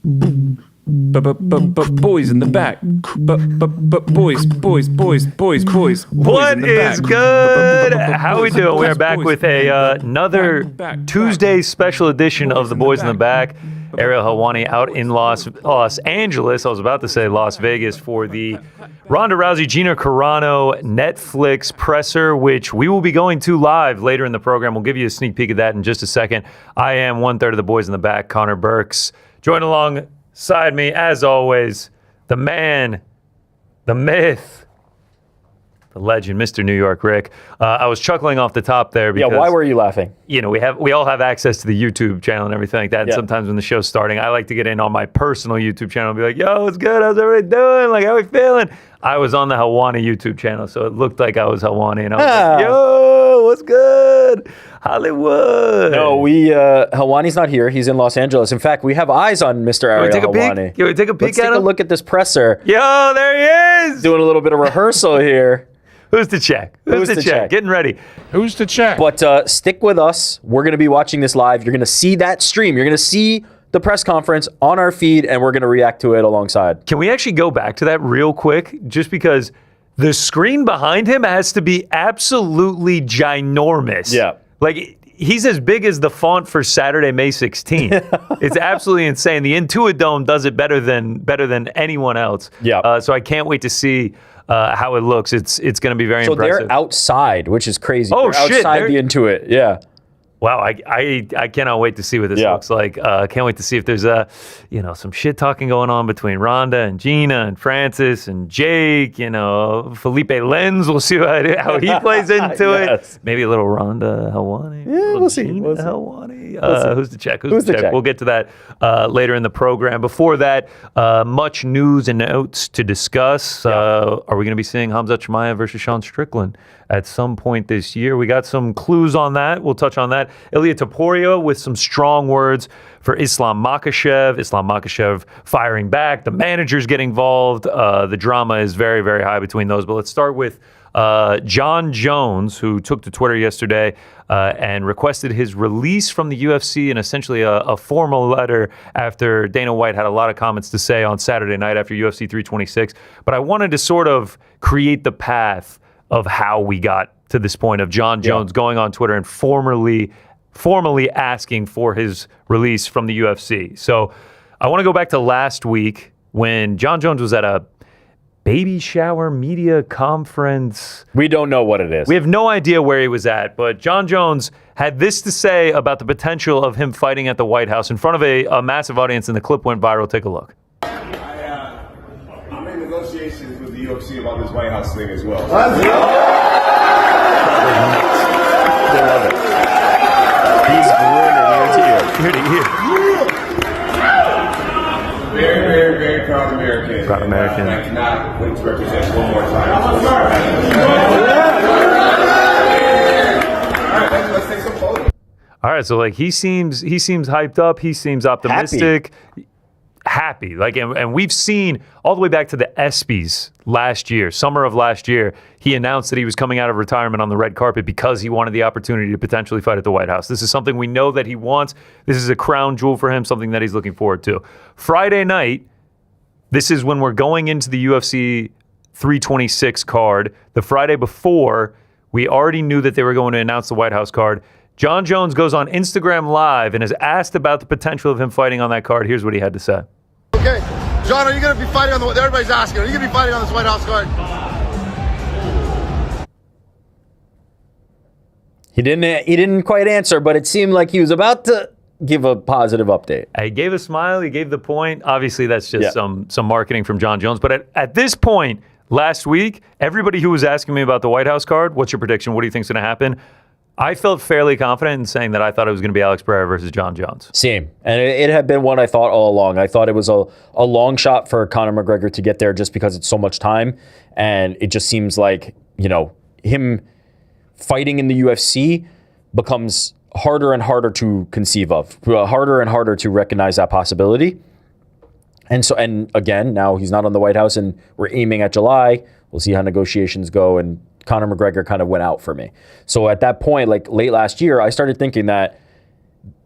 Boys in the back. Boys. What is good? How we doing? We're back with another Tuesday special edition of the Boys in the Back. Ariel Helwani out in Los Angeles. I was about to say Las Vegas for the Ronda Rousey, Gina Carano Netflix presser, which we will be going to live later in the program. We'll give you a sneak peek of that in just a second. I am 1/3 of the Boys in the Back, Connor Burks. Join alongside me, as always, the man, the myth, the legend, Mr. New York Rick. I was chuckling off the top there because, why were you laughing? You know, we all have access to the YouTube channel and everything like that. And sometimes when the show's starting, I like to get in on my personal YouTube channel and be like, yo, what's good? How's everybody doing? Like, how we feeling? I was on the Helwani YouTube channel, so it looked like I was Helwani. And I was like, yo, what's good? Hollywood. No, Helwani's not here. He's in Los Angeles. In fact, we have eyes on Mr. Ariel Helwani. Can we take a peek Let's at him? take a look at this presser. Yo, there he is. Doing a little bit of rehearsal here. Who's to check? Who's to check? Getting ready. Who's to check? But stick with us. We're going to be watching this live. You're going to see that stream. You're going to see the press conference on our feed, and we're going to react to it alongside. Can we actually go back to that real quick? Just because the screen behind him has to be absolutely ginormous. Yeah. Like, he's as big as the font for Saturday, May 16th. It's absolutely insane. The Intuit Dome does it better than anyone else. Yeah. So I can't wait to see how it looks. It's going to be very impressive. So they're outside, which is crazy. Oh, they're shit. Outside the Intuit, yeah. Wow, I cannot wait to see what this looks like. Can't wait to see if there's some shit talking going on between Ronda and Gina and Francis and Jake. Felipe Lenz. We'll see how he plays into it. Maybe a little Ronda Helwani. Yeah, we'll see. Gina Helwani. Who's to check? Who's to check? We'll get to that later in the program. Before that, much news and notes to discuss. Are we going to be seeing Khamzat versus Sean Strickland at some point this year? We got some clues on that. We'll touch on that. Ilia Topuria with some strong words for Islam Makhachev. Islam Makhachev firing back. The managers get involved. The drama is very, very high between those. But let's start with Jon Jones, who took to Twitter yesterday and requested his release from the UFC in essentially a formal letter after Dana White had a lot of comments to say on Saturday night after UFC 326. But I wanted to sort of create the path of how we got to this point of Jon Jones going on Twitter and formally asking for his release from the UFC. So I want to go back to last week when Jon Jones was at a baby shower media conference. We don't know what it is. We have no idea where he was at, but Jon Jones had this to say about the potential of him fighting at the White House in front of a massive audience, and the clip went viral. Take a look. I'm in negotiations with the UFC about this White House thing as well. They love it. He's grinning ear to ear. Very, very, very proud American. Proud American. I cannot wait to represent one more time. All right, let's take some photos. All right, so like he seems hyped up. He seems optimistic. Happy. Like, and we've seen all the way back to the ESPYs last year, summer of last year, he announced that he was coming out of retirement on the red carpet because he wanted the opportunity to potentially fight at the White House. This is something we know that he wants. This is a crown jewel for him, something that he's looking forward to. Friday night, this is when we're going into the UFC 326 card. The Friday before, we already knew that they were going to announce the White House card. Jon Jones goes on Instagram Live and is asked about the potential of him fighting on that card. Here's what he had to say. Okay, Jon, are you going to be fighting on the? Everybody's asking. Are you going to be fighting on this White House card? He didn't quite answer, but it seemed like he was about to give a positive update. He gave a smile. He gave the point. Obviously, that's just some marketing from Jon Jones. But at this point, last week, everybody who was asking me about the White House card, what's your prediction? What do you think's going to happen? I felt fairly confident in saying that I thought it was going to be Alex Pereira versus Jon Jones. Same. And it had been what I thought all along. I thought it was a long shot for Conor McGregor to get there just because it's so much time. And it just seems like, him fighting in the UFC becomes harder and harder to conceive of, harder and harder to recognize that possibility. And again, now he's not on the White House and we're aiming at July. We'll see how negotiations go, and Conor McGregor kind of went out for me. So at that point, like late last year, I started thinking that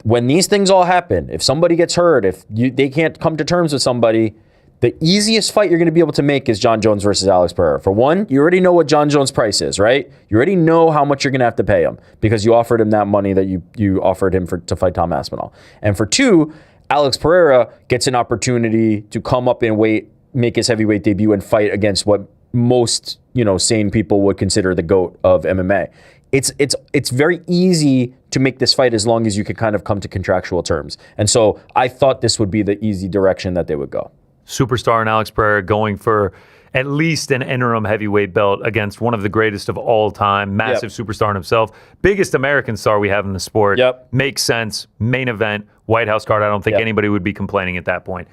when these things all happen, if somebody gets hurt, if they can't come to terms with somebody, the easiest fight you're going to be able to make is Jon Jones versus Alex Pereira. For one, you already know what Jon Jones' price is, right? You already know how much you're going to have to pay him because you offered him that money that you offered him to fight Tom Aspinall. And for two, Alex Pereira gets an opportunity to come up in weight, make his heavyweight debut, and fight against what most sane people would consider the GOAT of MMA. It's very easy to make this fight as long as you can kind of come to contractual terms. And so I thought this would be the easy direction that they would go. Superstar and Alex Pereira going for at least an interim heavyweight belt against one of the greatest of all time, massive superstar in himself, biggest American star we have in the sport. Makes sense. Main event, White House card. I don't think anybody would be complaining at that point.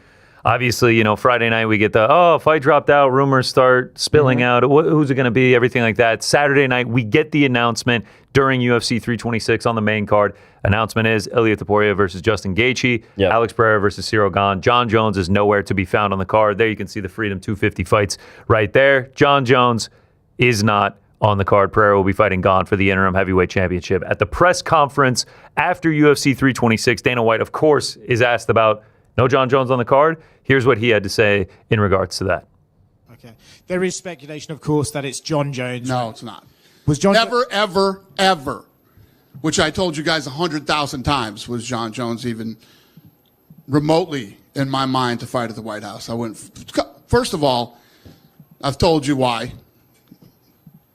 Obviously, Friday night we get the, fight dropped out, rumors start spilling out, who's it going to be, everything like that. Saturday night, we get the announcement during UFC 326 on the main card. Announcement is Ilia Topuria versus Justin Gaethje, Alex Pereira versus Cyril Gane. Jon Jones is nowhere to be found on the card. There you can see the Freedom 250 fights right there. Jon Jones is not on the card. Pereira will be fighting Gane for the interim heavyweight championship. At the press conference after UFC 326, Dana White, of course, is asked about no Jon Jones on the card. Here's what he had to say in regards to that. Okay. There is speculation, of course, that it's Jon Jones. No, it's not. Was Jon Never, ever, which I told you guys 100,000 times, was Jon Jones even remotely in my mind to fight at the White House. I wouldn't. First of all, I've told you why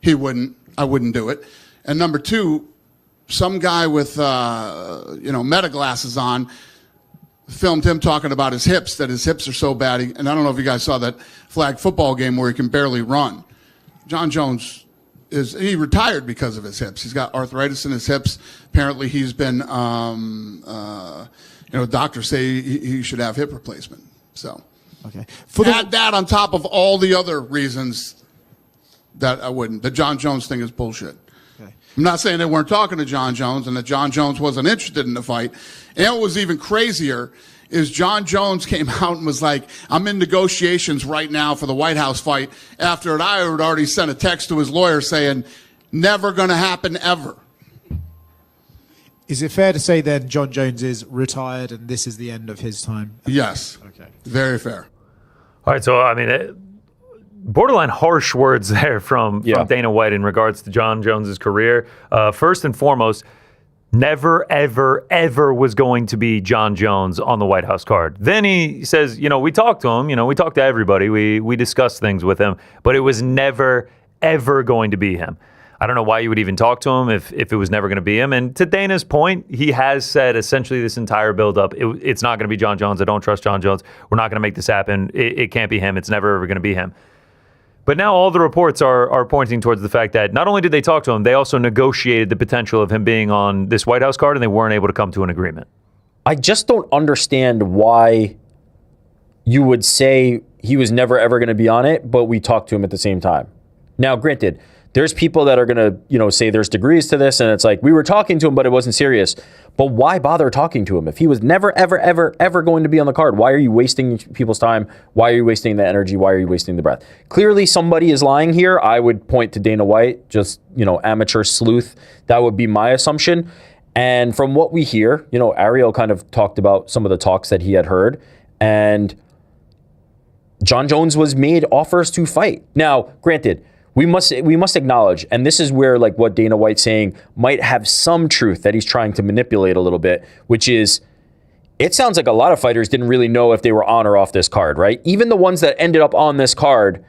I wouldn't do it. And number two, some guy with, meta glasses on filmed him talking about his hips, that his hips are so bad. And I don't know if you guys saw that flag football game where he can barely run. Jon Jones he retired because of his hips. He's got arthritis in his hips. Apparently he's been, doctors say he should have hip replacement. So add that on top of all the other reasons that I wouldn't. The Jon Jones thing is bullshit. I'm not saying they weren't talking to Jon Jones and that Jon Jones wasn't interested in the fight. And what was even crazier is Jon Jones came out and was like, I'm in negotiations right now for the White House fight, after I had already sent a text to his lawyer saying, never going to happen ever. Is it fair to say then Jon Jones is retired and this is the end of his time? Yes. Okay. Very fair. All right, so, borderline harsh words there from Dana White in regards to Jon Jones's career. First and foremost, never, ever, ever was going to be Jon Jones on the White House card. Then he says, we talked to him, we talked to everybody, we discussed things with him, but it was never, ever going to be him. I don't know why you would even talk to him if it was never going to be him. And to Dana's point, he has said essentially this entire buildup, it's not going to be Jon Jones. I don't trust Jon Jones. We're not going to make this happen. It can't be him. It's never, ever going to be him. But now all the reports are pointing towards the fact that not only did they talk to him, they also negotiated the potential of him being on this White House card, and they weren't able to come to an agreement. I just don't understand why you would say he was never, ever going to be on it, but we talked to him at the same time. Now, granted, there's people that are going to, say there's degrees to this, and it's like, we were talking to him, but it wasn't serious. But why bother talking to him? If he was never, ever, ever, ever going to be on the card, why are you wasting people's time? Why are you wasting the energy? Why are you wasting the breath? Clearly, somebody is lying here. I would point to Dana White, just, amateur sleuth. That would be my assumption. And from what we hear, Ariel kind of talked about some of the talks that he had heard, and Jon Jones was made offers to fight. Now, granted, we must acknowledge, and this is where what Dana White's saying might have some truth that he's trying to manipulate a little bit, which is, it sounds like a lot of fighters didn't really know if they were on or off this card, right? Even the ones that ended up on this card,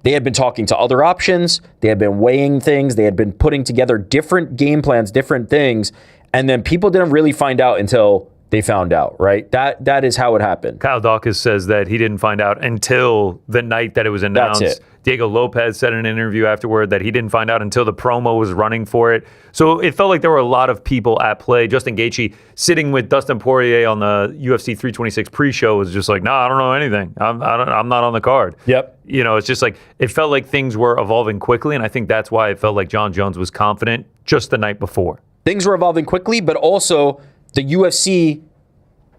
they had been talking to other options, they had been weighing things, they had been putting together different game plans, different things, and then people didn't really find out until they found out, right? That is how it happened. Kyle Dawkins says that he didn't find out until the night that it was announced. That's it. Diego Lopez said in an interview afterward that he didn't find out until the promo was running for it. So it felt like there were a lot of people at play. Justin Gaethje sitting with Dustin Poirier on the UFC 326 pre-show was just like, I don't know anything. I'm not on the card. Yep. It's just like, it felt like things were evolving quickly, and I think that's why it felt like Jon Jones was confident just the night before. Things were evolving quickly, but also the UFC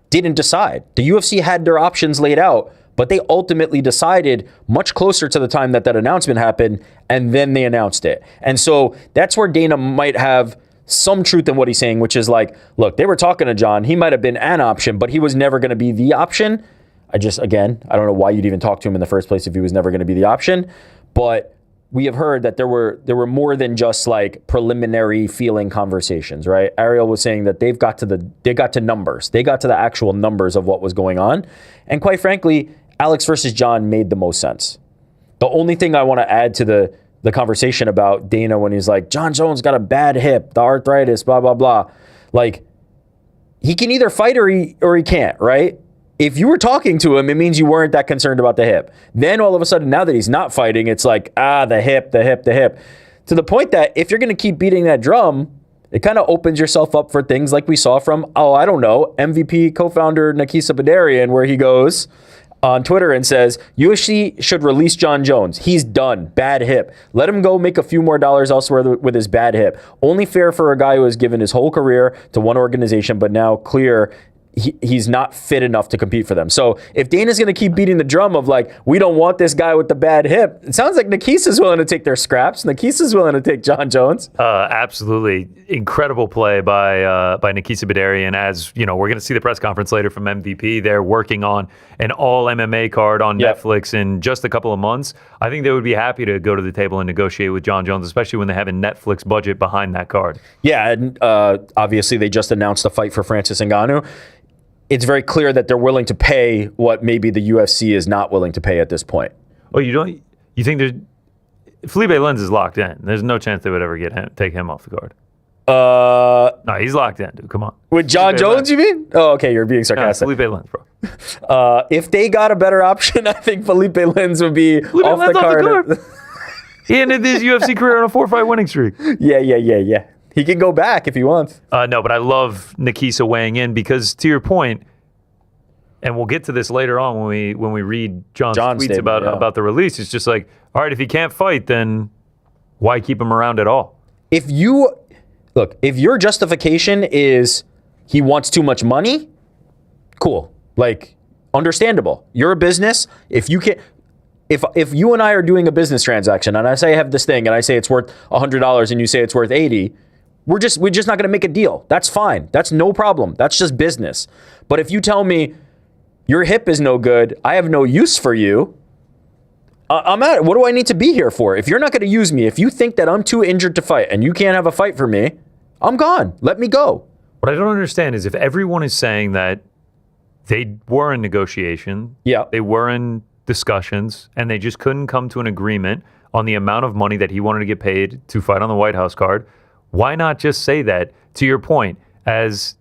didn't decide. The UFC had their options laid out, but they ultimately decided much closer to the time that announcement happened, and then they announced it. And so that's where Dana might have some truth in what he's saying, which is like, look, they were talking to Jon. He might have been an option, but he was never going to be the option. I don't know why you'd even talk to him in the first place if he was never going to be the option. But we have heard that there were more than just like preliminary feeling conversations, right? Ariel was saying that they got to numbers. They got to the actual numbers of what was going on. And quite frankly, Alex versus Jon made the most sense. The only thing I want to add to the conversation about Dana when he's like, Jon Jones got a bad hip, the arthritis, blah, blah, blah. Like, he can either fight or he can't, right? If you were talking to him, it means you weren't that concerned about the hip. Then all of a sudden, now that he's not fighting, it's like, the hip. To the point that if you're going to keep beating that drum, it kind of opens yourself up for things like we saw from, MVP co-founder Nakisa Badarian, where he goes on Twitter and says, UFC should release Jon Jones. He's done. Bad hip. Let him go make a few more dollars elsewhere with his bad hip. Only fair for a guy who has given his whole career to one organization, but now clear he's not fit enough to compete for them. So if Dana's going to keep beating the drum of like, we don't want this guy with the bad hip, it sounds like Nakisa's willing to take their scraps. Nakisa's willing to take Jon Jones. Absolutely. Incredible play by Nakisa Badarian. As you know, we're going to see the press conference later from MVP. They're working on an all MMA card on Netflix in just a couple of months. I think they would be happy to go to the table and negotiate with Jon Jones, especially when they have a Netflix budget behind that card. Yeah, and obviously they just announced a fight for Francis Ngannou. It's very clear that they're willing to pay what maybe the UFC is not willing to pay at this point. Oh, you think Felipe Lins is locked in? There's no chance they would ever take him off the card. No, he's locked in, dude. Come on. With Jon Jones, you mean? Oh, okay. You're being sarcastic. Felipe Lins, bro. If they got a better option, I think Felipe Lins would be off the card. He ended his UFC career on a 4-fight winning streak. Yeah. He can go back if he wants. No, but I love Nakisa weighing in because, to your point, and we'll get to this later on when we read Jon's tweets about the release. It's just like, all right, if he can't fight, then why keep him around at all? If your justification is he wants too much money, cool. Like, understandable. You're a business. If you you and I are doing a business transaction and I say I have this thing and I say it's worth $100 and you say it's worth $80, we're just not going to make a deal. That's fine. That's no problem. That's just business. But if you tell me your hip is no good, I have no use for you, I'm at it. What do I need to be here for? If you're not going to use me, if you think that I'm too injured to fight and you can't have a fight for me, I'm gone. Let me go. What I don't understand is if everyone is saying that they were in negotiation, they were in discussions, and they just couldn't come to an agreement on the amount of money that he wanted to get paid to fight on the White House card, why not just say that, to your point, as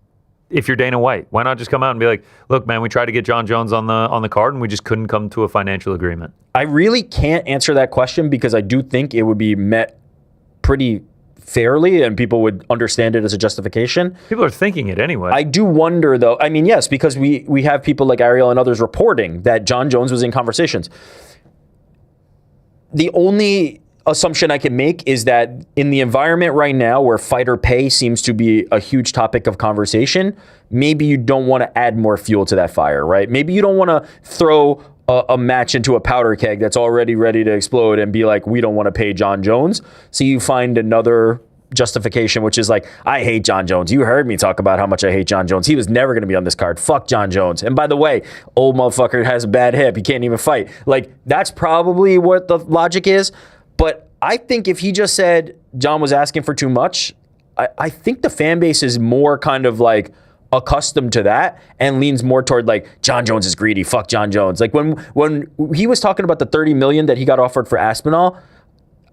if you're Dana White? Why not just come out and be like, look, man, we tried to get Jon Jones on the card and we just couldn't come to a financial agreement? I really can't answer that question because I do think it would be met pretty fairly and people would understand it as a justification. People are thinking it anyway. I do wonder, though. I mean, yes, because we have people like Ariel and others reporting that Jon Jones was in conversations. The only assumption I can make is that in the environment right now where fighter pay seems to be a huge topic of conversation, maybe you don't want to add more fuel to that fire, right? Maybe you don't want to throw a match into a powder keg that's already ready to explode and be like, we don't want to pay Jon Jones. So you find another justification, which is like, I hate Jon Jones. You heard me talk about how much I hate Jon Jones. He was never going to be on this card. Fuck Jon Jones. And by the way, old motherfucker has a bad hip. He can't even fight. Like, that's probably what the logic is. But I think if he just said Jon was asking for too much, I think the fan base is more kind of like accustomed to that and leans more toward like, Jon Jones is greedy. Fuck Jon Jones. Like when he was talking about the $30 million that he got offered for Aspinall,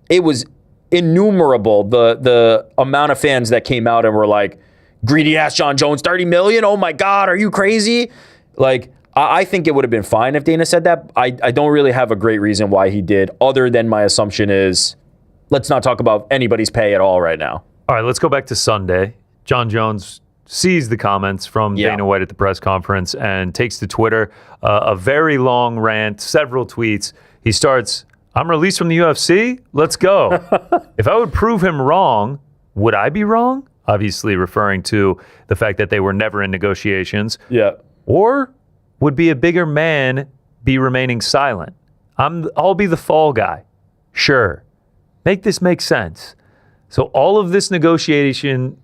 it was innumerable the amount of fans that came out and were like, greedy ass Jon Jones, $30 million? Oh my God, are you crazy? Like, I think it would have been fine if Dana said that. I don't really have a great reason why he did, other than my assumption is, let's not talk about anybody's pay at all right now. All right, let's go back to Sunday. Jon Jones sees the comments from Dana White at the press conference and takes to Twitter a very long rant, several tweets. He starts, I'm released from the UFC? Let's go. If I would prove him wrong, would I be wrong? Obviously referring to the fact that they were never in negotiations. Yeah. Or would be a bigger man be remaining silent? I'll be the fall guy. Sure. Make this make sense. So all of this negotiating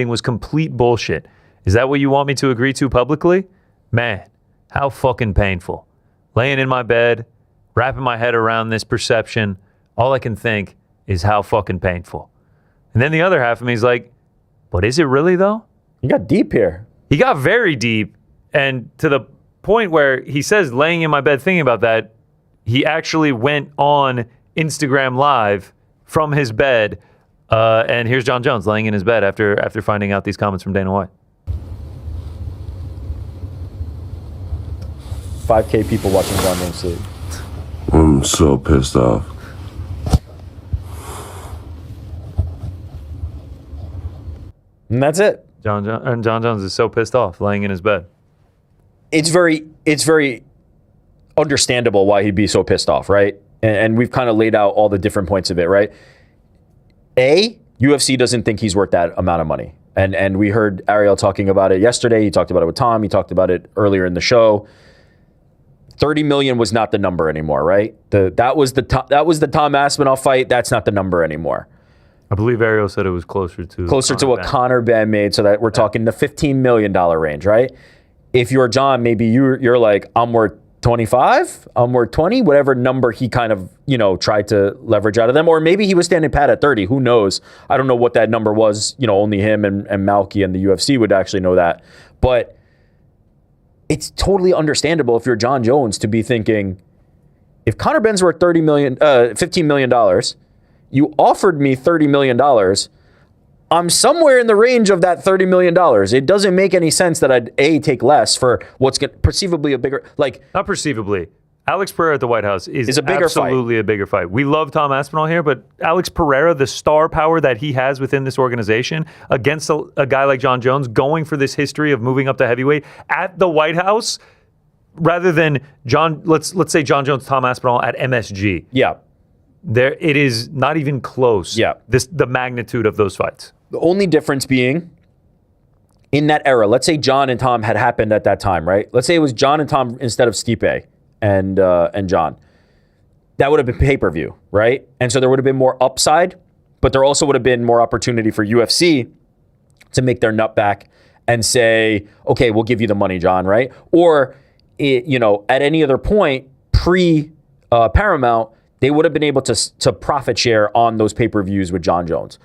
was complete bullshit. Is that what you want me to agree to publicly? Man, how fucking painful. Laying in my bed, wrapping my head around this perception, all I can think is how fucking painful. And then the other half of me is like, but is it really though? You got deep here. He got very deep, and to the point where he says laying in my bed thinking about that, he actually went on Instagram Live from his bed, and here's Jon Jones laying in his bed after finding out these comments from Dana White. 5K people watching Jon Jones sleep. I'm so pissed off. And that's it. Jon Jones is so pissed off laying in his bed. It's very understandable why he'd be so pissed off, right? And we've kind of laid out all the different points of it, right? UFC doesn't think he's worth that amount of money. And we heard Ariel talking about it yesterday. He talked about it with Tom. He talked about it earlier in the show. 30 million was not the number anymore, right? That was the Tom Aspinall fight. That's not the number anymore. I believe Ariel said it was closer to what Conor Ben made, so that we're talking the $15 million range, right? If you're Jon, maybe you're like, I'm worth 25, I'm worth 20, whatever number he kind of, tried to leverage out of them. Or maybe he was standing pat at 30, who knows? I don't know what that number was. Only him and Malky and the UFC would actually know that. But it's totally understandable if you're Jon Jones to be thinking, if Conor Ben's worth $15 million, you offered me $30 million, I'm somewhere in the range of that $30 million. It doesn't make any sense that I'd take less for what's perceivably a bigger, not perceivably. Alex Pereira at the White House is a bigger absolutely a bigger fight. We love Tom Aspinall here, but Alex Pereira, the star power that he has within this organization against a guy like Jon Jones going for this history of moving up to heavyweight at the White House, rather than let's say Jon Jones, Tom Aspinall at MSG. Yeah. It is not even close. Yeah. The magnitude of those fights. The only difference being in that era, let's say Jon and Tom had happened at that time, right? Let's say it was Jon and Tom instead of Stipe and Jon. That would have been pay-per-view, right? And so there would have been more upside, but there also would have been more opportunity for UFC to make their nut back and say, okay, we'll give you the money, Jon, right? Or, at any other point pre-Paramount, they would have been able to profit share on those pay-per-views with Jon Jones.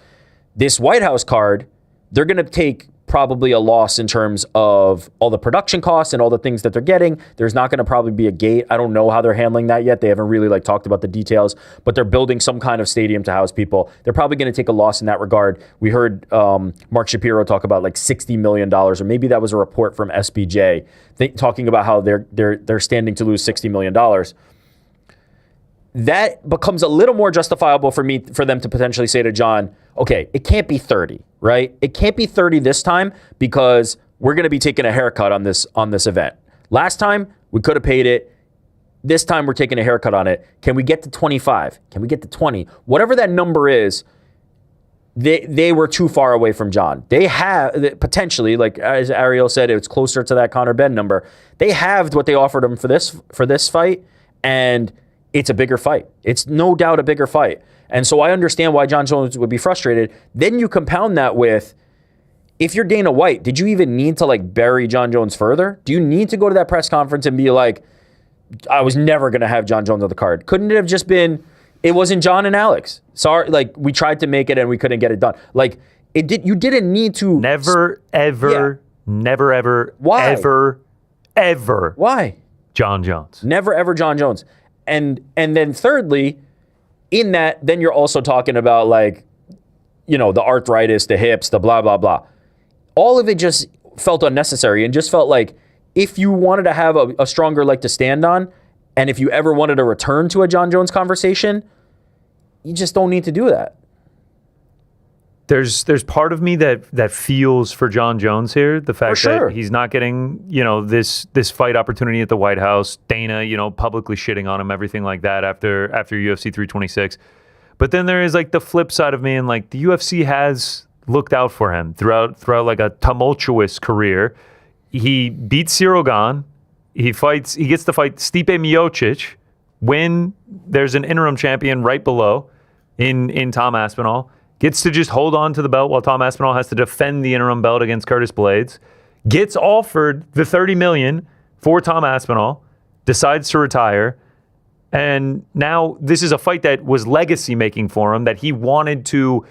This White House card, they're going to take probably a loss in terms of all the production costs and all the things that they're getting. There's not going to probably be a gate. I don't know how they're handling that yet. They haven't really talked about the details, but they're building some kind of stadium to house people. They're probably going to take a loss in that regard. We heard Mark Shapiro talk about $60 million, or maybe that was a report from SBJ talking about how they're standing to lose $60 million. That becomes a little more justifiable for them to potentially say to Jon, okay, it can't be 30, right? It can't be 30 this time because we're going to be taking a haircut on this event. Last time, we could have paid it. This time, we're taking a haircut on it. Can we get to 25? Can we get to 20? Whatever that number is, they were too far away from Jon. They have, potentially, like as Ariel said, it's closer to that Conor Ben number. They halved what they offered him for this fight, and it's a bigger fight. It's no doubt a bigger fight. And so I understand why Jon Jones would be frustrated. Then you compound that with, if you're Dana White, did you even need to bury Jon Jones further? Do you need to go to that press conference and be like, I was never going to have Jon Jones on the card? Couldn't it have just been, it wasn't Jon and Alex? Sorry, we tried to make it and we couldn't get it done. You didn't need to. Never, ever, never, ever, why? ever. Why? Jon Jones. Never, ever Jon Jones. And then thirdly, in that, then you're also talking about the arthritis, the hips, the blah, blah, blah. All of it just felt unnecessary and just felt like if you wanted to have a stronger leg to stand on, and if you ever wanted to return to a Jon Jones conversation, you just don't need to do that. There's part of me that feels for Jon Jones here. The fact that he's not getting, this fight opportunity at the White House, Dana, publicly shitting on him, everything like that after UFC 326. But then there is the flip side of me, and the UFC has looked out for him throughout a tumultuous career. He beats Cyril Gane. He gets to fight Stipe Miocic when there's an interim champion right below in Tom Aspinall. gets to just hold on to the belt while Tom Aspinall has to defend the interim belt against Curtis Blades, gets offered the $30 million for Tom Aspinall, decides to retire, and now this is a fight that was legacy making for him, that he wanted to,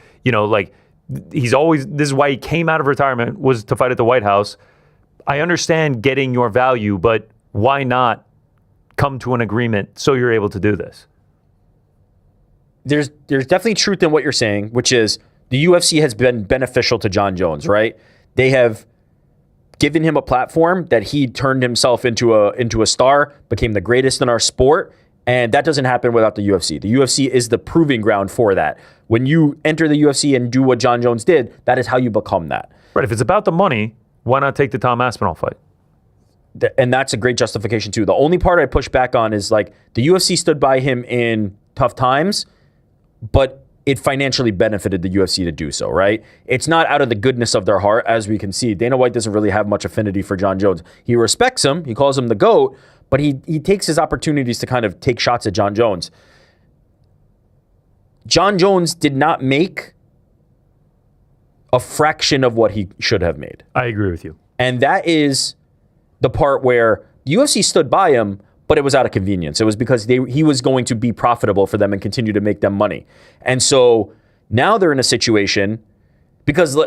this is why he came out of retirement, was to fight at the White House. I understand getting your value, but why not come to an agreement so you're able to do this? There's definitely truth in what you're saying, which is the UFC has been beneficial to Jon Jones, right? They have given him a platform that he turned himself into a star, became the greatest in our sport, and that doesn't happen without the UFC. The UFC is the proving ground for that. When you enter the UFC and do what Jon Jones did, that is how you become that. Right. If it's about the money, why not take the Tom Aspinall fight? And that's a great justification too. The only part I push back on is the UFC stood by him in tough times, but it financially benefited the UFC to do so, right? It's not out of the goodness of their heart, as we can see. Dana White doesn't really have much affinity for Jon Jones. He respects him. He calls him the GOAT, but he takes his opportunities to kind of take shots at Jon Jones. Jon Jones did not make a fraction of what he should have made. I agree with you. And that is the part where the UFC stood by him, but it was out of convenience. It was because he was going to be profitable for them and continue to make them money. And so now they're in a situation, because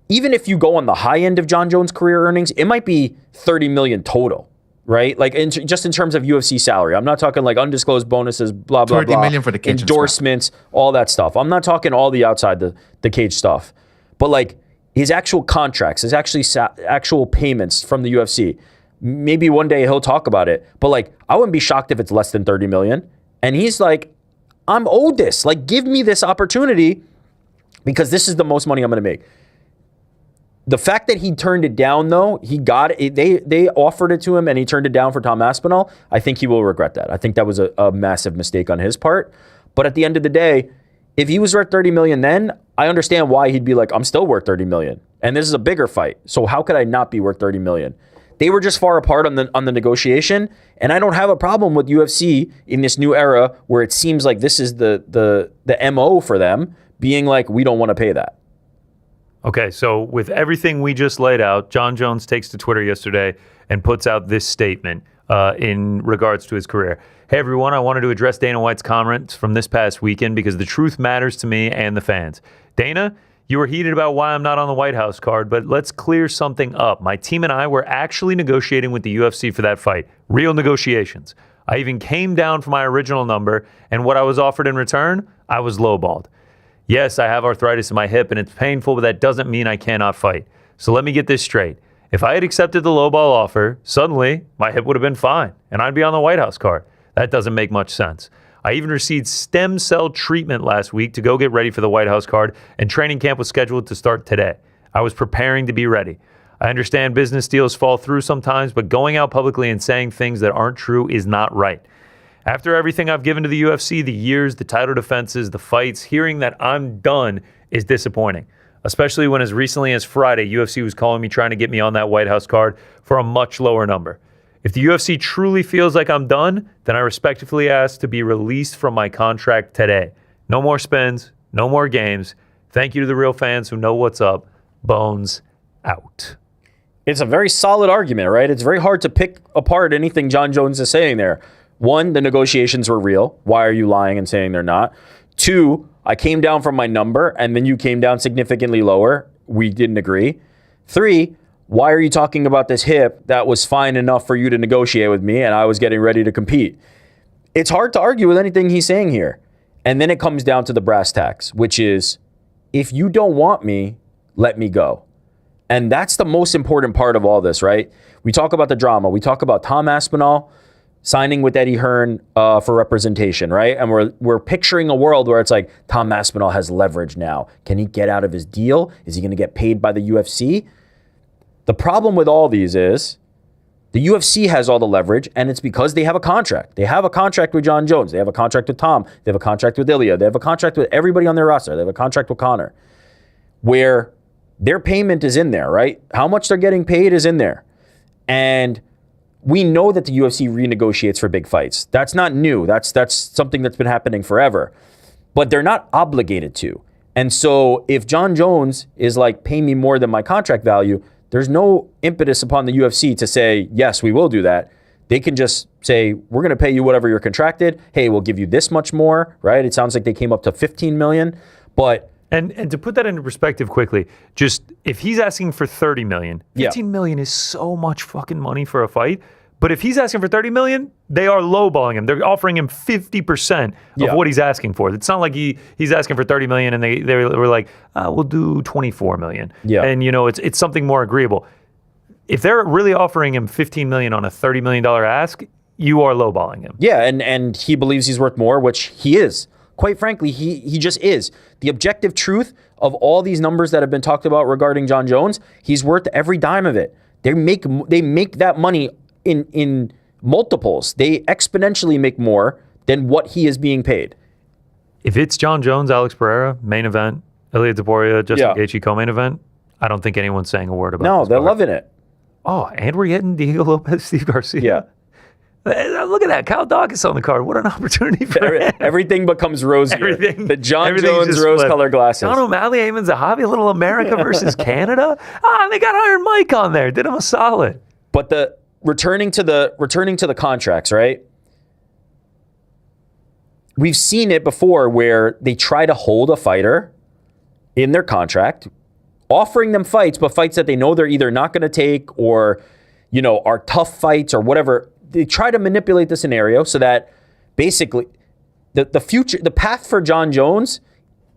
even if you go on the high end of Jon Jones' career earnings, it might be $30 million total, right? Just in terms of UFC salary. I'm not talking undisclosed bonuses, blah, blah, blah. $30 million for the cage endorsements, all that stuff. I'm not talking all the outside the cage stuff. But his actual contracts, his actual payments from the UFC, maybe one day he'll talk about it, but I wouldn't be shocked if it's less than 30 million. And he's I'm owed this. Give me this opportunity, because this is the most money I'm going to make. The fact that he turned it down, though, he got it. They offered it to him and he turned it down for Tom Aspinall. I think he will regret that. I think that was a massive mistake on his part. But at the end of the day, if he was worth 30 million then, I understand why he'd be I'm still worth 30 million. And this is a bigger fight. So how could I not be worth 30 million? They were just far apart on the negotiation, and I don't have a problem with UFC in this new era where it seems like this is the MO for them, being we don't want to pay that. Okay, so with everything we just laid out, Jon Jones takes to Twitter yesterday and puts out this statement in regards to his career. Hey everyone, I wanted to address Dana White's comments from this past weekend because the truth matters to me and the fans. Dana, you were heated about why I'm not on the White House card, but let's clear something up. My team and I were actually negotiating with the UFC for that fight. Real negotiations. I even came down from my original number, and what I was offered in return, I was lowballed. Yes, I have arthritis in my hip, and it's painful, but that doesn't mean I cannot fight. So let me get this straight. If I had accepted the lowball offer, suddenly my hip would have been fine, and I'd be on the White House card. That doesn't make much sense. I even received stem cell treatment last week to go get ready for the White House card, and training camp was scheduled to start today. I was preparing to be ready. I understand business deals fall through sometimes, but going out publicly and saying things that aren't true is not right. After everything I've given to the UFC, the years, the title defenses, the fights, hearing that I'm done is disappointing, especially when as recently as Friday, UFC was calling me trying to get me on that White House card for a much lower number. If the UFC truly feels like I'm done, then I respectfully ask to be released from my contract today. No more spins, no more games. Thank you to the real fans who know what's up. Bones out. It's a very solid argument, right? It's very hard to pick apart anything Jon Jones is saying there. One, the negotiations were real. Why are you lying and saying they're not? Two, I came down from my number and then you came down significantly lower. We didn't agree. Three, why are you talking about this hip that was fine enough for you to negotiate with me and I was getting ready to compete? It's hard to argue with anything he's saying here. And then it comes down to the brass tacks, which is, if you don't want me, let me go. And that's the most important part of all this, right? We talk about the drama. We talk about Tom Aspinall signing with Eddie Hearn for representation, right? And we're picturing a world where it's Tom Aspinall has leverage now. Can he get out of his deal? Is he going to get paid by the UFC? The problem with all these is the UFC has all the leverage, and it's because they have a contract. They have a contract with Jon Jones. They have a contract with Tom. They have a contract with Ilia. They have a contract with everybody on their roster. They have a contract with Conor, where their payment is in there, right? How much they're getting paid is in there. And we know that the UFC renegotiates for big fights. That's not new. That's something that's been happening forever. But they're not obligated to. And so if Jon Jones is like, pay me more than my contract value, there's no impetus upon the UFC to say, yes, we will do that. They can just say, we're going to pay you whatever you're contracted. Hey, we'll give you this much more, right? It sounds like they came up to $15 million, but... And to put that into perspective quickly, just if he's asking for $30 million, $15 million is so much fucking money for a fight. But if he's asking for $30 million, they are lowballing him. They're offering him 50% of what he's asking for. It's not like he's asking for $30 million and they were like, we'll do $24 million. Yeah. And it's something more agreeable. If they're really offering him $15 million on a $30 million ask, you are lowballing him. Yeah, and he believes he's worth more, which he is. Quite frankly, he just is. The objective truth of all these numbers that have been talked about regarding Jon Jones, he's worth every dime of it. They make that money in multiples. They exponentially make more than what he is being paid. If it's Jon Jones, Alex Pereira, main event, Ilia Topuria, Justin Gaethje, co-main event, I don't think anyone's saying a word about it. No, they're loving it. Oh, and we're getting Diego Lopez, Steve Garcia. Yeah. Look at that. Kyle Dawkins on the card. What an opportunity for him. Everything becomes rosier. The Jon Jones just rose-colored glasses. Sean O'Malley, Eamon Zahavi, a little America versus Canada. And they got Iron Mike on there. Did him a solid. But the returning to the contracts, right? We've seen it before where they try to hold a fighter in their contract, offering them fights, but fights that they know they're either not going to take or, are tough fights or whatever. They try to manipulate the scenario so that basically the path for Jon Jones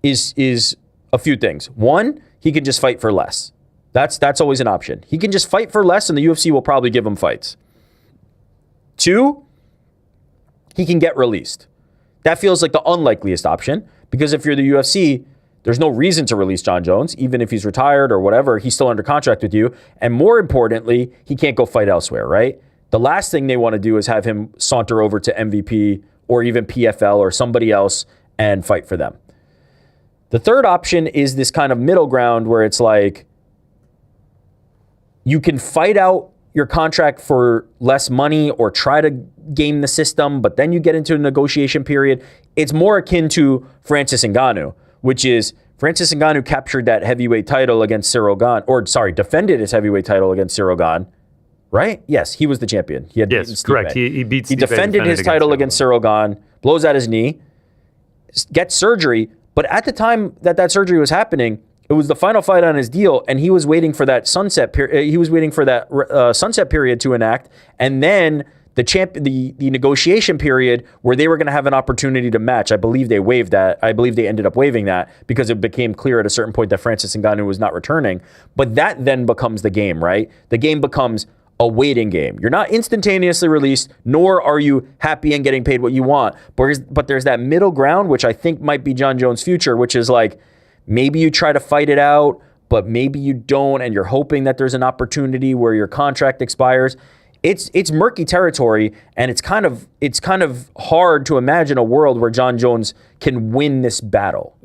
is a few things. One, he can just fight for less. That's always an option. He can just fight for less and the UFC will probably give him fights. Two, he can get released. That feels like the unlikeliest option because if you're the UFC, there's no reason to release Jon Jones, even if he's retired or whatever, he's still under contract with you. And more importantly, he can't go fight elsewhere, right? The last thing they want to do is have him saunter over to MVP or even PFL or somebody else and fight for them. The third option is this kind of middle ground where it's like you can fight out your contract for less money or try to game the system, but then you get into a negotiation period. It's more akin to Francis Ngannou, which is Francis Ngannou captured that heavyweight title against Ciryl Gane, defended his heavyweight title against Ciryl Gane. Right? Yes, he was the champion. He had beaten Stipe. Correct. He beat Stipe. He defended his title against Ciryl Gane, blows out his knee, gets surgery. But at the time that surgery was happening, it was the final fight on his deal, and he was waiting for that sunset period. He was waiting for that sunset period to enact, and then the negotiation period where they were going to have an opportunity to match. I believe they waived that. I believe they ended up waiving that because it became clear at a certain point that Francis Ngannou was not returning. But that then becomes the game, right? The game becomes a waiting game. You're not instantaneously released, nor are you happy and getting paid what you want. But there's that middle ground, which I think might be Jon Jones' future, which is like maybe you try to fight it out, but maybe you don't, and you're hoping that there's an opportunity where your contract expires. It's murky territory, and it's kind of hard to imagine a world where Jon Jones can win this battle,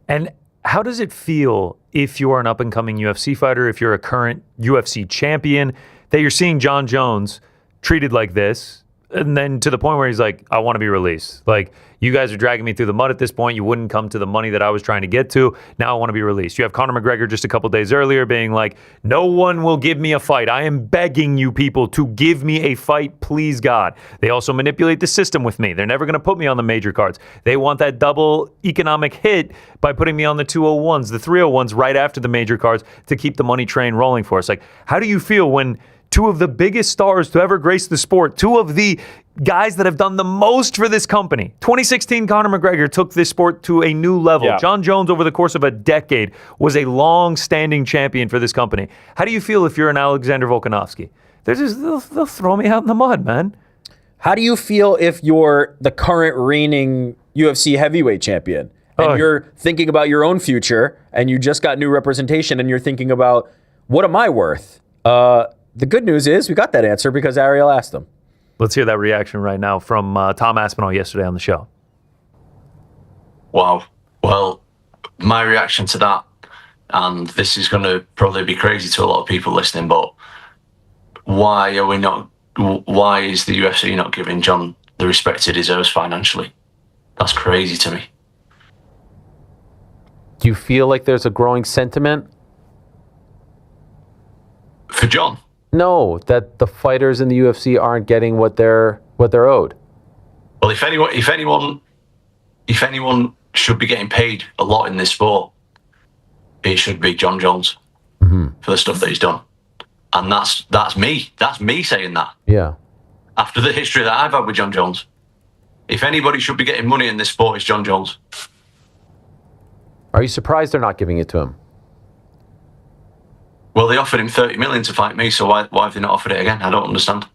And how does it feel if you're an up-and-coming UFC fighter, if you're a current UFC champion, that you're seeing Jon Jones treated like this, and then to the point where he's like, I want to be released. Like, you guys are dragging me through the mud at this point. You wouldn't come to the money that I was trying to get to. Now I want to be released. You have Conor McGregor just a couple days earlier being like, no one will give me a fight. I am begging you people to give me a fight, please God. They also manipulate the system with me. They're never going to put me on the major cards. They want that double economic hit by putting me on the 201s, the 301s right after the major cards to keep the money train rolling for us. Like, how do you feel when two of the biggest stars to ever grace the sport, two of the guys that have done the most for this company. 2016, Conor McGregor took this sport to a new level. Yeah. Jon Jones, over the course of a decade, was a long-standing champion for this company. How do you feel if you're an Alexander Volkanovski? They'll throw me out in the mud, man. How do you feel if you're the current reigning UFC heavyweight champion and you're thinking about your own future and you just got new representation and you're thinking about, what am I worth? The good news is we got that answer because Ariel asked them. Let's hear that reaction right now from Tom Aspinall yesterday on the show. Wow. Well, my reaction to that, and this is going to probably be crazy to a lot of people listening, but why is the UFC not giving Jon the respect he deserves financially? That's crazy to me. Do you feel like there's a growing sentiment? For John, No, that the fighters in the UFC aren't getting what they're owed. well, if anyone should be getting paid a lot in this sport, it should be Jon Jones for the stuff that he's done. And that's me. That's me saying that. Yeah. After the history that I've had with Jon Jones, if anybody should be getting money in this sport, it's Jon Jones. Are you surprised they're not giving it to him? Well, they offered him 30 million to fight me, so why have they not offered it again? I don't understand.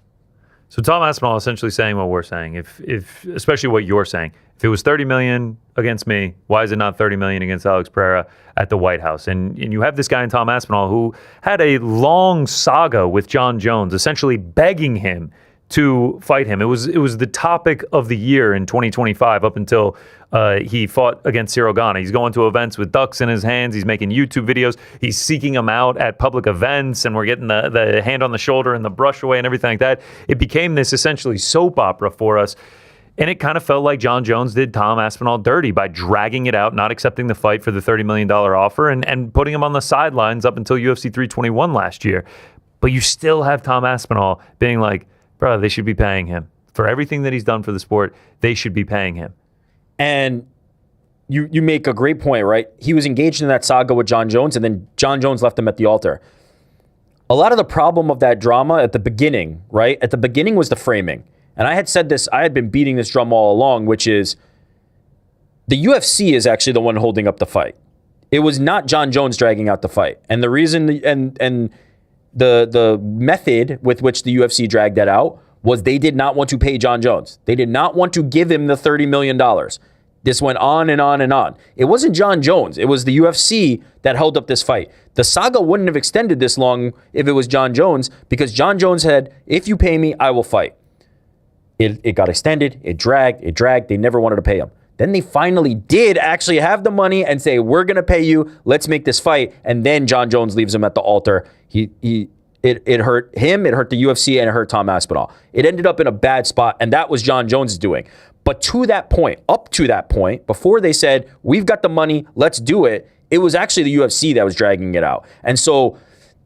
So Tom Aspinall essentially saying what we're saying, if especially what you're saying. If it was 30 million against me, why is it not 30 million against Alex Pereira at the White House? And you have this guy in Tom Aspinall who had a long saga with Jon Jones, essentially begging him to fight him. It was the topic of the year in 2025 up until he fought against Cyril Gane. He's going to events with ducks in his hands. He's making YouTube videos. He's seeking them out at public events, and we're getting the hand on the shoulder and the brush away and everything like that. It became this essentially soap opera for us. And it kind of felt like Jon Jones did Tom Aspinall dirty by dragging it out, not accepting the fight for the $30 million offer, and putting him on the sidelines up until UFC 321 last year. But you still have Tom Aspinall being like, bro, they should be paying him. For everything that he's done for the sport, they should be paying him. And you make a great point, right? He was engaged in that saga with Jon Jones, and then Jon Jones left him at the altar. A lot of the problem of that drama at the beginning, right? At the beginning was the framing. And I had said this, I had been beating this drum all along, which is the UFC is actually the one holding up the fight. It was not Jon Jones dragging out the fight. And the reason and the method with which the UFC dragged that out was they did not want to pay Jon Jones. They did not want to give him the $30 million. This went on and on and on. It wasn't Jon Jones. It was the UFC that held up this fight. The saga wouldn't have extended this long if it was Jon Jones, because Jon Jones said, if you pay me, I will fight. It got extended. It dragged. They never wanted to pay him. Then they finally did actually have the money and say, we're going to pay you. Let's make this fight. And then Jon Jones leaves him at the altar. It hurt him, it hurt the UFC, and it hurt Tom Aspinall. It ended up in a bad spot, and that was Jon Jones' doing. But to that point, up to that point, before they said, we've got the money, let's do it, it was actually the UFC that was dragging it out. And so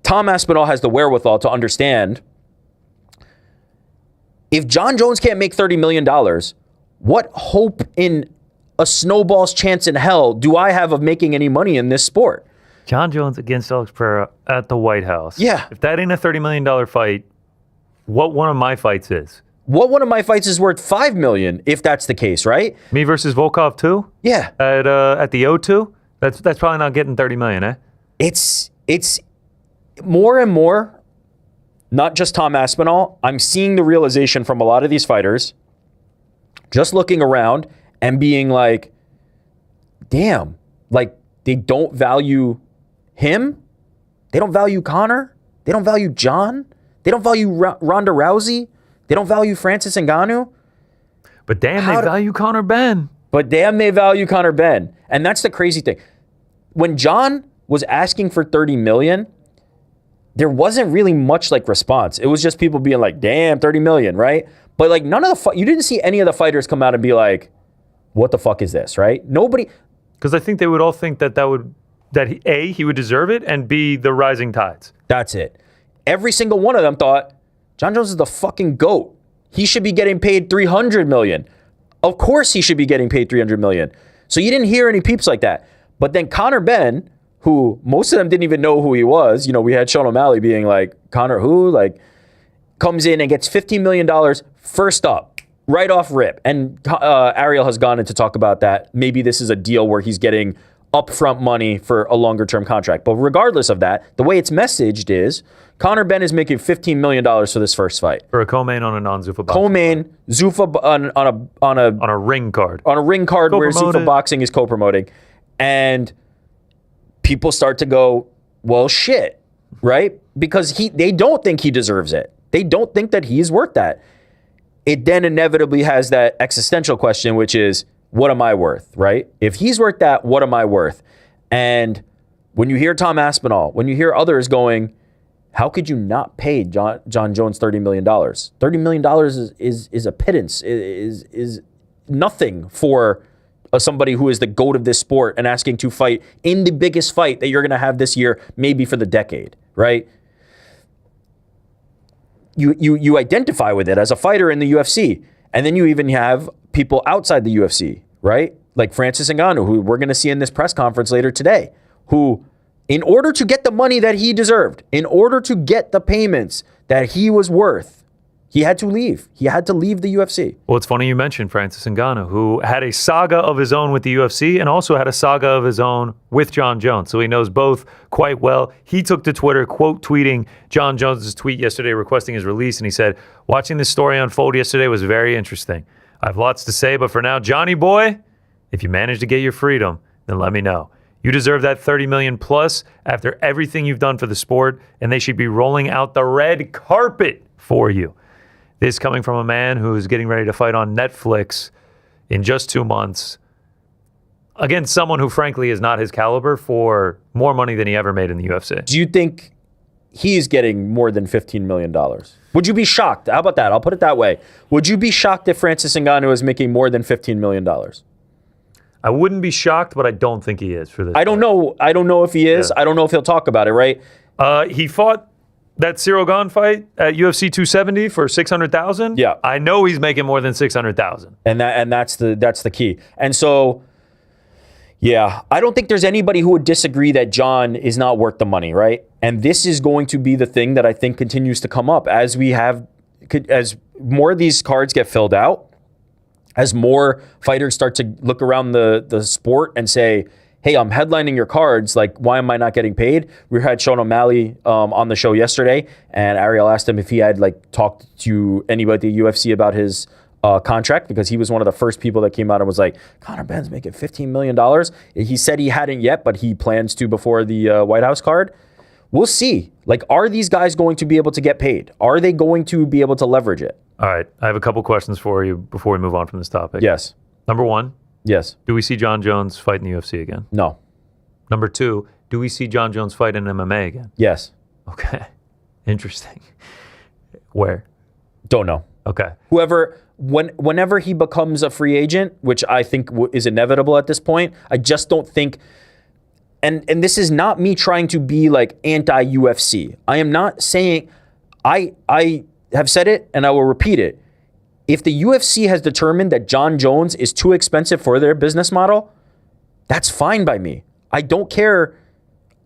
Tom Aspinall has the wherewithal to understand, if Jon Jones can't make $30 million, what hope in a snowball's chance in hell do I have of making any money in this sport? Jon Jones against Alex Pereira at the White House. Yeah. If that ain't a $30 million fight, what one of my fights is? What one of my fights is worth $5 million, if that's the case, right? Me versus Volkov too? Yeah. At the O2? That's probably not getting $30 million, eh? It's more and more, not just Tom Aspinall. I'm seeing the realization from a lot of these fighters, just looking around and being like, damn, like they don't value him. They don't value Conor. They don't value John. They don't value Ronda Rousey. They don't value Francis Ngannou. But damn, they value Conor Ben. But damn, they value Conor Ben. And that's the crazy thing. When John was asking for $30 million, there wasn't really much like response. It was just people being like, damn, $30 million, right? But like none of you didn't see any of the fighters come out and be like, what the fuck is this, right? Nobody. Because I think they would all think that he would deserve it, and B, the rising tides. That's it. Every single one of them thought, Jon Jones is the fucking GOAT. He should be getting paid $300 million. Of course he should be getting paid $300 million. So you didn't hear any peeps like that. But then Conor Ben, who most of them didn't even know who he was. You know, we had Sean O'Malley being like, Conor who? Like, comes in and gets $15 million first up, right off rip. And Ariel has gone in to talk about that. Maybe this is a deal where he's getting upfront money for a longer term contract. But regardless of that, the way it's messaged is Conor Ben is making $15 million for this first fight. For a co-main on a non-Zuffa boxing. Co-main, Zuffa on a ring card. On a ring card where Zuffa Boxing is co-promoting. And people start to go, well, shit, right? Because they don't think he deserves it. They don't think that he's worth that. It then inevitably has that existential question, which is, what am I worth, right? If he's worth that, what am I worth? And when you hear Tom Aspinall, when you hear others going, how could you not pay Jon Jones $30 million? $30 million is a pittance, is nothing for somebody who is the GOAT of this sport and asking to fight in the biggest fight that you're going to have this year, maybe for the decade, right? You identify with it as a fighter in the UFC. And then you even have people outside the UFC, right? Like Francis Ngannou, who we're going to see in this press conference later today, who, in order to get the money that he deserved, in order to get the payments that he was worth, he had to leave. He had to leave the UFC. Well, it's funny you mentioned Francis Ngannou, who had a saga of his own with the UFC and also had a saga of his own with Jon Jones. So he knows both quite well. He took to Twitter, quote tweeting Jon Jones' tweet yesterday requesting his release. And he said, watching this story unfold yesterday was very interesting. I have lots to say, but for now, Johnny boy, if you manage to get your freedom, then let me know. You deserve that $30 million plus after everything you've done for the sport, and they should be rolling out the red carpet for you. This coming from a man who is getting ready to fight on Netflix in just 2 months against someone who, frankly, is not his caliber for more money than he ever made in the UFC. Do you think he's getting more than $15 million? Would you be shocked? How about that? I'll put it that way. Would you be shocked if Francis Ngannou is making more than $15 million? I wouldn't be shocked, but I don't think he is for this. I don't know. I don't know if he is. Yeah. I don't know if he'll talk about it, right? He fought that Cyril Gane fight at UFC 270 for $600,000. Yeah. I know he's making more than $600,000. And that's the key. And so, yeah, I don't think there's anybody who would disagree that Jon is not worth the money, right? And this is going to be the thing that I think continues to come up as more of these cards get filled out, as more fighters start to look around the sport and say, hey, I'm headlining your cards, like, why am I not getting paid? We had Sean O'Malley on the show yesterday, and Ariel asked him if he had talked to anybody at the UFC about his contract, because he was one of the first people that came out and was like, Conor Ben's making $15 million. He said he hadn't yet, but he plans to before the White House card. We'll see. Are these guys going to be able to get paid? Are they going to be able to leverage it? All right. I have a couple questions for you before we move on from this topic. Yes. Number one, Yes. do we see Jon Jones fight in the UFC again? No. Number two, do we see Jon Jones fight in MMA again? Yes. Okay. Interesting. Where? Don't know. Okay. Whenever he becomes a free agent, which I think is inevitable at this point, I just don't think, and this is not me trying to be anti-UFC. I am not saying, I have said it and I will repeat it. If the UFC has determined that Jon Jones is too expensive for their business model, that's fine by me. I don't care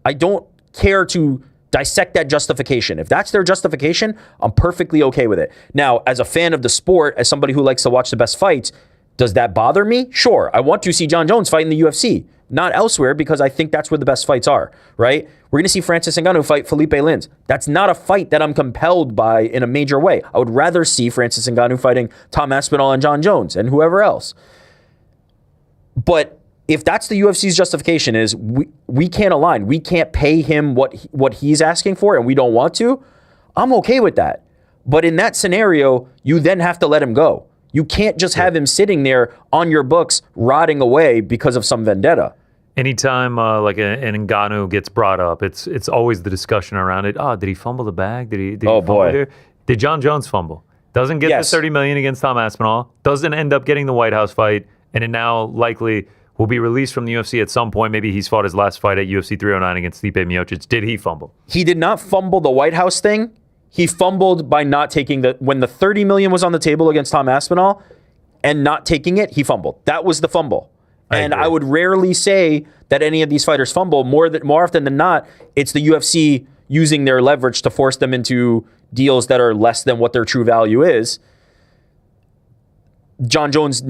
to dissect that justification. If that's their justification, I'm perfectly okay with it. Now, as a fan of the sport, as somebody who likes to watch the best fights, does that bother me? Sure. I want to see Jon Jones fight in the UFC, not elsewhere, because I think that's where the best fights are, right? We're going to see Francis Ngannou fight Felipe Lins. That's not a fight that I'm compelled by in a major way. I would rather see Francis Ngannou fighting Tom Aspinall and Jon Jones and whoever else. But if that's the UFC's justification, is we can't align, we can't pay him what he's asking for, and we don't want to, I'm okay with that. But in that scenario, you then have to let him go. You can't just have him sitting there on your books rotting away because of some vendetta. Anytime an Ngannou gets brought up, it's always the discussion around it. Oh, did he fumble the bag? Did he fumble there? Did Jon Jones fumble? Doesn't get the $30 million against Tom Aspinall. Doesn't end up getting the White House fight, and it now likely will be released from the UFC at some point. Maybe he's fought his last fight at UFC 309 against Stipe Miocic. Did he fumble? He did not fumble the White House thing. He fumbled by not taking when the $30 million was on the table against Tom Aspinall and not taking it, he fumbled. That was the fumble. I would rarely say that any of these fighters fumble. More often than not, it's the UFC using their leverage to force them into deals that are less than what their true value is. Jon Jones,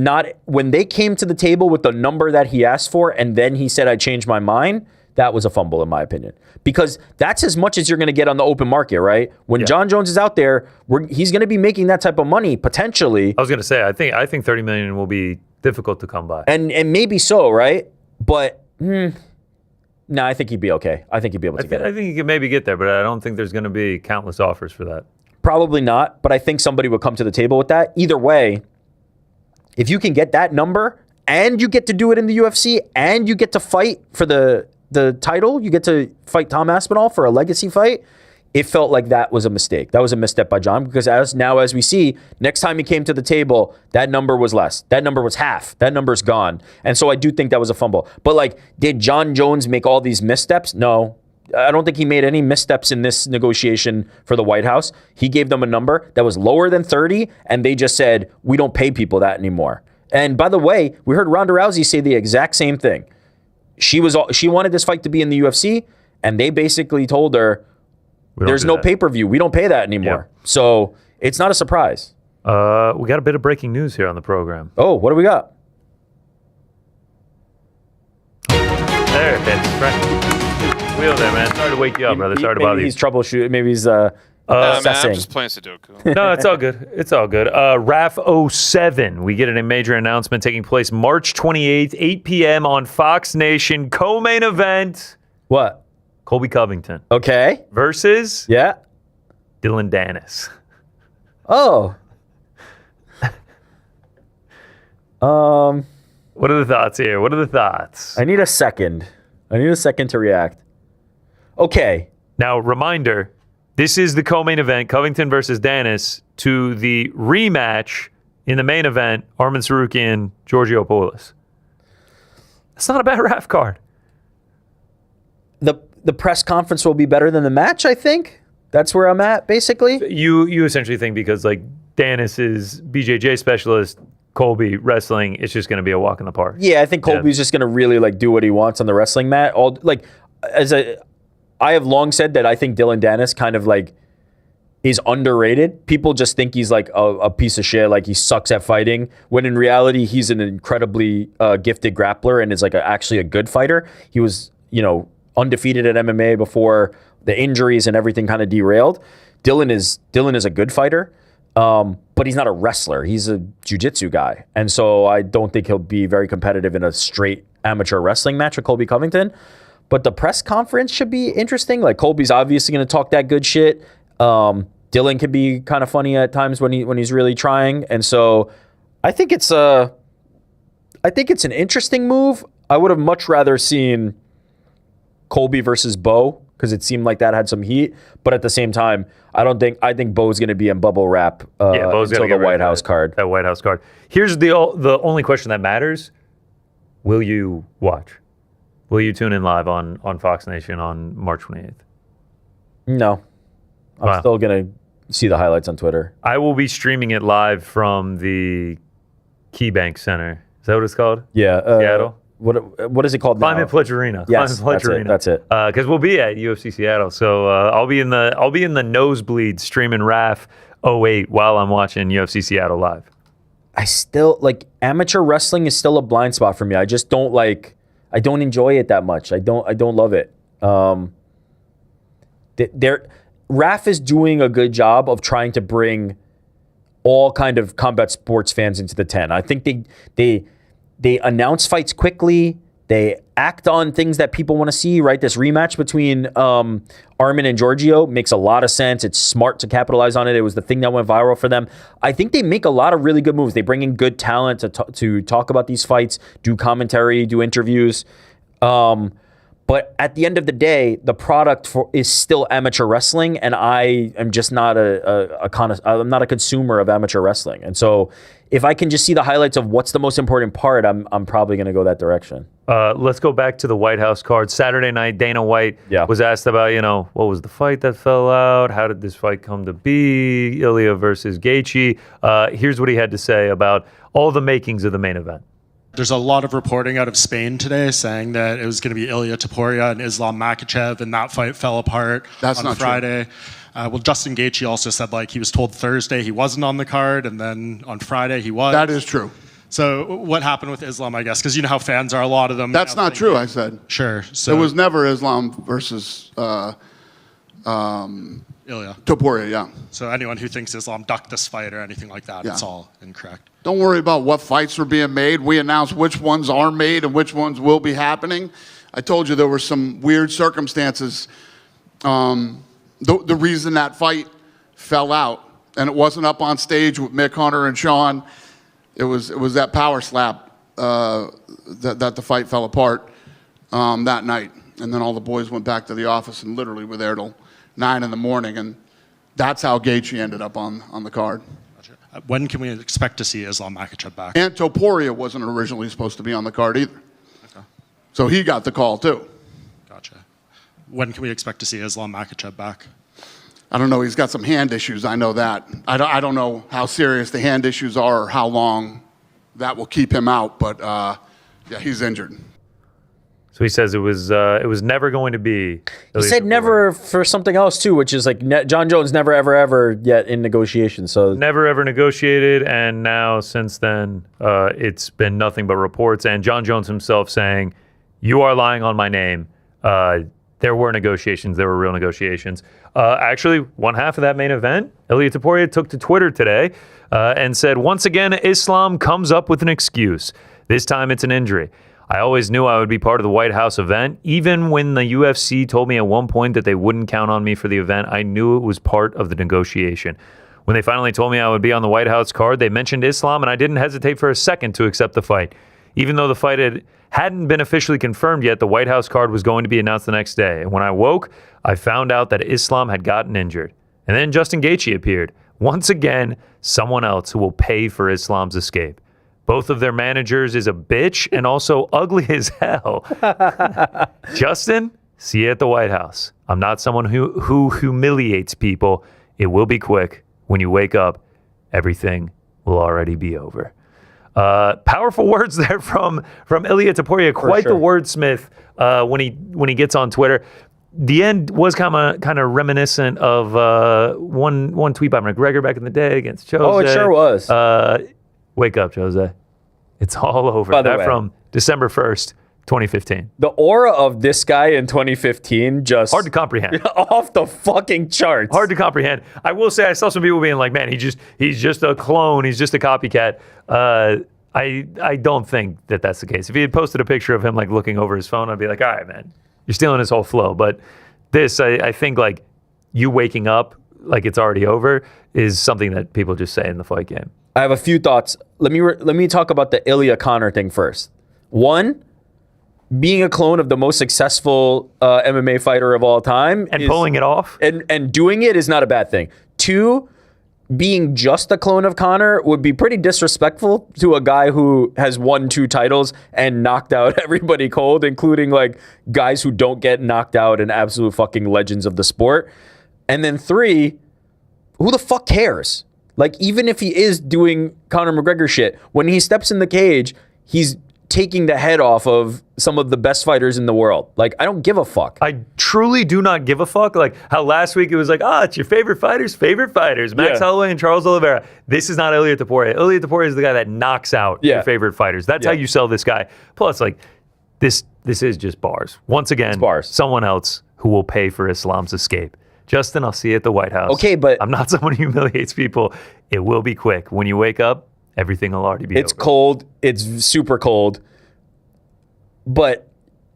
when they came to the table with the number that he asked for, and then he said, I changed my mind, that was a fumble in my opinion. Because that's as much as you're going to get on the open market, right? When Jon Jones is out there, he's going to be making that type of money, potentially. I was going to say, I think $30 million will be difficult to come by. And maybe so, right? But, no, I think he'd be okay. I think he'd be able to get it. I think he could maybe get there, but I don't think there's going to be countless offers for that. Probably not, but I think somebody would come to the table with that. Either way, if you can get that number and you get to do it in the UFC and you get to fight for the title, you get to fight Tom Aspinall for a legacy fight, it felt like that was a mistake. That was a misstep by Jon, because as we see, next time he came to the table, that number was less. That number was half. That number's gone. And so I do think that was a fumble. But like, did Jon Jones make all these missteps? No. I don't think he made any missteps in this negotiation for the White House. He gave them a number that was lower than 30, and they just said, we don't pay people that anymore. And by the way, we heard Ronda Rousey say the exact same thing. She wanted this fight to be in the UFC, and they basically told her, there's no pay-per-view. We don't pay that anymore. Yep. So it's not a surprise. We got a bit of breaking news here on the program. Oh, what do we got? There it is. Right. Wheel there, man. Sorry to wake you up, brother. Sorry to bother you. Maybe he's troubleshooting. Maybe he's man, I'm just playing Sudoku. No, it's all good. It's all good. RAF 07. We get a major announcement taking place March 28th, 8 p.m. on Fox Nation. Co-main event. What? Colby Covington. Okay. Versus? Yeah. Dylan Dennis. Oh. What are the thoughts here? What are the thoughts? I need a second to react. Okay. Now, reminder, this is the co-main event, Covington versus Dennis, to the rematch in the main event, Arman Sarukian, Giorgio Poulos. That's not a bad RAF card. The press conference will be better than the match, I think. That's where I'm at, basically. You essentially think because like Dennis is BJJ specialist, Colby wrestling, it's just going to be a walk in the park. Yeah, I think Colby's just going to really like do what he wants on the wrestling mat. I have long said that I think Dylan Dennis kind of like is underrated. People just think he's like a piece of shit, like he sucks at fighting, when in reality he's an incredibly gifted grappler and is like actually a good fighter. He was, undefeated at MMA before the injuries and everything kind of derailed. Dylan is a good fighter, but he's not a wrestler. He's a jiu-jitsu guy. And so I don't think he'll be very competitive in a straight amateur wrestling match with Colby Covington. But the press conference should be interesting. Like, Colby's obviously going to talk that good shit. Dylan can be kind of funny at times when he's really trying. And so I think it's an interesting move. I would have much rather seen Colby versus Bo, because it seemed like that had some heat. But at the same time, I think Bo's going to be in bubble wrap until the White House card. That White House card. Here's the only question that matters. Will you watch? Will you tune in live on Fox Nation on March 28th? No. I'm still going to see the highlights on Twitter. I will be streaming it live from the KeyBank Center. Is that what it's called? Yeah. Seattle? What is it called now? Climate Pledge Arena. Yes, Climate Pledge Arena. That's it. Because we'll be at UFC Seattle, so I'll be in the nosebleed streaming RAF 08 while I'm watching UFC Seattle live. I still like amateur wrestling is still a blind spot for me. I just don't like. I don't enjoy it that much. I don't love it. RAF is doing a good job of trying to bring all kind of combat sports fans into the 10. I think they announce fights quickly. They act on things that people want to see, right? This rematch between Arman and Giorgio makes a lot of sense. It's smart to capitalize on it. It was the thing that went viral for them. I think they make a lot of really good moves. They bring in good talent to talk about these fights, do commentary, do interviews. But at the end of the day, the product is still amateur wrestling, and I am just not I'm not a consumer of amateur wrestling. And so if I can just see the highlights of what's the most important part, I'm probably going to go that direction. Let's go back to the White House card. Saturday night, Dana White was asked about, what was the fight that fell out? How did this fight come to be? Ilia versus Gaethje. Here's what he had to say about all the makings of the main event. There's a lot of reporting out of Spain today saying that it was going to be Ilia Topuria and Islam Makhachev, and that fight fell apart on Friday. Well, Justin Gaethje also said he was told Thursday he wasn't on the card, and then on Friday he was. That is true. So what happened with Islam, I guess, because you know how fans are, a lot of them. That's not true, I said. Sure. So it was never Islam versus Ilia Topuria, yeah. So anyone who thinks Islam ducked this fight or anything like that, it's all incorrect. Don't worry about what fights are being made. We announce which ones are made and which ones will be happening. I told you there were some weird circumstances. The reason that fight fell out, and it wasn't up on stage with Mick, Hunter, and Sean, it was that power slap that the fight fell apart that night. And then all the boys went back to the office and literally were there till 9 in the morning, and that's how Gaethje ended up on the card. When can we expect to see Islam Makhachev back? And Topuria wasn't originally supposed to be on the card either. Okay. So he got the call too. Gotcha. When can we expect to see Islam Makhachev back? I don't know. He's got some hand issues. I know that. I don't know how serious the hand issues are or how long that will keep him out, but yeah, he's injured. So he says it was never going to be. He said never for something else too, which is like Jon Jones never ever yet in negotiations. So never ever negotiated, and now since then it's been nothing but reports. And Jon Jones himself saying, "You are lying on my name." There were negotiations. There were real negotiations. Actually, one half of that main event, Ilia Topuria took to Twitter today and said, "Once again, Islam comes up with an excuse. This time it's an injury. I always knew I would be part of the White House event. Even when the UFC told me at one point that they wouldn't count on me for the event, I knew it was part of the negotiation. When they finally told me I would be on the White House card, they mentioned Islam, and I didn't hesitate for a second to accept the fight. Even though the fight hadn't been officially confirmed yet, the White House card was going to be announced the next day. And when I woke, I found out that Islam had gotten injured. And then Justin Gaethje appeared. Once again, someone else who will pay for Islam's escape. Both of their managers is a bitch and also ugly as hell. Justin, see you at the White House. I'm not someone who humiliates people. It will be quick. When you wake up, everything will already be over." Powerful words there from Ilia Topuria. Quite the wordsmith when he gets on Twitter. The end was kind of reminiscent of one tweet by McGregor back in the day against Jose. Oh, it sure was. Wake up, Jose. It's all over. By the way, from December 1st, 2015. The aura of this guy in 2015 just... hard to comprehend. Off the fucking charts. Hard to comprehend. I will say I saw some people being like, man, he's just a clone. He's just a copycat. I don't think that's the case. If he had posted a picture of him like looking over his phone, I'd be like, all right, man, you're stealing his whole flow. But this, I think like you waking up like it's already over is something that people just say in the fight game. I have a few thoughts. Let me talk about the Ilia Conor thing first. One, being a clone of the most successful MMA fighter of all time. And pulling it off. And doing it is not a bad thing. Two, being just a clone of Conor would be pretty disrespectful to a guy who has won 2 titles and knocked out everybody cold, including like guys who don't get knocked out and absolute fucking legends of the sport. And then 3, who the fuck cares? Like, even if he is doing Conor McGregor shit, when he steps in the cage, he's taking the head off of some of the best fighters in the world. Like, I don't give a fuck. I truly do not give a fuck. Like how last week it was like, it's your favorite fighters. Max Holloway and Charles Oliveira. This is not Ilia Topuria. Ilia Topuria is the guy that knocks out your favorite fighters. That's how you sell this guy. Plus, like, this is just bars. Once again, someone else who will pay for Islam's escape. Justin, I'll see you at the White House. Okay, but... I'm not someone who humiliates people. It will be quick. When you wake up, everything will already be over. It's cold. It's super cold. But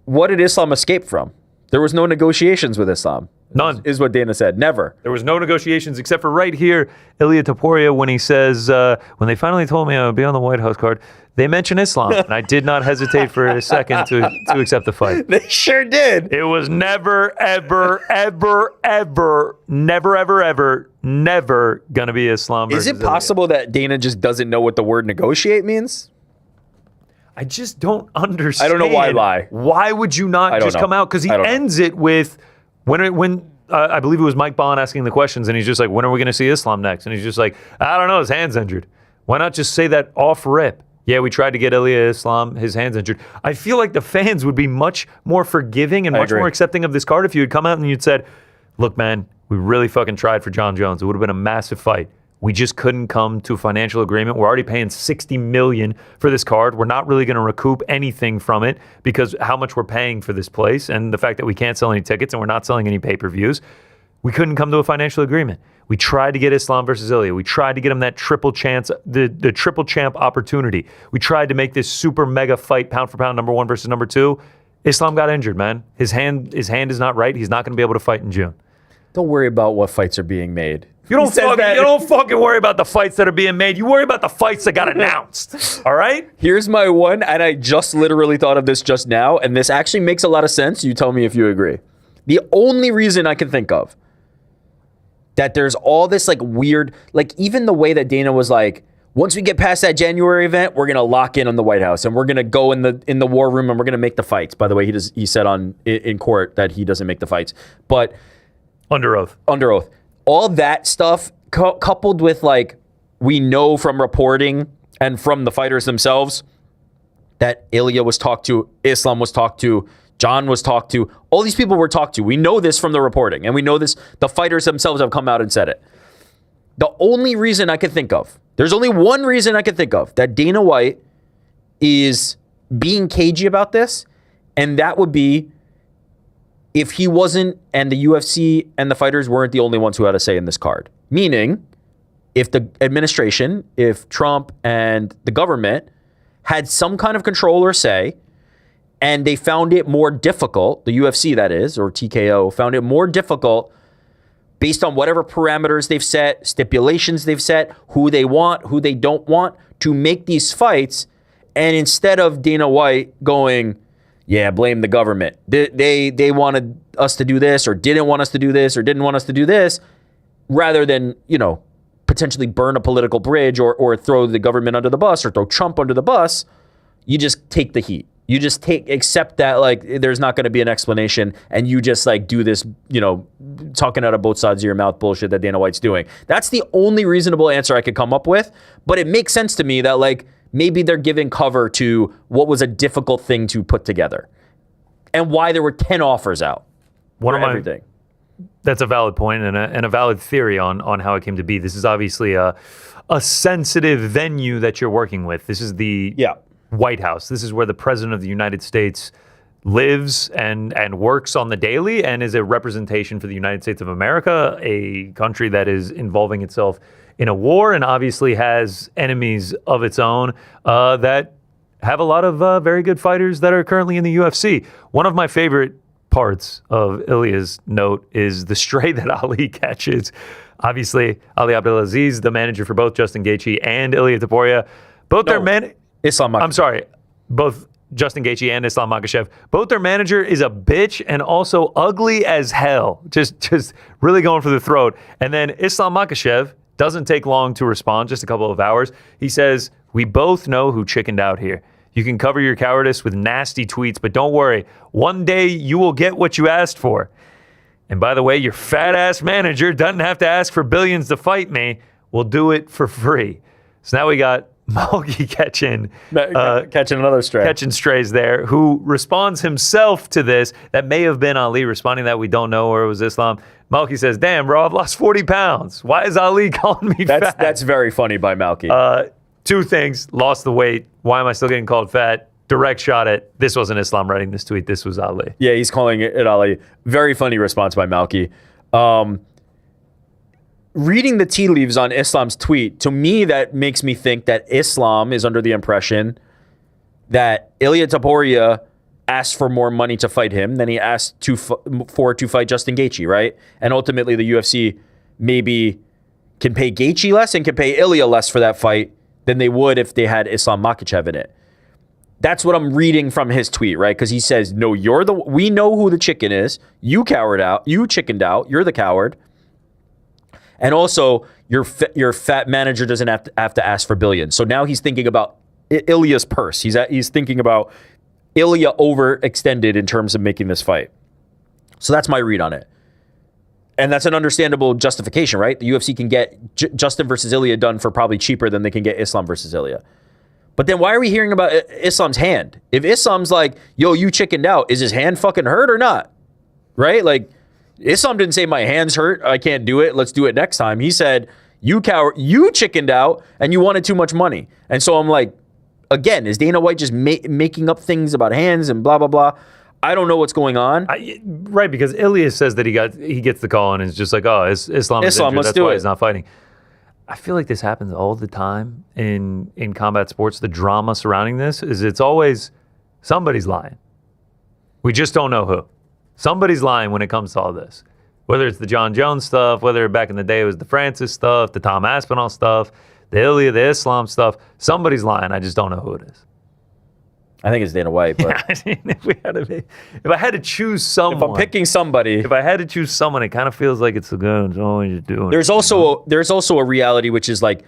what did Islam escape from? There was no negotiations with Islam. None. Is what Dana said. Never. There was no negotiations except for right here, Ilia Topuria, when he says, when they finally told me I would be on the White House card, they mentioned Islam. And I did not hesitate for a second to accept the fight. They sure did. It was never, ever, ever, ever, never, ever, ever, never going to be Islam versus Is it possible that Dana just doesn't know what the word negotiate means? I just don't understand. I don't know why lie. Why would you not just come out? Because he ends it with, when I believe it was Mike Bond asking the questions, and he's just like, when are we going to see Islam next? And he's just like, I don't know, his hand's injured. Why not just say that off rip? Yeah, we tried to get Ilia Islam, his hand's injured. I feel like the fans would be much more forgiving and much more accepting of this card if you had come out and you'd said, look, man, we really fucking tried for Jon Jones. It would have been a massive fight. We just couldn't come to a financial agreement. We're already paying $60 million for this card. We're not really going to recoup anything from it because how much we're paying for this place and the fact that we can't sell any tickets and we're not selling any pay-per-views. We couldn't come to a financial agreement. We tried to get Islam versus Ilia. We tried to get him that triple chance, the triple champ opportunity. We tried to make this super mega fight, pound for pound, number 1 versus number 2. Islam got injured, man. His hand is not right. He's not going to be able to fight in June. Don't worry about what fights are being made. You don't fucking worry about the fights that are being made. You worry about the fights that got announced. All right? Here's my one, and I just literally thought of this just now, and this actually makes a lot of sense. You tell me if you agree. The only reason I can think of that there's all this like weird, like even the way that Dana was like, once we get past that January event, we're gonna lock in on the White House and we're gonna go in the war room and we're gonna make the fights. By the way, he said in court that he doesn't make the fights, but under oath. All that stuff coupled with like we know from reporting and from the fighters themselves that Ilia was talked to, Islam was talked to, Jon was talked to, all these people were talked to. We know this from the reporting, and we know this, the fighters themselves have come out and said it. The only reason I could think of, there's only one reason I could think of that Dana White is being cagey about this, and that would be if he wasn't, and the UFC and the fighters weren't the only ones who had a say in this card. Meaning, if the administration, if Trump and the government had some kind of control or say, and they found it more difficult, the UFC that is, or TKO, found it more difficult based on whatever parameters they've set, stipulations they've set, who they want, who they don't want, to make these fights, and instead of Dana White going, yeah, blame the government. They wanted us to do this, or didn't want us to do this, or didn't want us to do this, rather than, potentially burn a political bridge or throw the government under the bus or throw Trump under the bus, you just take the heat. You just accept that like there's not going to be an explanation, and you just like do this, talking out of both sides of your mouth bullshit that Dana White's doing. That's the only reasonable answer I could come up with, but it makes sense to me that like maybe they're giving cover to what was a difficult thing to put together and why there were 10 offers out. Everything. That's a valid point and a valid theory on how it came to be. This is obviously a sensitive venue that you're working with. This is the White House. This is where the President of the United States lives and works on the daily and is a representation for the United States of America, a country that is involving itself in a war and obviously has enemies of its own that have a lot of very good fighters that are currently in the UFC. One of my favorite parts of Ilia's note is the stray that Ali catches. Obviously, Ali Abdelaziz, the manager for both Justin Gaethje and Ilia Topuria, Islam Makhachev. I'm sorry, both Justin Gaethje and Islam Makhachev. Both their manager is a bitch and also ugly as hell. Just really going for the throat. And then Islam Makhachev doesn't take long to respond, just a couple of hours. He says, "We both know who chickened out here. You can cover your cowardice with nasty tweets, but don't worry. One day you will get what you asked for. And by the way, your fat-ass manager doesn't have to ask for billions to fight me. We'll do it for free." So now we got Malky catching another stray. Catching strays there, who responds himself to this. That may have been Ali responding that we don't know, or it was Islam. Malky says, "Damn, bro, I've lost 40 pounds. Why is Ali calling me fat?" That's very funny by Malky. Two things: lost the weight. Why am I still getting called fat? Direct shot at, this wasn't Islam writing this tweet. This was Ali. Yeah, he's calling it Ali. Very funny response by Malky. Reading the tea leaves on Islam's tweet, to me, that makes me think that Islam is under the impression that Ilia Topuria asked for more money to fight him than he asked to fight Justin Gaethje, right? And ultimately, the UFC maybe can pay Gaethje less and can pay Ilia less for that fight than they would if they had Islam Makhachev in it. That's what I'm reading from his tweet, right? Because he says, "No, we know who the chicken is. You chickened out. You're the coward. And also, your fat manager doesn't have to ask for billions." So now he's thinking about Ilia's purse. He's thinking about Ilia overextended in terms of making this fight. So that's my read on it. And that's an understandable justification, right? The UFC can get Justin versus Ilia done for probably cheaper than they can get Islam versus Ilia. But then why are we hearing about Islam's hand? If Islam's like, "Yo, you chickened out," is his hand fucking hurt or not? Right? Like, Islam didn't say my hand's hurt, I can't do it, let's do it next time. He said, you chickened out and you wanted too much money. And so I'm like, again, is Dana White just making up things about hands and blah, blah, blah? I don't know what's going on. Right, because Ilia says that he gets the call and is just like, "Oh, Islam is injured, that's why he's not fighting." I feel like this happens all the time in combat sports. The drama surrounding this is it's always somebody's lying. We just don't know who. Somebody's lying when it comes to all this. Whether it's the Jon Jones stuff, whether back in the day it was the Francis stuff, the Tom Aspinall stuff, the Ilia, the Islam stuff, somebody's lying. I just don't know who it is. I think it's Dana White. But if I had to choose someone, if I'm picking somebody, if I had to choose someone, it kind of feels like it's the guy who's always doing. There's also a reality, which is like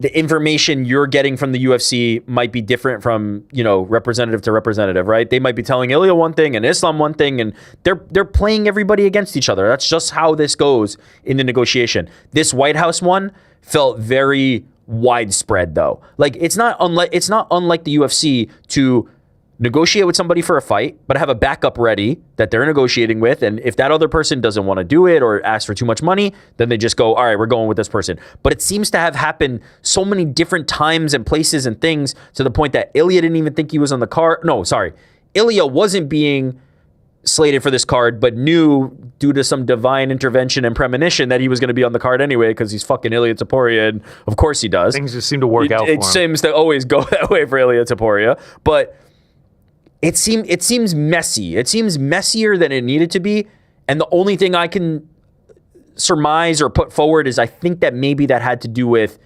the information you're getting from the UFC might be different from, representative to representative, right? They might be telling Ilia one thing and Islam one thing, and they're playing everybody against each other. That's just how this goes in the negotiation. This White House one felt very widespread, though. Like it's not unlike the UFC to negotiate with somebody for a fight, but have a backup ready that they're negotiating with. And if that other person doesn't want to do it or ask for too much money, then they just go, all right, we're going with this person. But it seems to have happened so many different times and places and things to the point that Ilia didn't even think he was on the card. No, sorry. Ilia wasn't being slated for this card, but knew due to some divine intervention and premonition that he was going to be on the card anyway because he's fucking Ilia Topuria, and of course he does. Things just seem to work out for him. It seems to always go that way for Ilia Topuria, but it seems messy. It seems messier than it needed to be, and the only thing I can surmise or put forward is I think that maybe that had to do with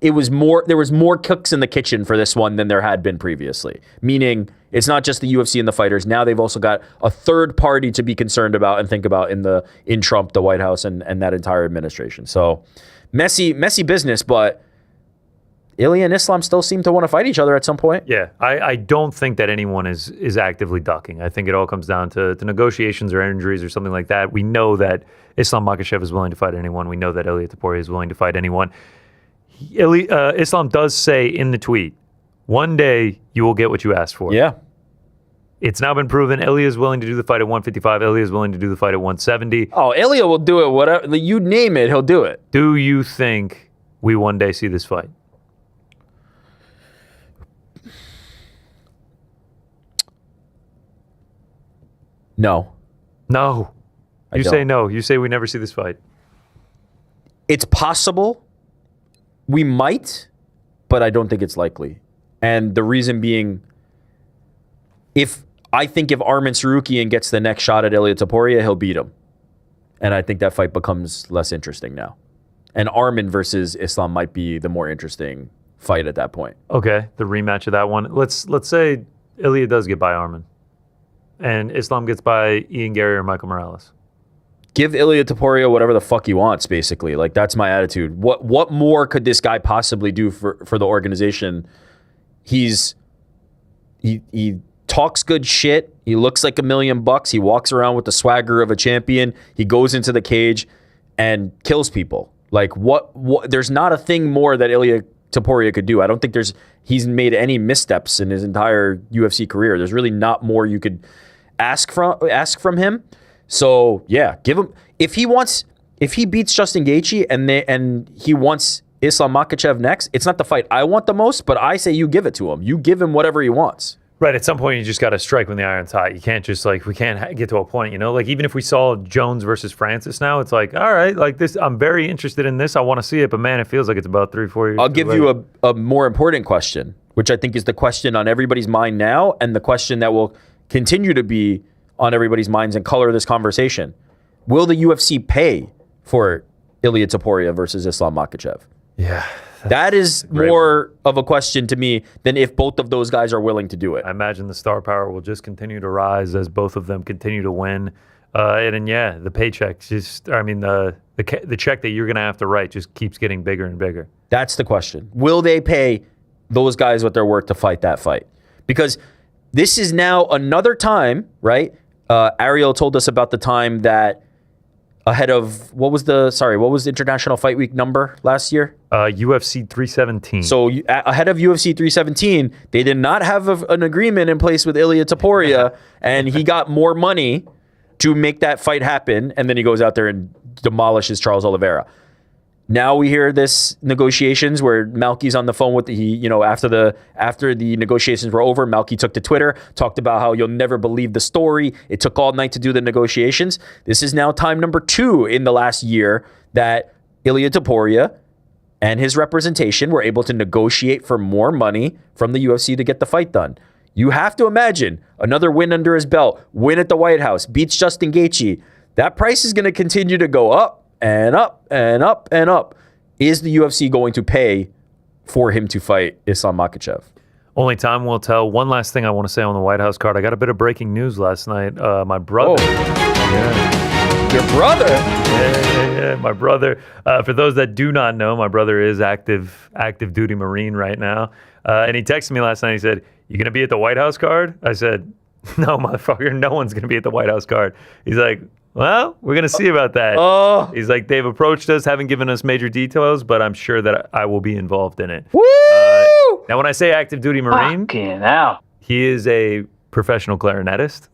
there was more cooks in the kitchen for this one than there had been previously. Meaning it's not just the UFC and the fighters. Now they've also got a third party to be concerned about and think about in Trump, the White House, and that entire administration. So messy business, but Ilia and Islam still seem to want to fight each other at some point. Yeah, I don't think that anyone is actively ducking. I think it all comes down to negotiations or injuries or something like that. We know that Islam Makhachev is willing to fight anyone. We know that Ilia Topuria is willing to fight anyone. Islam does say in the tweet, one day you will get what you asked for. Yeah. It's now been proven Ilia is willing to do the fight at 155. Ilia is willing to do the fight at 170. Oh, Ilia will do it. Whatever you name it, he'll do it. Do you think we one day see this fight? No. No. You say no. You say we never see this fight. It's possible. We might, but I don't think it's likely. And the reason being, I think if Arman Sarukian gets the next shot at Ilia Topuria, he'll beat him. And I think that fight becomes less interesting now. And Arman versus Islam might be the more interesting fight at that point. Okay, the rematch of that one. Let's say Ilia does get by Arman, and Islam gets by Ian Gary or Michael Morales. Give Ilia Topuria whatever the fuck he wants, basically. Like, that's my attitude. What more could this guy possibly do for the organization? He talks good shit. He looks like $1 million. He walks around with the swagger of a champion. He goes into the cage and kills people. Like, what there's not a thing more that Ilia Topuria could do. I don't think he's made any missteps in his entire UFC career. There's really not more you could ask from him. So yeah, give him if he beats Justin Gaethje and he wants Islam Makhachev next. It's not the fight I want the most, but I say you give it to him. You give him whatever he wants. Right. At some point, you just got to strike when the iron's hot. You can't just we can't get to a point, like even if we saw Jones versus Francis now, it's like, all right, like this, I'm very interested in this. I want to see it, but man, it feels like it's about 3-4 years. I'll give you a more important question, which I think is the question on everybody's mind now and the question that will continue to be on everybody's minds and color this conversation. Will the UFC pay for Ilia Topuria versus Islam Makhachev? Yeah. That is more of a question to me than if both of those guys are willing to do it. I imagine the star power will just continue to rise as both of them continue to win. And yeah, the paycheck the check that you're going to have to write just keeps getting bigger and bigger. That's the question. Will they pay those guys what they're worth to fight that fight? Because this is now another time, right? Ariel told us about the time that ahead of, what was the International Fight Week number last year? UFC 317. So ahead of UFC 317, they did not have an agreement in place with Ilia Topuria, and he got more money to make that fight happen, and then he goes out there and demolishes Charles Oliveira. Now we hear this negotiations where Malky's on the phone with after the negotiations were over, Malky took to Twitter, talked about how you'll never believe the story. It took all night to do the negotiations. This is now time number 2 in the last year that Ilia Topuria and his representation were able to negotiate for more money from the UFC to get the fight done. You have to imagine another win under his belt, win at the White House, beats Justin Gaethje. That price is going to continue to go up and up and up and up. Is the UFC going to pay for him to fight Islam Makhachev? Only time will tell. One last thing I want to say on the White House card. I got a bit of breaking news last night. My brother. Yeah. Your brother? Yeah, my brother. For those that do not know, my brother is active duty Marine right now. And he texted me last night. He said, "You going to be at the White House card?" I said, "No, motherfucker, no one's going to be at the White House card." He's like, "Well, we're going to see about that." Oh. He's like, "They've approached us, haven't given us major details, but I'm sure that I will be involved in it." Woo! Now, when I say active duty Marine, he is a professional clarinetist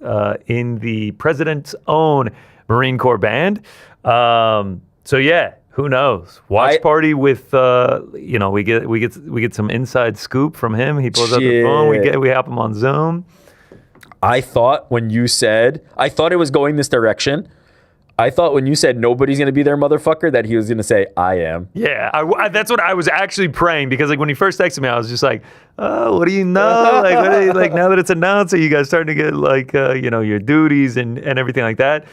in the president's own Marine Corps band. So yeah, who knows? Watch party with we get some inside scoop from him. He pulls out the phone. We have him on Zoom. I thought when you said, I thought it was going this direction. I thought when you said nobody's going to be there, motherfucker, that he was going to say, "I am." Yeah, that's what I was actually praying, because like when he first texted me, I was just like, "Oh, what do you know? Like now that it's announced, are you guys starting to get like your duties and everything like that,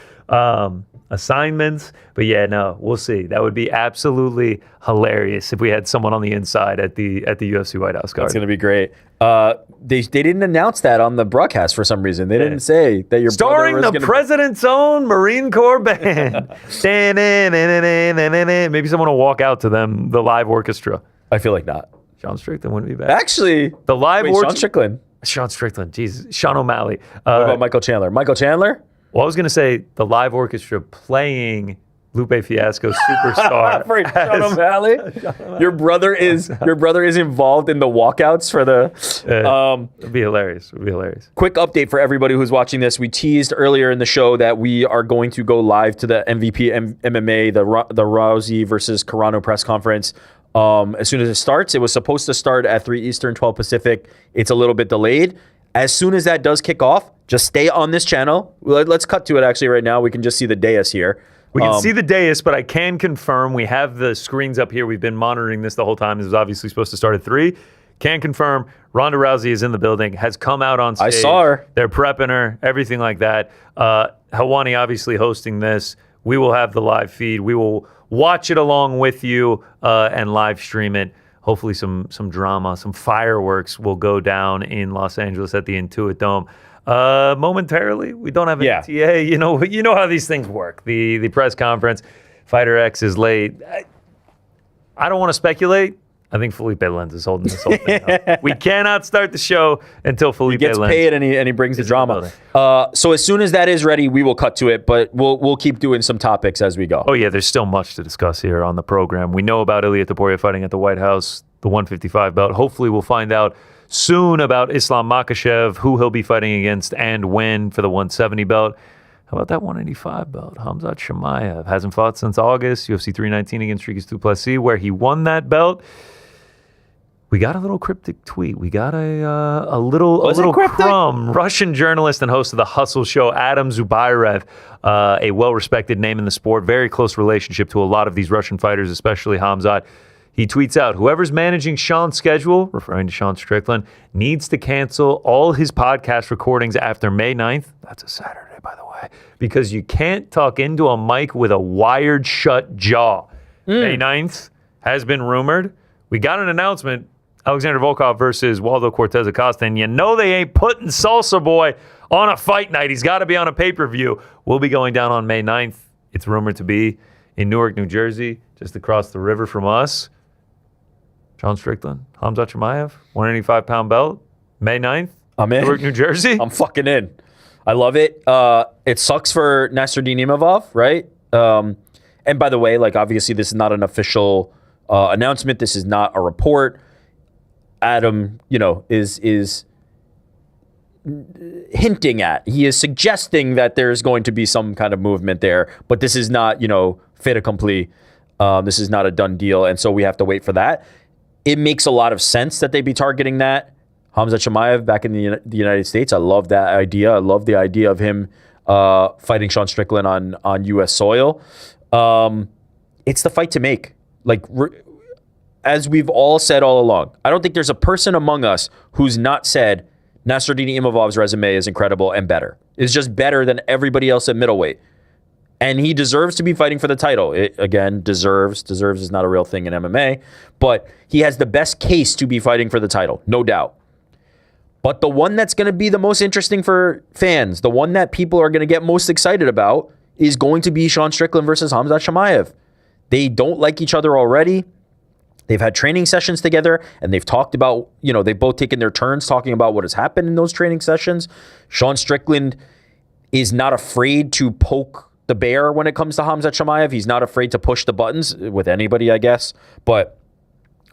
assignments?" But yeah, no, we'll see. That would be absolutely hilarious if we had someone on the inside at the UFC White House card. It's going to be great. They didn't announce that on the broadcast for some reason. They didn't say that your starring brother was the president's own Marine Corps band. Maybe someone will walk out to them, the live orchestra. I feel like not. Sean Strickland wouldn't be bad. Actually, the live orchestra. Sean Strickland. Jesus. Sean O'Malley. What about Michael Chandler? Michael Chandler? Well, I was going to say the live orchestra playing Lupe Fiasco's Superstar. Sean O'Malley. Your brother is involved in the walkouts for the. It'd be hilarious. Quick update for everybody who's watching this. We teased earlier in the show that we are going to go live to the MVP MMA, the Rousey versus Carano press conference. As soon as it starts, it was supposed to start at 3 Eastern, 12 Pacific. It's a little bit delayed. As soon as that does kick off, just stay on this channel. Let's cut to it actually right now. We can just see the dais here. We can see the dais, but I can confirm we have the screens up here. We've been monitoring this the whole time. This was obviously supposed to start at 3. Can confirm Ronda Rousey is in the building, has come out on stage. I saw her. They're prepping her, everything like that. Helwani obviously hosting this. We will have the live feed. We will watch it along with you and live stream it. Hopefully some drama, some fireworks will go down in Los Angeles at the Intuit Dome. Momentarily, we don't have an ETA. You know how these things work. The press conference, Fighter X is late. I don't want to speculate. I think Felipe Lenz is holding this whole thing up. We cannot start the show until Felipe Lenz gets paid and he brings the drama. So as soon as that is ready, we will cut to it, but we'll keep doing some topics as we go. Oh yeah, there's still much to discuss here on the program. We know about Ilia Topuria fighting at the White House, the 155 belt. Hopefully we'll find out soon about Islam Makhachev, who he'll be fighting against and when for the 170 belt. How about that 185 belt? Khamzat Chimaev hasn't fought since August, UFC 319 against Dricus du Plessis, where he won that belt. We got a little cryptic tweet. We got a little crumb. Russian journalist and host of the Hustle Show, Adam Zubairev, a well-respected name in the sport, very close relationship to a lot of these Russian fighters, especially Khamzat. He tweets out, "Whoever's managing Sean's schedule," referring to Sean Strickland, "needs to cancel all his podcast recordings after May 9th. That's a Saturday, by the way, because you can't talk into a mic with a wired shut jaw. May 9th has been rumored. We got an announcement. Alexander Volkov versus Waldo Cortez Acosta, and you know they ain't putting Salsa Boy on a fight night. He's got to be on a pay-per-view. We'll be going down on May 9th. It's rumored to be in Newark, New Jersey, just across the river from us. Sean Strickland, Khamzat Chimaev, 185-pound belt, May 9th, I'm in. Newark, New Jersey. I'm fucking in. I love it. It sucks for Nasruddin Imavov, right? And by the way, like obviously this is not an official announcement. This is not a report. Adam, is hinting at. He is suggesting that there's going to be some kind of movement there, but this is not, fait accompli. This is not a done deal, and so we have to wait for that. It makes a lot of sense that they'd be targeting that. Khamzat Chimaev back in the United States. I love that idea. I love the idea of him fighting Sean Strickland on U.S. soil. It's the fight to make. Like, as we've all said all along, I don't think there's a person among us who's not said Nasruddin Imavov's resume is incredible and better. It's just better than everybody else at middleweight. And he deserves to be fighting for the title. Deserves is not a real thing in MMA, but he has the best case to be fighting for the title, no doubt. But the one that's going to be the most interesting for fans, the one that people are going to get most excited about, is going to be Sean Strickland versus Khamzat Chimaev. They don't like each other already. They've had training sessions together, and they've talked about, they've both taken their turns talking about what has happened in those training sessions. Sean Strickland is not afraid to poke the bear when it comes to Khamzat Chimaev. He's not afraid to push the buttons with anybody, I guess. But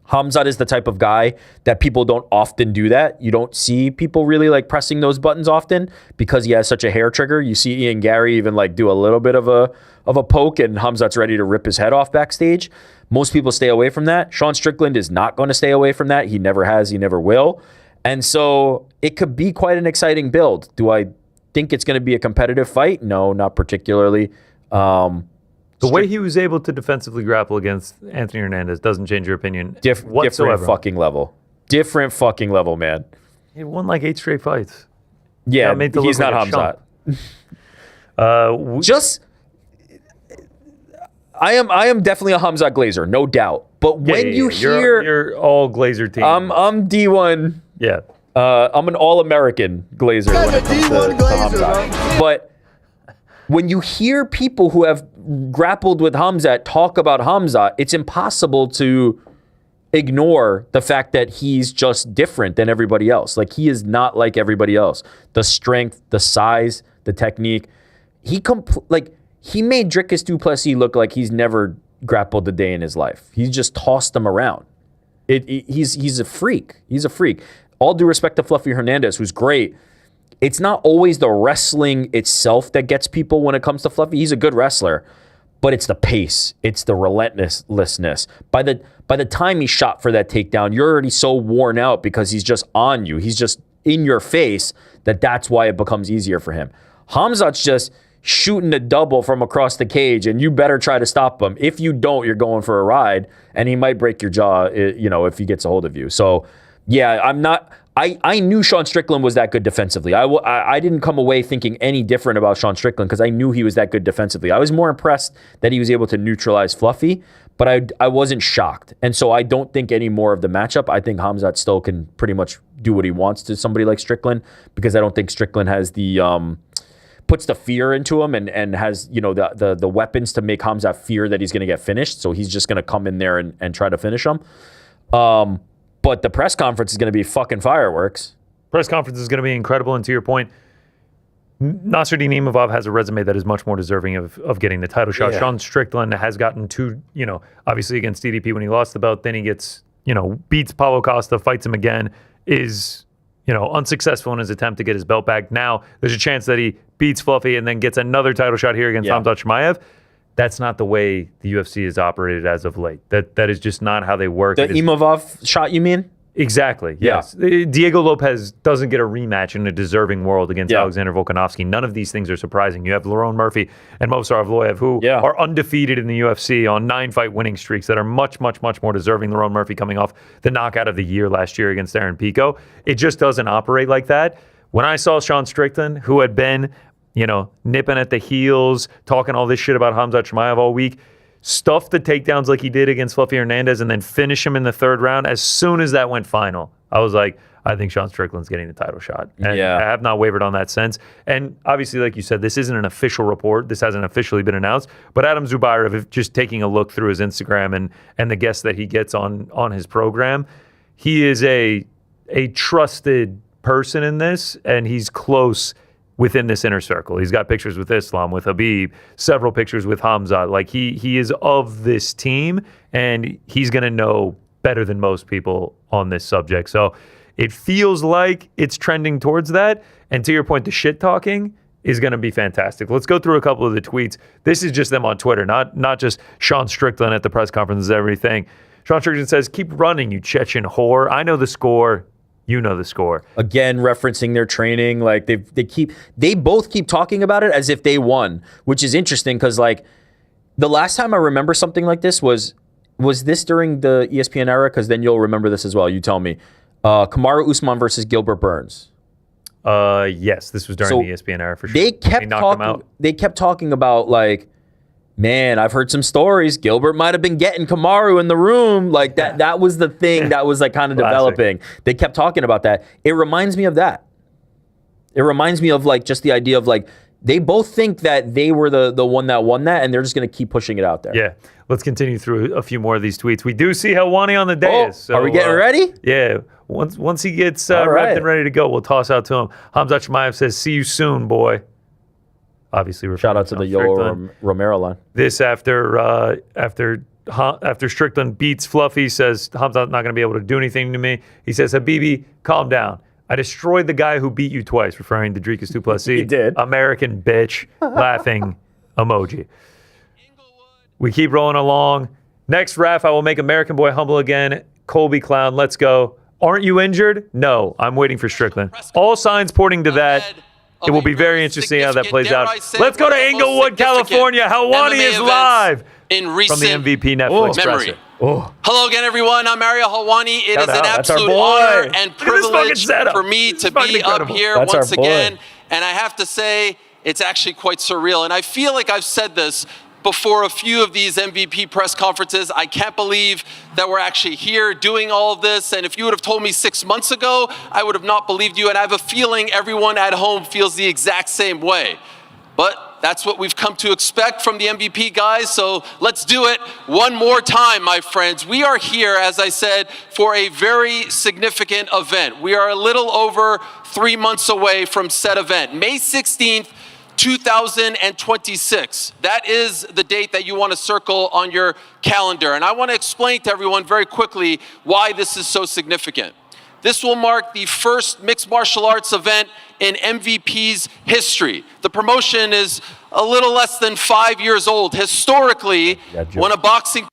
Khamzat is the type of guy that people don't often do that. You don't see people really like pressing those buttons often because he has such a hair trigger. You see Ian Gary even like do a little bit of a poke, and Khamzat's ready to rip his head off backstage. Most people stay away from that. Sean Strickland is not going to stay away from that. He never has. He never will. And so it could be quite an exciting build. Do I think it's going to be a competitive fight? No, not particularly. The way he was able to defensively grapple against Anthony Hernandez doesn't change your opinion whatsoever. Different fucking level, man. He won like 8 straight fights. Yeah, he's not Khamzat. I am definitely a Khamzat Glazer, no doubt. But when you hear... You're all Glazer team. I'm D1. Yeah. I'm an all-American Glazer when it comes to Khamzat. But when you hear people who have grappled with Khamzat talk about Khamzat, it's impossible to ignore the fact that he's just different than everybody else. Like, he is not like everybody else. The strength, the size, the technique. He made Dricus du Plessis look like he's never grappled a day in his life. He just tossed them around. He's a freak. He's a freak. All due respect to Fluffy Hernandez, who's great. It's not always the wrestling itself that gets people when it comes to Fluffy. He's a good wrestler, but it's the pace. It's the relentlessness. By the time he shot for that takedown, you're already so worn out because he's just on you. He's just in your face that's why it becomes easier for him. Khamzat's just shooting a double from across the cage, and you better try to stop him. If you don't, you're going for a ride, and he might break your jaw, if he gets a hold of you. So, yeah, I knew Sean Strickland was that good defensively. I didn't come away thinking any different about Sean Strickland because I knew he was that good defensively. I was more impressed that he was able to neutralize Fluffy, but I wasn't shocked. And so I don't think any more of the matchup. I think Khamzat still can pretty much do what he wants to somebody like Strickland because I don't think Strickland has puts the fear into him and has, the weapons to make Khamzat fear that he's going to get finished. So he's just going to come in there and try to finish him. But the press conference is going to be fucking fireworks. Press conference is going to be incredible. And to your point, Nasruddin Imavov has a resume that is much more deserving of getting the title shot. Yeah. Sean Strickland has gotten two, obviously against DDP when he lost the belt, then he gets, beats Paulo Costa, fights him again, is, unsuccessful in his attempt to get his belt back. Now there's a chance that he beats Fluffy and then gets another title shot here against Khamzat Chimaev. That's not the way the UFC has operated as of late. That is just not how they work. The Imavov shot, you mean? Exactly, yes. Yeah. Diego Lopez doesn't get a rematch in a deserving world against Alexander Volkanovski. None of these things are surprising. You have Lerone Murphy and Movsar Evloev, who are undefeated in the UFC on 9-fight winning streaks that are much, much, much more deserving. Lerone Murphy coming off the knockout of the year last year against Aaron Pico. It just doesn't operate like that. When I saw Sean Strickland, who had been nipping at the heels, talking all this shit about Khamzat Chimaev all week, stuff the takedowns like he did against Fluffy Hernandez and then finish him in the third round. As soon as that went final, I was like, I think Sean Strickland's getting the title shot. And I have not wavered on that since. And obviously, like you said, this isn't an official report. This hasn't officially been announced. But Adam Zubairov, just taking a look through his Instagram and the guests that he gets on his program, he is a trusted person in this, and he's close within this inner circle. He's got pictures with Islam, with Habib, several pictures with Khamzat. Like he is of this team, and he's going to know better than most people on this subject. So it feels like it's trending towards that. And to your point, the shit talking is going to be fantastic. Let's go through a couple of the tweets. This is just them on Twitter, not just Sean Strickland at the press conferences and everything. Sean Strickland says, "Keep running, you Chechen whore. I know the score. You know the score." Again, referencing their training, like they both keep talking about it as if they won, which is interesting because like the last time I remember something like this was this during the ESPN era? Because then you'll remember this as well. You tell me. Kamaru Usman versus Gilbert Burns. Yes, this was during the ESPN era for sure. They kept talking about like man, I've heard some stories. Gilbert might have been getting Kamaru in the room. Like that was the thing that was like kind of developing. They kept talking about that. It reminds me of that. It reminds me of like just the idea of like, they both think that they were the one that won that, and they're just going to keep pushing it out there. Yeah. Let's continue through a few more of these tweets. We do see Helwani on the dais. So, are we getting ready? Yeah. Once he gets wrapped and ready to go, we'll toss out to him. Khamzat Chimaev says, "See you soon, boy." Obviously, shout out to the Yoel Romero line. This after Strickland beats Fluffy, says Khamzat's not going to be able to do anything to me. He says, "Habibi, calm down. I destroyed the guy who beat you twice," referring to Dricus du Plessis. He did. American bitch, laughing emoji. We keep rolling along. Next, Raph, I will make American boy humble again. Colby Clown, let's go. Aren't you injured? No, I'm waiting for Strickland. All signs pointing to that. It will be very interesting how that plays out. Let's go to Inglewood, California. Helwani is live in recent from the MVP Netflix memory. presser. Oh. Hello again, everyone. I'm Ariel Helwani. It is an absolute honor and privilege for me to be up here once again. And I have to say, it's actually quite surreal. And I feel like I've said this before a few of these MVP press conferences. I can't believe that we're actually here doing all of this. And if you would have told me 6 months ago, I would have not believed you. And I have a feeling everyone at home feels the exact same way. But that's what we've come to expect from the MVP guys. So let's do it one more time, my friends. We are here, as I said, for a very significant event. We are a little over 3 months away from said event. May 16th, 2026. That is the date that you want to circle on your calendar. And I want to explain to everyone very quickly why this is so significant. This will mark the first mixed martial arts event in MVP's history. The promotion is a little less than 5 years old. Historically, when a boxing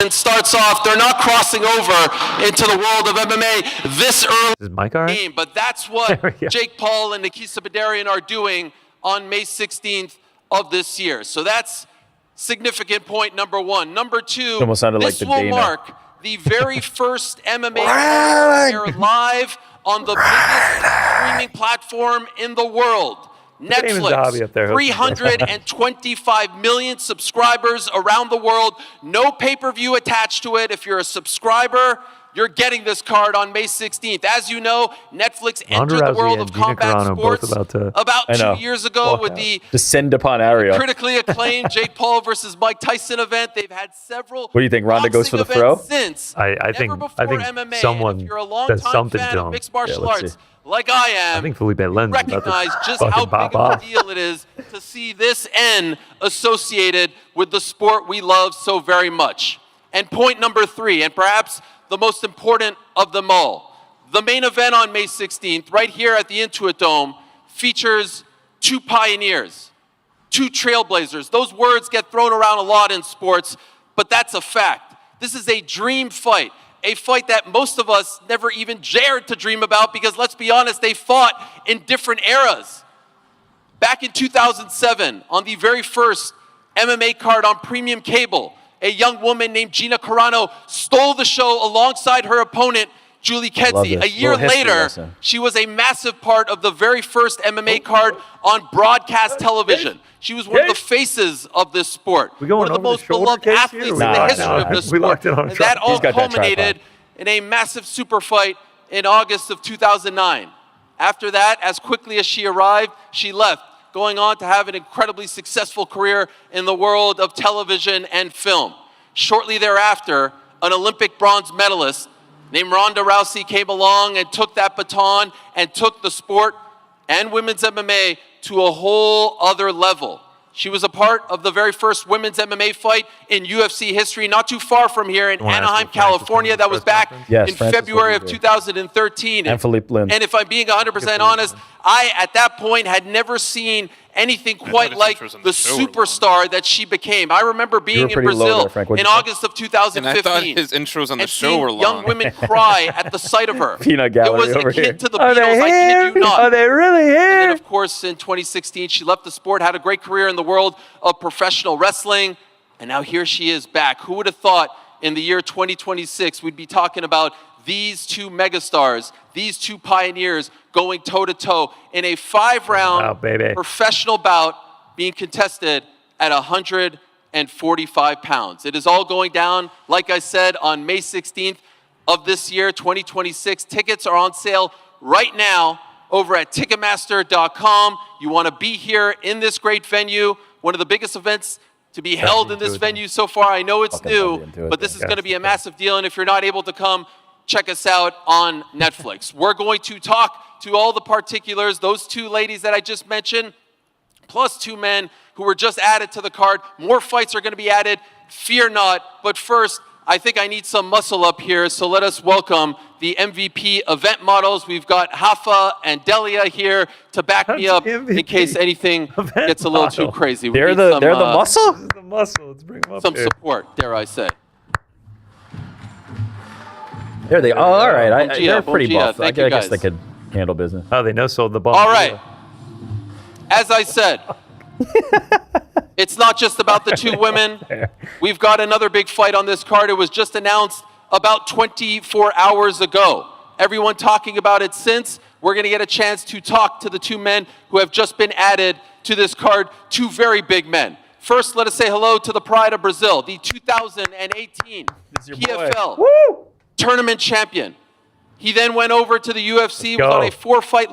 starts off, they're not crossing over into the world of MMA this early. Is Mike all right? But that's what Jake Paul and Nikisa Badarian are doing on May 16th of this year. So that's significant point number one. Number two, almost sounded this like the will Dana. mark the very first MMA air live on the biggest streaming platform in the world. Netflix, 325 million subscribers around the world. No pay-per-view attached to it. If you're a subscriber, you're getting this card on May 16th. As you know, Netflix entered the world of combat sports about 2 years ago with the descend upon Ariel. critically acclaimed Jake Paul versus Mike Tyson event. They've had several. What do you think? Ronda goes for the throw? Since I think MMA, someone does something fan to of him. mixed martial arts, like I am, I think Felipe Lenz recognize just how big of a deal it is to see this N associated with the sport we love so very much. And point number three, and perhaps the most important of them all, the main event on May 16th, right here at the Intuit Dome, features two pioneers, two trailblazers. Those words get thrown around a lot in sports, but that's a fact. This is a dream fight. A fight that most of us never even dared to dream about because, let's be honest, they fought in different eras. Back in 2007, on the very first MMA card on premium cable, a young woman named Gina Carano stole the show alongside her opponent, Julie Kedzie. A year later, she was a massive part of the very first MMA card on broadcast television. She was one of the faces of this sport. One of the most beloved athletes in the history of this sport. And that all culminated in a massive super fight in August of 2009. After that, as quickly as she arrived, she left, going on to have an incredibly successful career in the world of television and film. Shortly thereafter, an Olympic bronze medalist named Ronda Rousey came along and took that baton and took the sport and women's MMA to a whole other level. She was a part of the very first women's MMA fight in UFC history, not too far from here in Anaheim, California. That was back in February of 2013. And Philippe Lynn. And if I'm being 100% honest, I, at that point, had never seen anything quite like the superstar that she became. I remember being in Brazil in August of 2015. And I thought his intros on the show were long. Young women cry at the sight of her. Peanut gallery it was over akin here. to the Beatles, I kid you not. Are they really here? And then, of course, in 2016, she left the sport, had a great career in the world of professional wrestling, and now here she is back. Who would have thought in the year 2026 we'd be talking about these two megastars, these two pioneers going toe-to-toe in a 5-round professional bout being contested at 105 145 pounds. It is all going down, like I said, on May 16th of this year, 2026. Tickets are on sale right now over at Ticketmaster.com. You want to be here in this great venue, one of the biggest events to be held in this venue so far. I know it's new, but this is going to be a massive deal. And if you're not able to come, check us out on Netflix. We're going to talk to all the particulars, those two ladies that I just mentioned, plus two men who were just added to the card. More fights are going to be added. Fear not. But first, I think I need some muscle up here, so let us welcome the MVP event models. We've got Hafa and Delia here to back me up in case anything gets a little too crazy. They're the muscle? The muscle. Let's bring them up some here. support, dare I say. There they are. Oh, all right. They're Bom pretty dia. buff. I Thank you, guess they guys. could handle business. Oh, they know sold the ball. All right. As I said, it's not just about the two women. We've got another big fight on this card. It was just announced about 24 hours ago. Everyone talking about it since. We're going to get a chance to talk to the two men who have just been added to this card, two very big men. First, let us say hello to the pride of Brazil, the 2018 PFL tournament champion. He then went over to the UFC, was on a 4-fight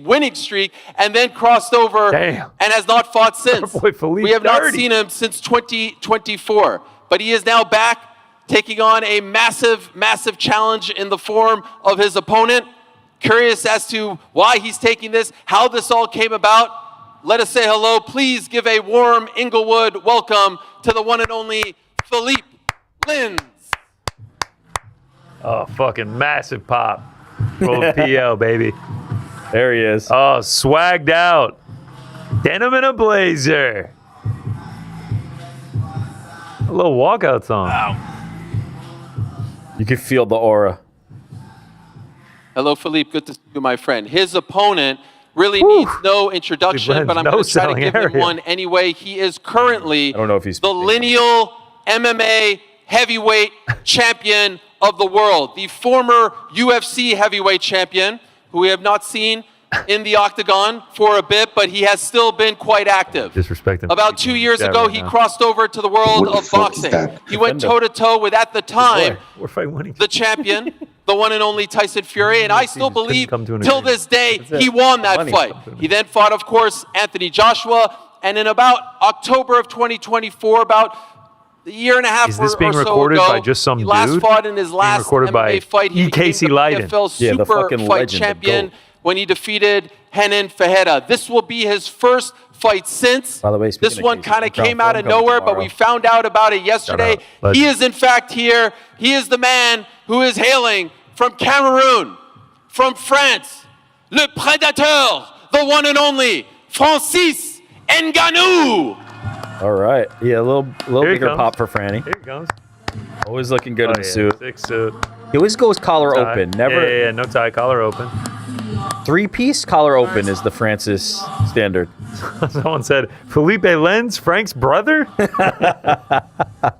winning streak, and then crossed over and has not fought since. We have not seen him since 2024, but he is now back taking on a massive, massive challenge in the form of his opponent. Curious as to why he's taking this, how this all came about. Let us say hello. Please give a warm Inglewood welcome to the one and only Philippe Lins. Oh, fucking massive pop. Roll PL, baby. There he is. Oh, swagged out. Denim and a blazer. A little walkout song. You can feel the aura. Hello, Philippe. Good to see you, my friend. His opponent really needs no introduction, but I'm going to try to give him one anyway. He is currently the lineal MMA heavyweight champion of the world, the former UFC heavyweight champion, who we have not seen in the octagon for a bit, but he has still been quite active. Disrespecting. About 2 years ago, he crossed over to the world of boxing. He went toe-to-toe with, at the time, the champion, the one and only Tyson Fury, and I still believe, till this day, he won that fight. He then fought, of course, Anthony Joshua, and in about October of 2024, about a year and a half or so ago, is this being recorded by just some he last dude? fought in his last MMA fight. He became the PFL Super Fight Champion when he defeated Renan Ferreira. This will be his first fight since. By the way, this one kind of came out of nowhere, but we found out about it yesterday. He is in fact here. He is the man who is hailing from Cameroon, from France, le Prédateur, the one and only Francis Ngannou. All right. Yeah, a little bigger comes. pop for Franny. Here he comes. Always looking good in the suit. Sick suit. He always goes collar open. Never. Yeah, no tie, collar open. 3-piece collar open is the Francis standard. Someone said, Felipe Lenz, Frank's brother?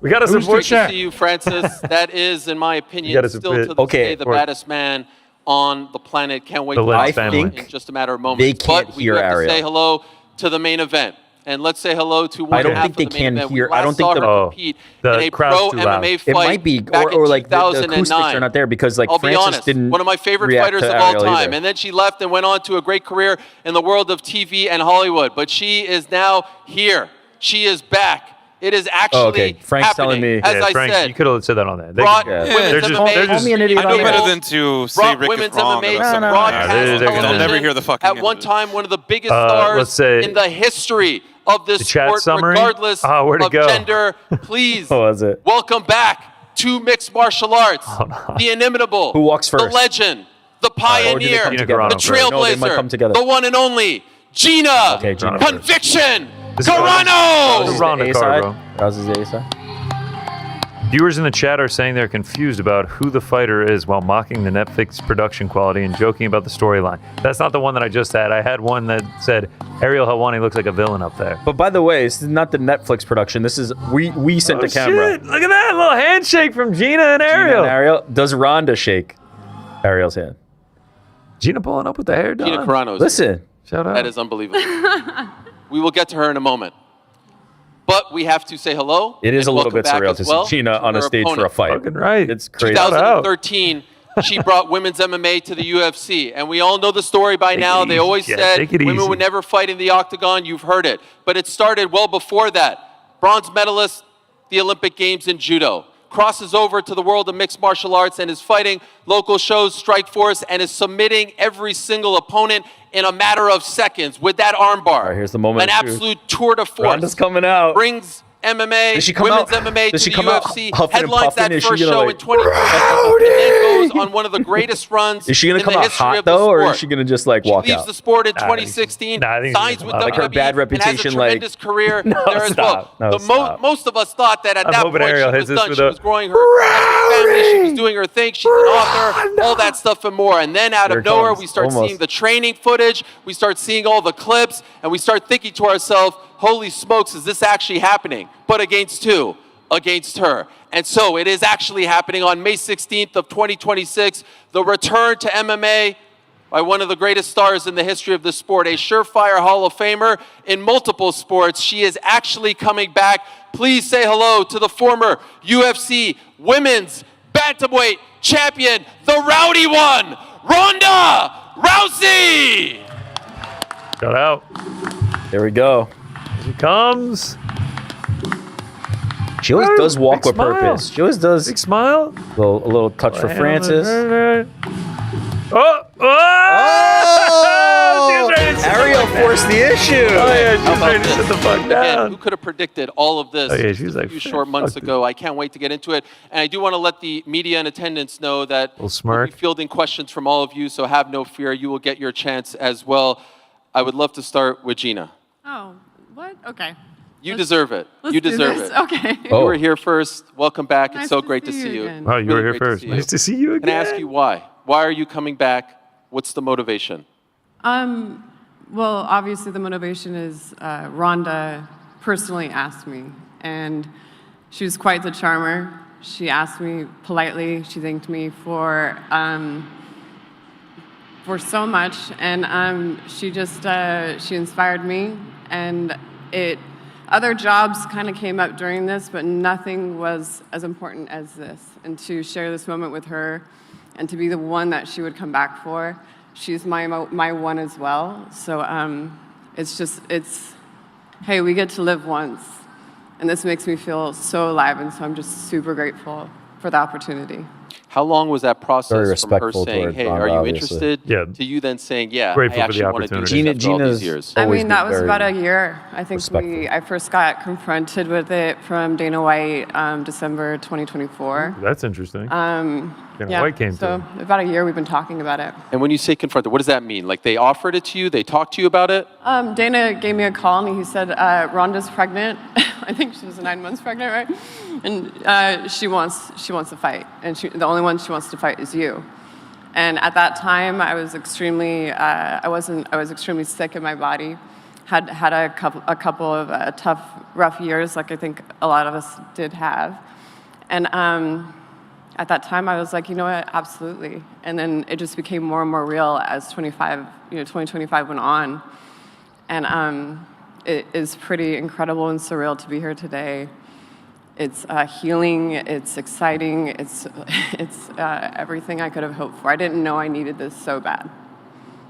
We got to support Great to see you, Francis. That is, in my opinion, still to this day the baddest man on the planet. Can't wait to I see him think in just a matter of moments. they can't but we hear have to Ariel. say hello to the main event. And let's say hello to one I don't half think they of the main can event. hear. We I don't think last saw her compete in a pro MMA fight It might be, back or in like the acoustics 2009. are not there because like I'll be Francis honest, didn't. one of my favorite react fighters to of all Ariel time. either. And then she left and went on to a great career in the world of TV and Hollywood. But she is now here. She is back. It is actually Frank's happening. telling me. As I Frank, said, you could have said that on there. brought They're women's just- MMA. they're just- Call me an idiot I know on better there. than to say Brought Rick women's is wrong MMA about to something. broadcast they're gonna- I'll television. never hear the fucking At end one of it. time, one of the biggest let's stars say in the history of this the chat sport, summary? regardless Where'd it of go? gender. Please What was it? welcome back to mixed martial arts, the inimitable, Who walks the first? legend, the Or do they pioneer, come Gina together? Carano the first. No, they might come trailblazer, together. the one and only Gina, Okay, Gina first. Conviction This is Carano. Ronda A card, side. bro. Rouse's A side. Viewers in the chat are saying they're confused about who the fighter is while mocking the Netflix production quality and joking about the storyline. That's not the one that I just had. I had one that said Ariel Helwani looks like a villain up there. But by the way, this is not the Netflix production. This is we sent the camera. Shit. Look at that little handshake from Gina and Gina Ariel. and Ariel. Does Ronda shake Ariel's hand? Gina pulling up with the hair done. Gina Carano. Listen. Shout out. That is unbelievable. We will get to her in a moment. But we have to say hello. It is and a little welcome bit back surreal as to well see Gina on a her stage for a opponent. fight. Fucking right. It's crazy. 2013, she brought women's MMA to the UFC. And we all know the story by now. They always said women would never fight in the octagon. You've heard it. But it started well before that. Bronze medalist, the Olympic Games in judo. Crosses over to the world of mixed martial arts and is fighting local shows, Strikeforce, and is submitting every single opponent in a matter of seconds with that armbar. All right, here's the moment. An absolute tour de force. Ronda's coming out. Brings MMA, Does she come women's out- MMA does to she the come out UFC, huffing and headlines puffing? that Is she first gonna, show like, in 2014, and then goes on one of the greatest runs Is she going in to come the out history hot, of the though, sport. or is she going to just, like, She walk leaves out? the sport in 2016, I think she's signs gonna with come out. WWE, Like her bad and has a reputation, like- tremendous career No, there as stop. well. No, stop. Most of us thought that at I'm that hoping point Ariel she hits was this done. with She a was growing her family, she was doing her thing, she's an author, all that stuff and more. And then out Here of it nowhere, comes. we start Almost. seeing the training footage, we start seeing all the clips, and we start thinking to ourselves, holy smokes, is this actually happening? But against who? Against her. And so it is actually happening on May 16th of 2026, the return to MMA by one of the greatest stars in the history of the sport, a surefire Hall of Famer in multiple sports. She is actually coming back. Please say hello to the former UFC Women's Bantamweight Champion, the Rowdy One, Ronda Rousey! Shout out. There we go. Here she comes. She always does walk with smile. purpose. She always does Big smile. a little touch for Francis. Oh! Oh! She's ready to sit Ariel the fuck forced the issue. down. Oh, yeah, How she's about ready to this? sit the fuck Again, down. who could have predicted all of this Oh, yeah, she was just like, a few short months fuck ago? I can't wait to get into it. And I do want to let the media in attendance know that Little we'll smirk. be fielding questions from all of you, so have no fear. You will get your chance as well. I would love to start with Gina. Oh, what? Okay. You deserve it. Let's You do deserve this. it. Okay. You were here first. Welcome back. Nice It's so to great to see see you you. again. Oh, you were Really here great to first. see you. Nice to see you again. Can I ask you why? Why are you coming back? What's the motivation? Well, obviously the motivation is Ronda personally asked me, and she was quite the charmer. She asked me politely. She thanked me for so much, and she just she inspired me. And other jobs kind of came up during this, but nothing was as important as this. And to share this moment with her, and to be the one that she would come back for. She's my one as well. So it's hey, we get to live once, and this makes me feel so alive, and so I'm just super grateful for the opportunity. How long was that process Very from her respectful saying, toward "Hey, Ronda, are you obviously. interested?" Yeah. To you then saying, "Yeah, Grateful I for the actually want to do this opportunity. after all these Gina's years." I always mean, that been was very about a year. I think respectful. I first got confronted with it from Dana White, December 2024. That's interesting. Yeah, White came so through. about a year we've been talking about it. And when you say confronted, what does that mean? Like they offered it to you? They talked to you about it? Dana gave me a call and he said, Ronda's pregnant. I think she was 9 months pregnant, right? And she wants to fight. And the only one she wants to fight is you. And at that time, I was extremely, I was extremely sick in my body. Had a couple of tough, rough years, like I think a lot of us did have. And at that time, I was like, you know what, absolutely. And then it just became more and more real as 2025 went on. And it is pretty incredible and surreal to be here today. It's healing, it's exciting, it's everything I could have hoped for. I didn't know I needed this so bad.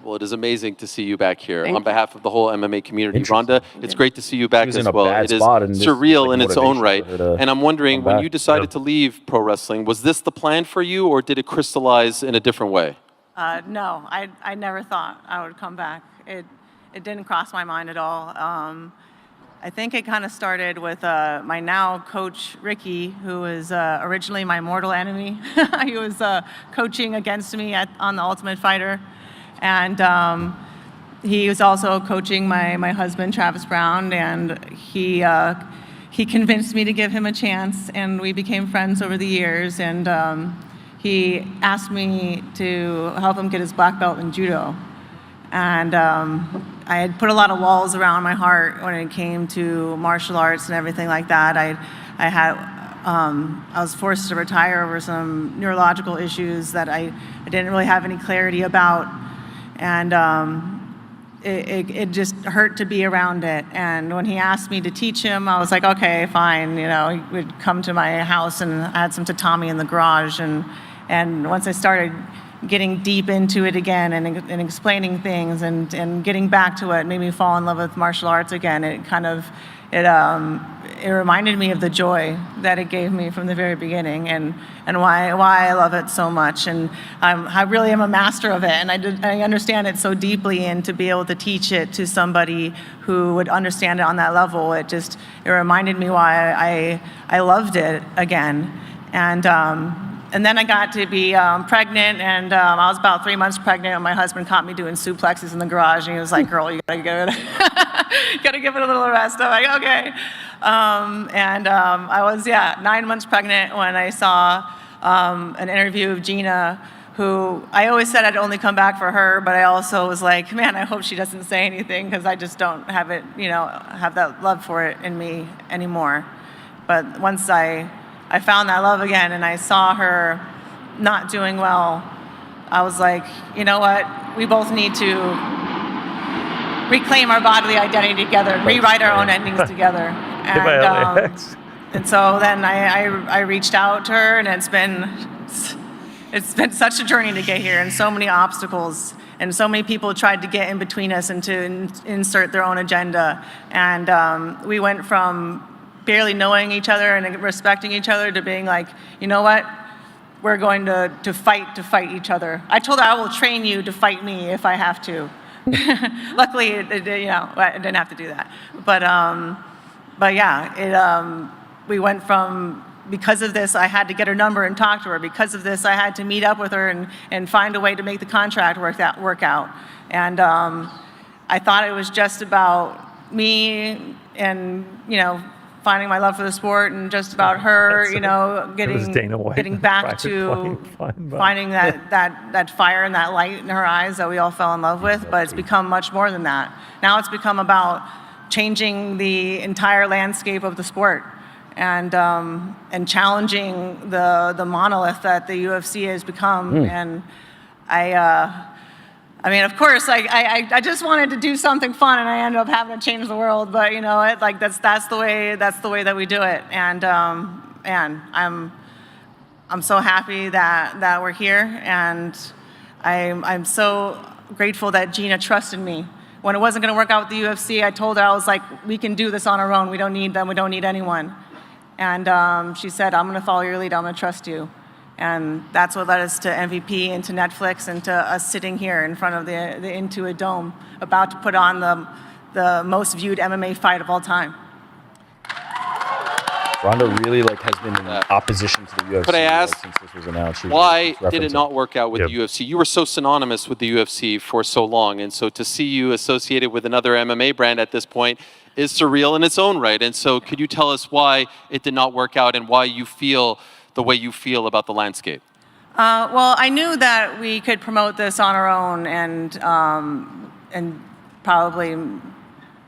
Well, it is amazing to see you back here. Thank On you. behalf of the whole MMA community, Ronda, it's great to see you back She was as in a well. bad It is spot, and this is surreal like in its own motivation right. for her to And I'm wondering, come when back. you decided to leave pro wrestling, was this the plan for you, or did it crystallize in a different way? No, I never thought I would come back. It didn't cross my mind at all. I think it kind of started with my now coach, Ricky, who was originally my mortal enemy. He was coaching against me on The Ultimate Fighter. And he was also coaching my husband, Travis Brown, and he convinced me to give him a chance, and we became friends over the years. And he asked me to help him get his black belt in judo. And I had put a lot of walls around my heart when it came to martial arts and everything like that. I was forced to retire over some neurological issues that I didn't really have any clarity about. And it just hurt to be around it. And when he asked me to teach him, I was like, okay, fine. You know, he would come to my house, and I had some tatami in the garage. And once I started getting deep into it again and explaining things and getting back to it, made me fall in love with martial arts again. It kind of, it reminded me of the joy that it gave me from the very beginning, and why I love it so much. And I really am a master of it, and I understand it so deeply, and to be able to teach it to somebody who would understand it on that level, it reminded me why I loved it again. And then I got to be pregnant, and I was about 3 months pregnant, and my husband caught me doing suplexes in the garage, and he was like, girl, you gotta give it a little rest. I'm like, okay. I was, 9 months pregnant when I saw an interview of Gina, who I always said I'd only come back for her, but I also was like, man, I hope she doesn't say anything, because I just don't have it, have that love for it in me anymore. But once I found that love again, and I saw her not doing well, I was like, you know what? We both need to reclaim our bodily identity together, and rewrite our own endings together. And so then I reached out to her, and it's been such a journey to get here, and so many obstacles, and so many people tried to get in between us and to insert their own agenda. And we went from barely knowing each other and respecting each other to being like, you know what? We're going to fight each other. I told her I will train you to fight me if I have to. Luckily, I didn't have to do that. But yeah, we went from, because of this, I had to get her number and talk to her. Because of this, I had to meet up with her and find a way to make the contract work out. And I thought it was just about me and, finding my love for the sport, and just about her, getting back to finding that fire and that light in her eyes that we all fell in love with. But it's become much more than that. Now it's become about changing the entire landscape of the sport, and challenging the monolith that the UFC has become. And I mean, of course, I just wanted to do something fun, and I ended up having to change the world. But that's the way that we do it. And I'm so happy that we're here, and I'm so grateful that Gina trusted me. When it wasn't going to work out with the UFC, I told her, I was like, we can do this on our own. We don't need them. We don't need anyone. And she said, I'm going to follow your lead. I'm going to trust you. And that's what led us to MVP and to Netflix and to us sitting here in front of the Intuit Dome, about to put on the most viewed MMA fight of all time. Ronda really has been in opposition to the UFC. But I asked, since this was announced. Why did it not work out with the UFC? You were so synonymous with the UFC for so long, and so to see you associated with another MMA brand at this point is surreal in its own right. And so could you tell us why it did not work out, and why you feel the way you feel about the landscape? Well, I knew that we could promote this on our own, and probably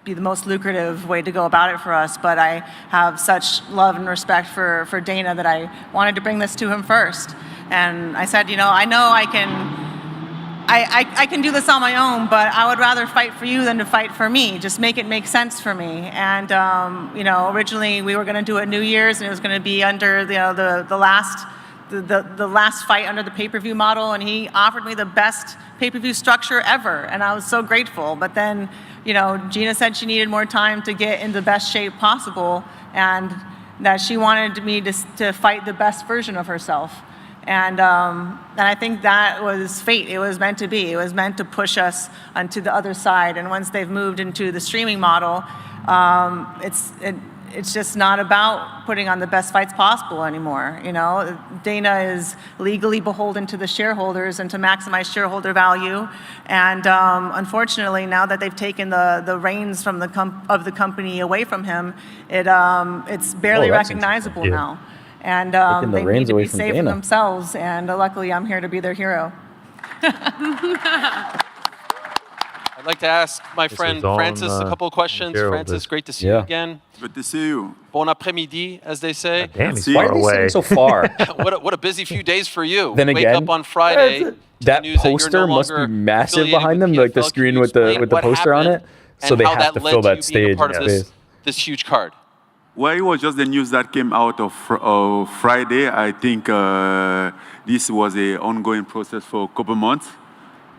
be the most lucrative way to go about it for us. But I have such love and respect for Dana that I wanted to bring this to him first. And I said, I know I can do this on my own, but I would rather fight for you than to fight for me. Just make it make sense for me. And originally we were going to do it New Year's, and it was going to be under the last fight under the pay-per-view model, and he offered me the best pay-per-view structure ever, and I was so grateful. But then, Gina said she needed more time to get in the best shape possible, and that she wanted me to fight the best version of herself. And I think that was fate. It was meant to be. It was meant to push us onto the other side. And once they've moved into the streaming model, it's just not about putting on the best fights possible anymore. Dana is legally beholden to the shareholders and to maximize shareholder value. And unfortunately, now that they've taken the reins from of the company away from him, it's barely recognizable now. And they need to be safe for themselves. And luckily, I'm here to be their hero. I'd like to ask my friend Francis a couple of questions. Francis, great to see you again. Good to see you. Bon après-midi, as they say. Damn, he's Why far are they away. sitting so far? What a busy few days for you. Then Wake again, up on Friday. that poster must be massive behind them, like the screen with the poster on it. So they have to fill that stage. Part of this huge card. Well, it was just the news that came out of Friday. I think this was an ongoing process for a couple months.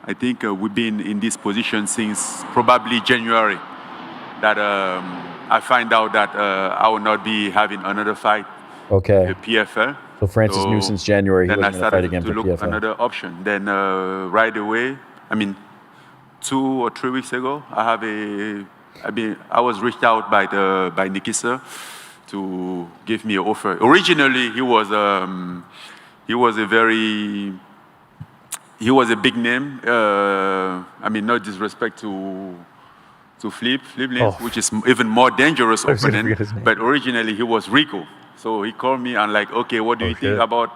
I think we've been in this position since probably January. That I find out that I will not be having another fight. Okay. The PFL. So Francis knew since January he wasn't going to fight again for look PFL. Another option. Then right away, 2 or 3 weeks ago, I was reached out by Nikisa to give me an offer. Originally, he was a big name. No disrespect to Flip Lins, which is even more dangerous opponent. But originally, he was Rico. So he called me and like, okay, what do you think about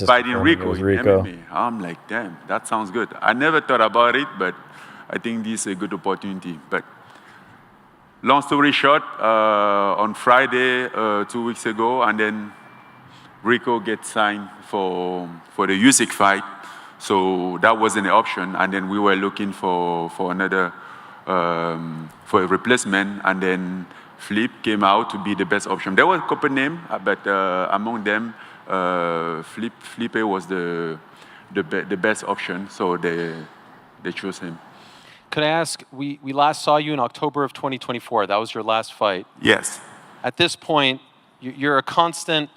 fighting Rico in MMA? I'm like, damn, that sounds good. I never thought about it, but I think this is a good opportunity. But long story short, on Friday, 2 weeks ago, and then Rico gets signed for the Usyk fight. So that wasn't an option. And then we were looking for another, for a replacement. And then Flip came out to be the best option. There were a couple names, but among them, Felipe was the best option. So they chose him. Could I ask, we last saw you in October of 2024. That was your last fight. Yes. At this point, you're a constant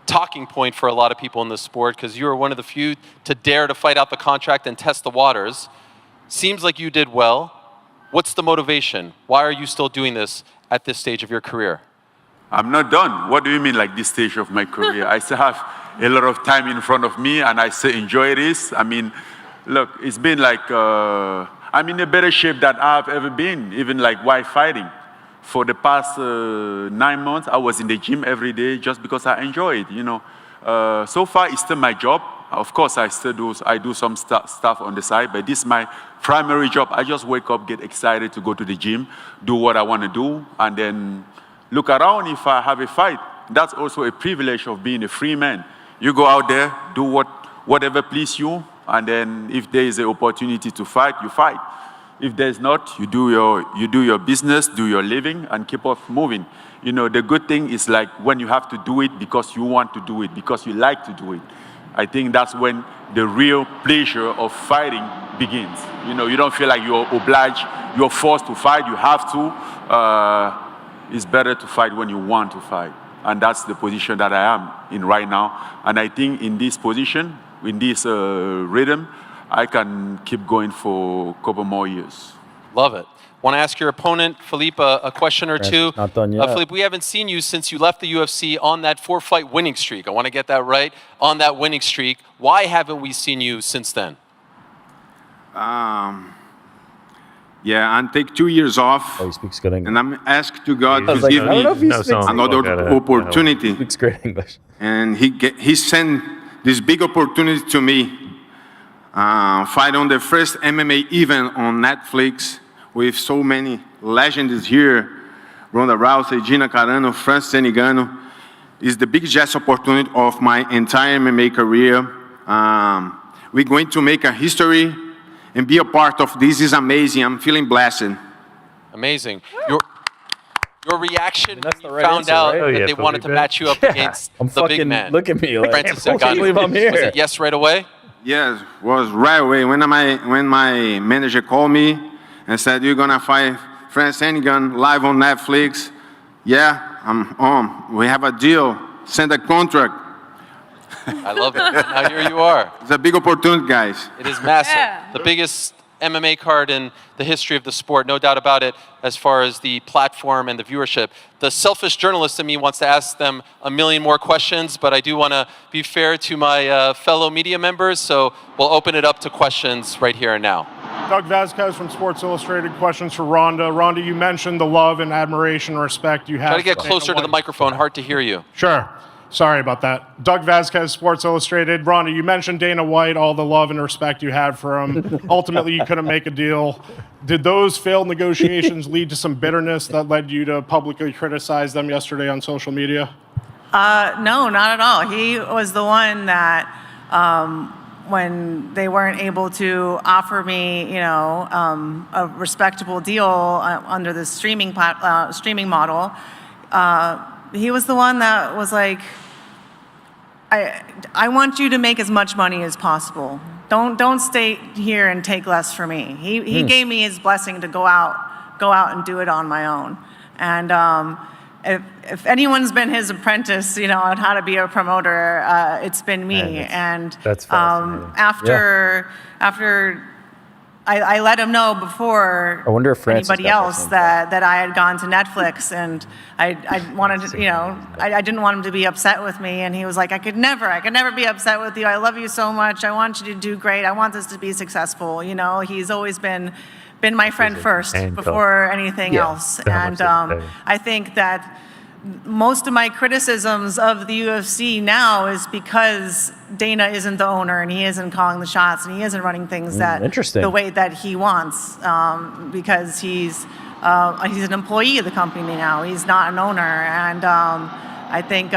talking point for a lot of people in the sport because you were one of the few to dare to fight out the contract and test the waters. Seems like you did well. What's the motivation? Why are you still doing this at this stage of your career? I'm not done. What do you mean, like this stage of my career? I still have a lot of time in front of me, and I still enjoy this. Look, it's been like, I'm in a better shape than I've ever been, even like while fighting. For the past 9 months, I was in the gym every day just because I enjoy it, So far, it's still my job. Of course, I do some stuff on the side, but this is my primary job. I just wake up, get excited to go to the gym, do what I want to do, and then look around if I have a fight. That's also a privilege of being a free man. You go out there, do whatever pleases you, and then if there is an opportunity to fight, you fight. If there's not, you do your business, do your living, and keep on moving. The good thing is like when you have to do it because you want to do it, because you like to do it. I think that's when the real pleasure of fighting begins. You don't feel like you're obliged, you're forced to fight, you have to. It's better to fight when you want to fight. And that's the position that I am in right now. And I think in this position, in this rhythm, I can keep going for a couple more years. Love it. Want to ask your opponent, Philippe, a question or two? Not done yet. Philippe, we haven't seen you since you left the UFC on that 4-fight winning streak. I want to get that right. On that winning streak. Why haven't we seen you since then? And take 2 years off. Oh, he speaks good English. And I'm asked to God to like, give me another opportunity. He speaks great English. And he sent this big opportunity to me. Fight on the first MMA event on Netflix with so many legends here. Ronda Rousey, Gina Carano, Francis Ngannou. It's the biggest opportunity of my entire MMA career. We're going to make a history and be a part of this. Is amazing. I'm feeling blessed. Amazing. Your reaction when you found out that they wanted to match you up against the big man. Look at me. Like, Francis I can't believe I'm here. Was it yes right away? Yes, was right away. When my manager called me and said, you're going to fight Francis Ngannou live on Netflix. Yeah, I'm on. We have a deal. Send a contract. I love it. Now here you are. It's a big opportunity, guys. It is massive. The biggest MMA card in the history of the sport, no doubt about it, as far as the platform and the viewership. The selfish journalist in me wants to ask them a million more questions, but I do want to be fair to my fellow media members, so we'll open it up to questions right here and now. Doug Vasquez from Sports Illustrated. Questions for Ronda. Ronda, you mentioned the love and admiration and respect you have. Try to get closer to the microphone. Hard to hear you. Sure. Sorry about that. Doug Vasquez, Sports Illustrated. Ronda, you mentioned Dana White, all the love and respect you had for him. Ultimately, you couldn't make a deal. Did those failed negotiations lead to some bitterness that led you to publicly criticize them yesterday on social media? No, not at all. He was the one that, when they weren't able to offer me, a respectable deal under the streaming model, he was the one that was like, I want you to make as much money as possible. Don't stay here and take less for me. He gave me his blessing to go out and do it on my own. And if anyone's been his apprentice, on how to be a promoter, it's been me. Man, that's and fascinating. after I let him know before I wonder if Francis anybody else that I had gone to Netflix, and I wanted to, I didn't want him to be upset with me, and he was like, I could never be upset with you. I love you so much. I want you to do great. I want this to be successful. He's always been my friend first before anything else. And I think that most of my criticisms of the UFC now is because Dana isn't the owner and he isn't calling the shots and he isn't running things the way that he wants, because he's an employee of the company now. He's not an owner, and I think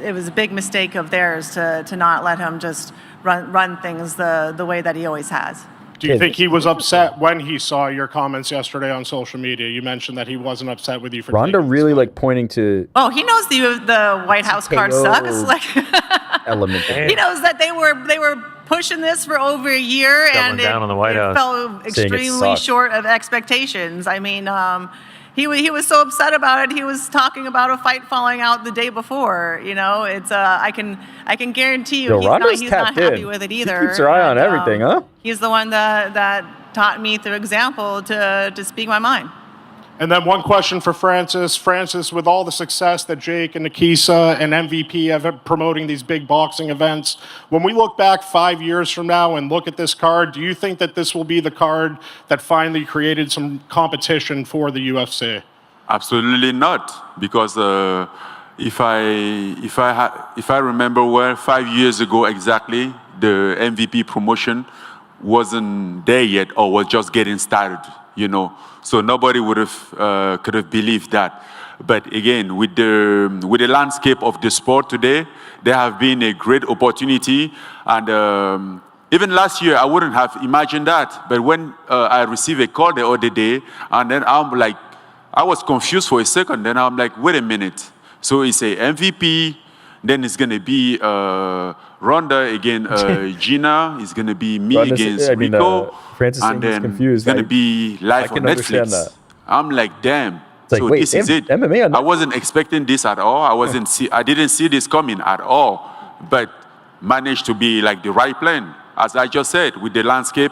it was a big mistake of theirs to not let him just run things the way that he always has. Do you think he was upset when he saw your comments yesterday on social media? You mentioned that he wasn't upset with you for Ronda really pointing to. Oh, he knows the White House card sucks. Element. He knows that they were pushing this for over a year, and it fell extremely short of expectations. I mean, he was so upset about it. He was talking about a fight falling out the day before. It's I can guarantee you he's not happy with it either. She keeps her eye on everything, huh? He's the one that taught me through example to speak my mind. And then one question for Francis. Francis, with all the success that Jake and Nikisa and MVP have promoting these big boxing events, when we look back 5 years from now and look at this card, do you think that this will be the card that finally created some competition for the UFC? Absolutely not, because if I remember well, 5 years ago exactly, the MVP promotion wasn't there yet or was just getting started, So nobody could have believed that. But again, with the landscape of the sport today, there have been a great opportunity. And even last year, I wouldn't have imagined that. But when I received a call the other day, and then I was confused for a second. Then I'm like, wait a minute. So it's a MVP. Then it's going to be Ronda again, Gina. It's going to be me against Rico. Francis and then confused. It's going to be live on Netflix. That. I'm like, damn. So wait, this is it. MMA I wasn't expecting this at all. I didn't see this coming at all. But managed to be like the right plan. As I just said, with the landscape,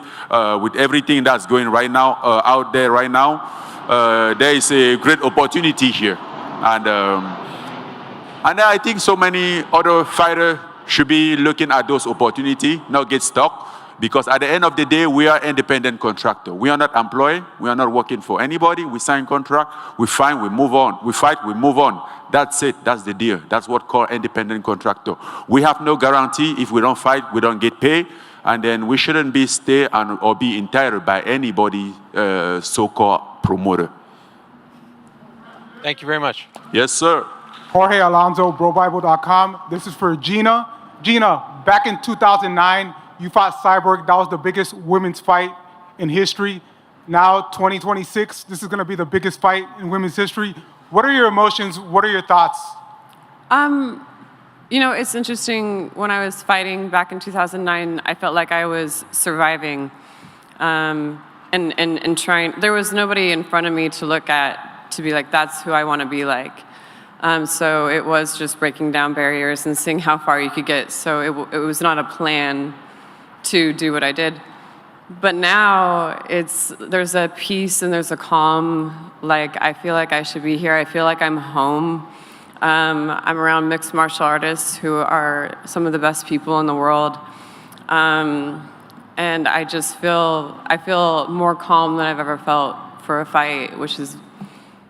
with everything that's going right now, out there right now, there is a great opportunity here. And I think so many other fighters should be looking at those opportunities, not get stuck. Because at the end of the day, we are independent contractor. We are not employed. We are not working for anybody. We sign contract. We fight. We move on. We fight. We move on. That's it. That's the deal. That's what called independent contractor. We have no guarantee. If we don't fight, we don't get paid. And then we shouldn't be or be entitled by anybody, so-called promoter. Thank you very much. Yes, sir. Jorge Alonso, BroBible.com. This is for Gina. Gina, back in 2009, you fought Cyborg. That was the biggest women's fight in history. Now, 2026, this is going to be the biggest fight in women's history. What are your emotions? What are your thoughts? It's interesting. When I was fighting back in 2009, I felt like I was surviving and trying. There was nobody in front of me to look at to be like, that's who I want to be like. So it was just breaking down barriers and seeing how far you could get. So it was not a plan to do what I did. But now there's a peace and there's a calm. Like, I feel like I should be here. I feel like I'm home. I'm around mixed martial artists who are some of the best people in the world. And I feel more calm than I've ever felt for a fight, which is,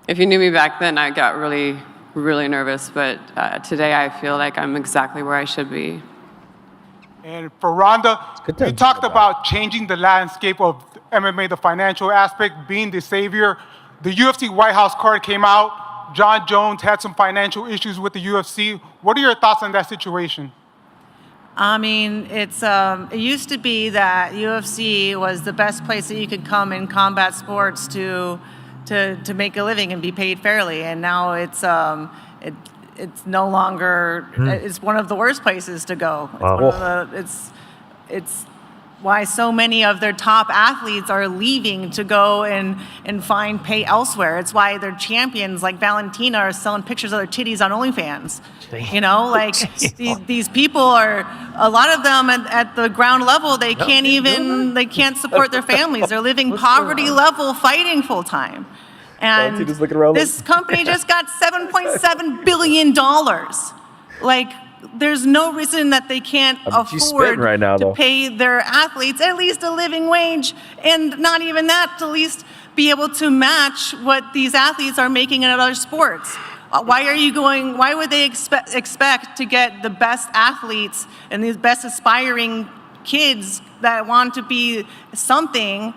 if you knew me back then, I got really really nervous, but today I feel like I'm exactly where I should be. And for Ronda, you talked about changing the landscape of MMA, the financial aspect, being the savior. The UFC White House card came out. Jon Jones had some financial issues with the UFC. What are your thoughts on that situation? I mean, it used to be that UFC was the best place that you could come in combat sports to make a living and be paid fairly, and now it's no longer. It's one of the worst places to go. Wow. It's why so many of their top athletes are leaving to go and find pay elsewhere. It's why their champions like Valentina are selling pictures of their titties on OnlyFans. You know, like these people are, a lot of them at the ground level, they can't support their families. They're living poverty level, fighting full time. And this company just got $7.7 billion. Like, there's no reason that they can't afford to pay their athletes at least a living wage, and not even that, to at least be able to match what these athletes are making in other sports. Why would they expect to get the best athletes and these best aspiring kids that want to be something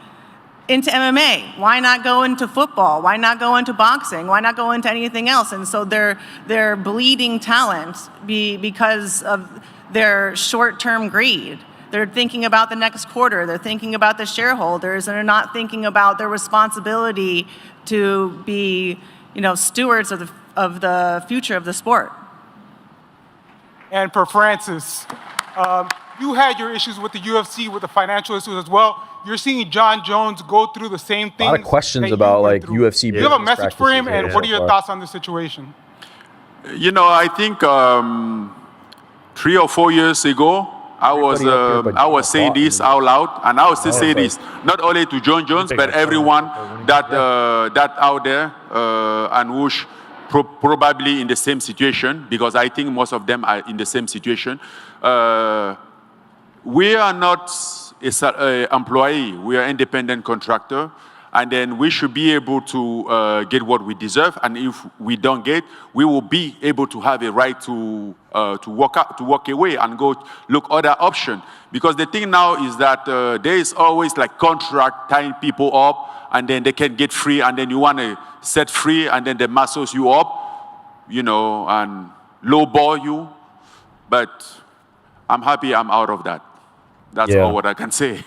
into MMA? Why not go into football? Why not go into boxing? Why not go into anything else? And so they're bleeding talent because of their short-term greed. They're thinking about the next quarter. They're thinking about the shareholders, and they're not thinking about their responsibility to be, stewards of the future of the sport. And for Francis, you had your issues with the UFC, with the financial issues as well. You're seeing Jon Jones go through the same things. A lot of questions about like UFC. Do you have a message for him, and what are your thoughts on the situation? I think 3 or 4 years ago, I was saying this out loud, and I will still say this, not only to Jon Jones, but everyone that out there and who's probably in the same situation, because I think most of them are in the same situation. We are not an employee, we are independent contractor, and then we should be able to get what we deserve, and if we don't get, we will be able to have a right to walk away and go look other option. Because the thing now is that there is always like contract tying people up, and then they can get free, and then you want to set free, and then they muscles you up, and lowball you. But I'm happy I'm out of that. That's all what I can say.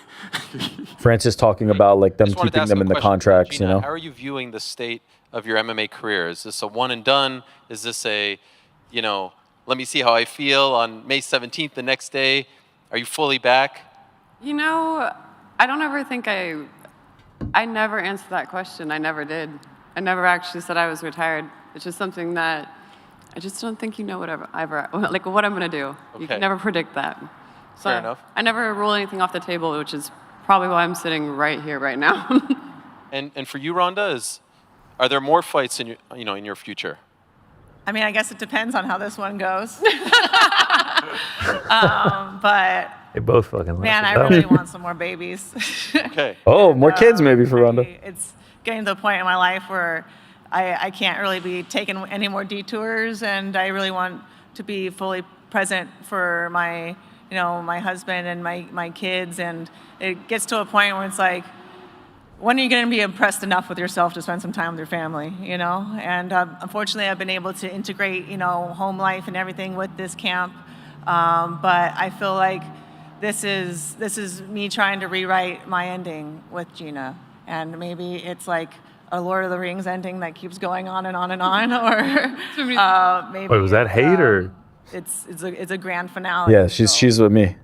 Francis talking about like them keeping them in the contracts, Gina, how are you viewing the state of your MMA career? Is this a one and done? Is this a, let me see how I feel on May 17th, the next day? Are you fully back? I don't ever think I never answered that question. I never did. I never actually said I was retired. It's just something that I just don't think what I'm going to do. Okay. You can never predict that. So fair enough. I never rule anything off the table, which is probably why I'm sitting right here, right now. And for you, Ronda, are there more fights in your future? I mean, I guess it depends on how this one goes. But they both fucking. Man, I really want some more babies. Okay. Oh, more kids maybe for Ronda. It's getting to the point in my life where I can't really be taking any more detours, and I really want to be fully present for my husband and my kids, and it gets to a point where it's like, when are you going to be impressed enough with yourself to spend some time with your family, And unfortunately, I've been able to integrate, home life and everything with this camp, but I feel like this is me trying to rewrite my ending with Gina, and maybe it's like a Lord of the Rings ending that keeps going on and on and on, or maybe. Wait, was that hate or? It's a grand finale. Yeah, she's with me.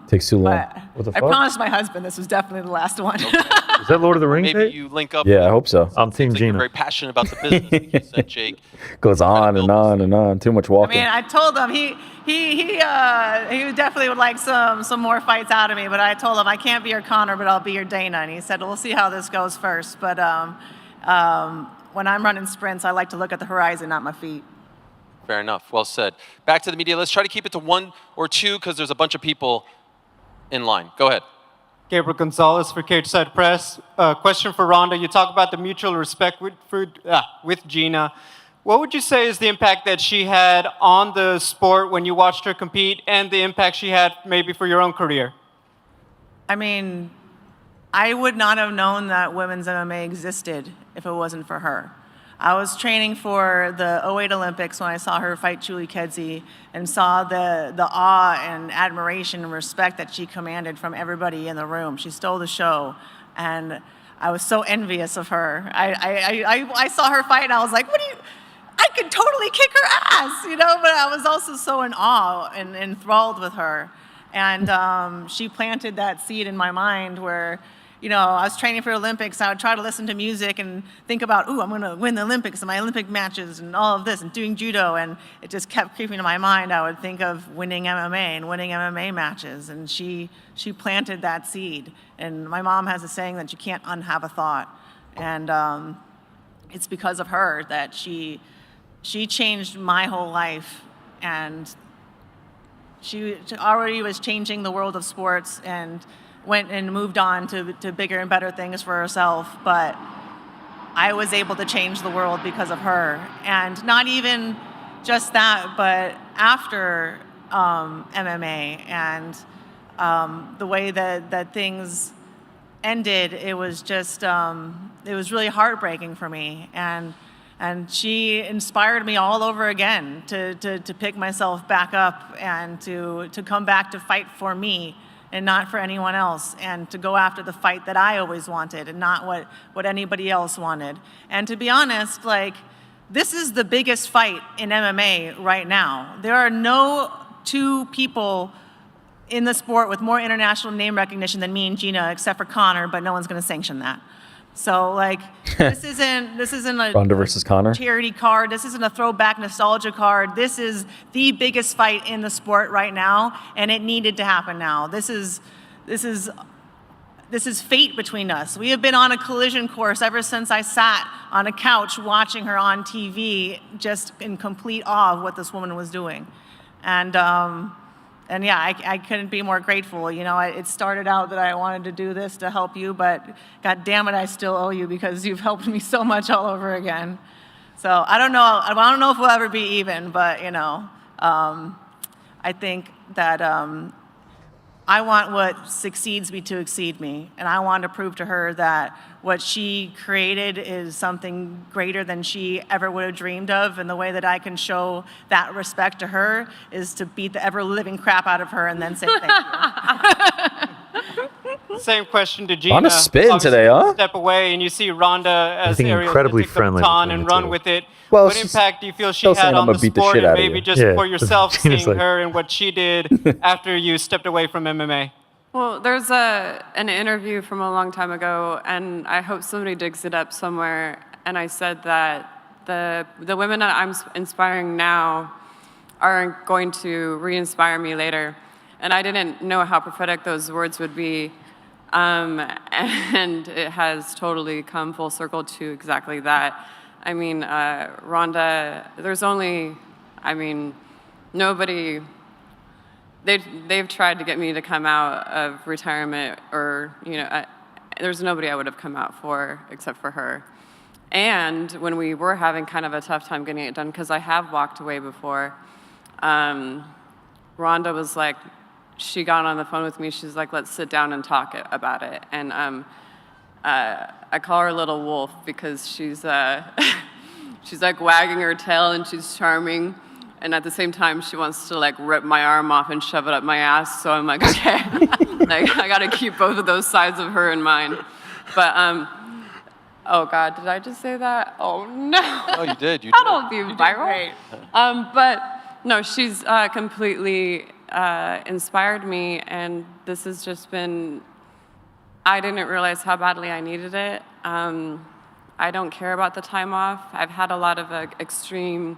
Takes too long. What the I fuck? promised my husband this was definitely the last one. Is that Lord of the Rings? Maybe you link up. Yeah, I hope so. I'm Team Gina. You're very passionate about the business, like you said, Jake. Goes on and on and on. Too much walking. I mean, I told him he definitely would like some more fights out of me, but I told him I can't be your Connor, but I'll be your Dana, and he said, "We'll see how this goes first." But when I'm running sprints, I like to look at the horizon, not my feet. Fair enough. Well said. Back to the media. Let's try to keep it to 1 or 2 because there's a bunch of people in line. Go ahead. Gabriel Gonzalez for Cage Side Press. Question for Ronda. You talk about the mutual respect with Gina. What would you say is the impact that she had on the sport when you watched her compete, and the impact she had maybe for your own career? I mean, I would not have known that women's MMA existed if it wasn't for her. I was training for the 08 Olympics when I saw her fight Julie Kedzie and saw the awe and admiration and respect that she commanded from everybody in the room. She stole the show, and I was so envious of her. I saw her fight, and I was like, I could totally kick her ass, you know, but I was also so in awe and enthralled with her. And she planted that seed in my mind where, you know, I was training for Olympics. I would try to listen to music and think about, ooh, I'm going to win the Olympics and my Olympic matches and all of this and doing judo. And it just kept creeping to my mind. I would think of winning MMA and winning MMA matches. And she planted that seed. And my mom has a saying that you can't unhave a thought. And it's because of her that she changed my whole life. And she already was changing the world of sports and went and moved on to bigger and better things for herself. But I was able to change the world because of her. And not even just that, but after MMA and the way that things ended, it was just, it was really heartbreaking for me. And she inspired me all over again to pick myself back up and to come back to fight for me and not for anyone else, and to go after the fight that I always wanted and not what anybody else wanted. And to be honest, like, this is the biggest fight in MMA right now. There are no two people in the sport with more international name recognition than me and Gina, except for Conor, but no one's gonna sanction that. So, like, this isn't a Ronda versus Conor charity card. This isn't a throwback nostalgia card. This is the biggest fight in the sport right now, and it needed to happen now. This is fate between us. We have been on a collision course ever since I sat on a couch watching her on TV, just in complete awe of what this woman was doing. And yeah, I couldn't be more grateful. You know, it started out that I wanted to do this to help you, but God damn it, I still owe you because you've helped me so much all over again. So I don't know if we'll ever be even, but you know, I think that I want what succeeds me to exceed me, and I want to prove to her that what she created is something greater than she ever would have dreamed of, and the way that I can show that respect to her is to beat the ever-living crap out of her and then say thank you. Same question to Gina. On a spin Obviously, today, huh? Step away, and you see Ronda as think Ariel incredibly take the friendly baton between and the run two. with it. Well, What she's impact do you feel she still had saying, on "I'm gonna the beat the sport, shit and out of maybe you." just Yeah. for yourself, Gina's seeing like- her and what she did after you stepped away from MMA? Well, there's an interview from a long time ago, and I hope somebody digs it up somewhere, and I said that the women that I'm inspiring now are going to re-inspire me later. And I didn't know how prophetic those words would be, and it has totally come full circle to exactly that. I mean, Ronda, there's only, I mean, nobody... They've tried to get me to come out of retirement, or, you know, there's nobody I would have come out for except for her. And when we were having kind of a tough time getting it done, because I have walked away before, Ronda was like, she got on the phone with me, she's like, let's sit down and talk about it. And I call her Little Wolf because she's like wagging her tail and she's charming. And at the same time, she wants to like rip my arm off and shove it up my ass. So I'm like, okay, like, I gotta keep both of those sides of her in mind. But oh God, did I just say that? Oh no. Oh, you did. That'll be viral. But no, she's completely inspired me, and this has just been. I didn't realize how badly I needed it. I don't care about the time off. I've had a lot of extreme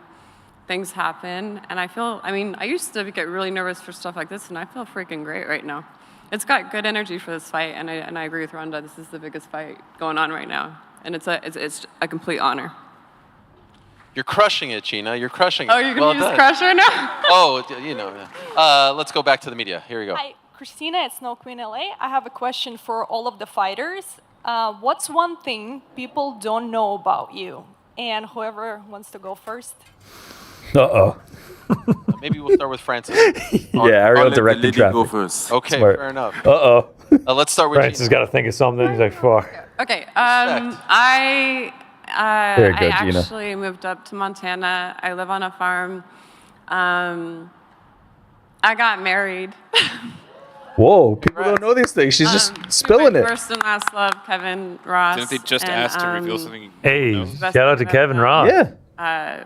things happen, and I used to get really nervous for stuff like this, and I feel freaking great right now. It's got good energy for this fight, and I agree with Ronda. This is the biggest fight going on right now, and it's a complete honor. You're crushing it, Gina. You're crushing it. Oh, you're gonna use crusher now? Oh, you know. Yeah. Let's go back to the media. Here we go. Hi, Christina. It's Snow Queen LA. I have a question for all of the fighters. What's one thing people don't know about you and whoever wants to go first. Uh-oh. Maybe we'll start with Francis. Ariel directed traffic. Go first. Okay, Smart. fair enough. Uh-oh. Let's start with Francis got to think of something. He's like, fuck. Okay. I Very good, Gina. actually moved up to Montana. I live on a farm. I got married. Whoa, people don't know these things. She's just spilling my it. First and last love, Kevin Ross. Didn't they just and, ask to reveal something? Hey, shout out to Kevin Ross. Yeah.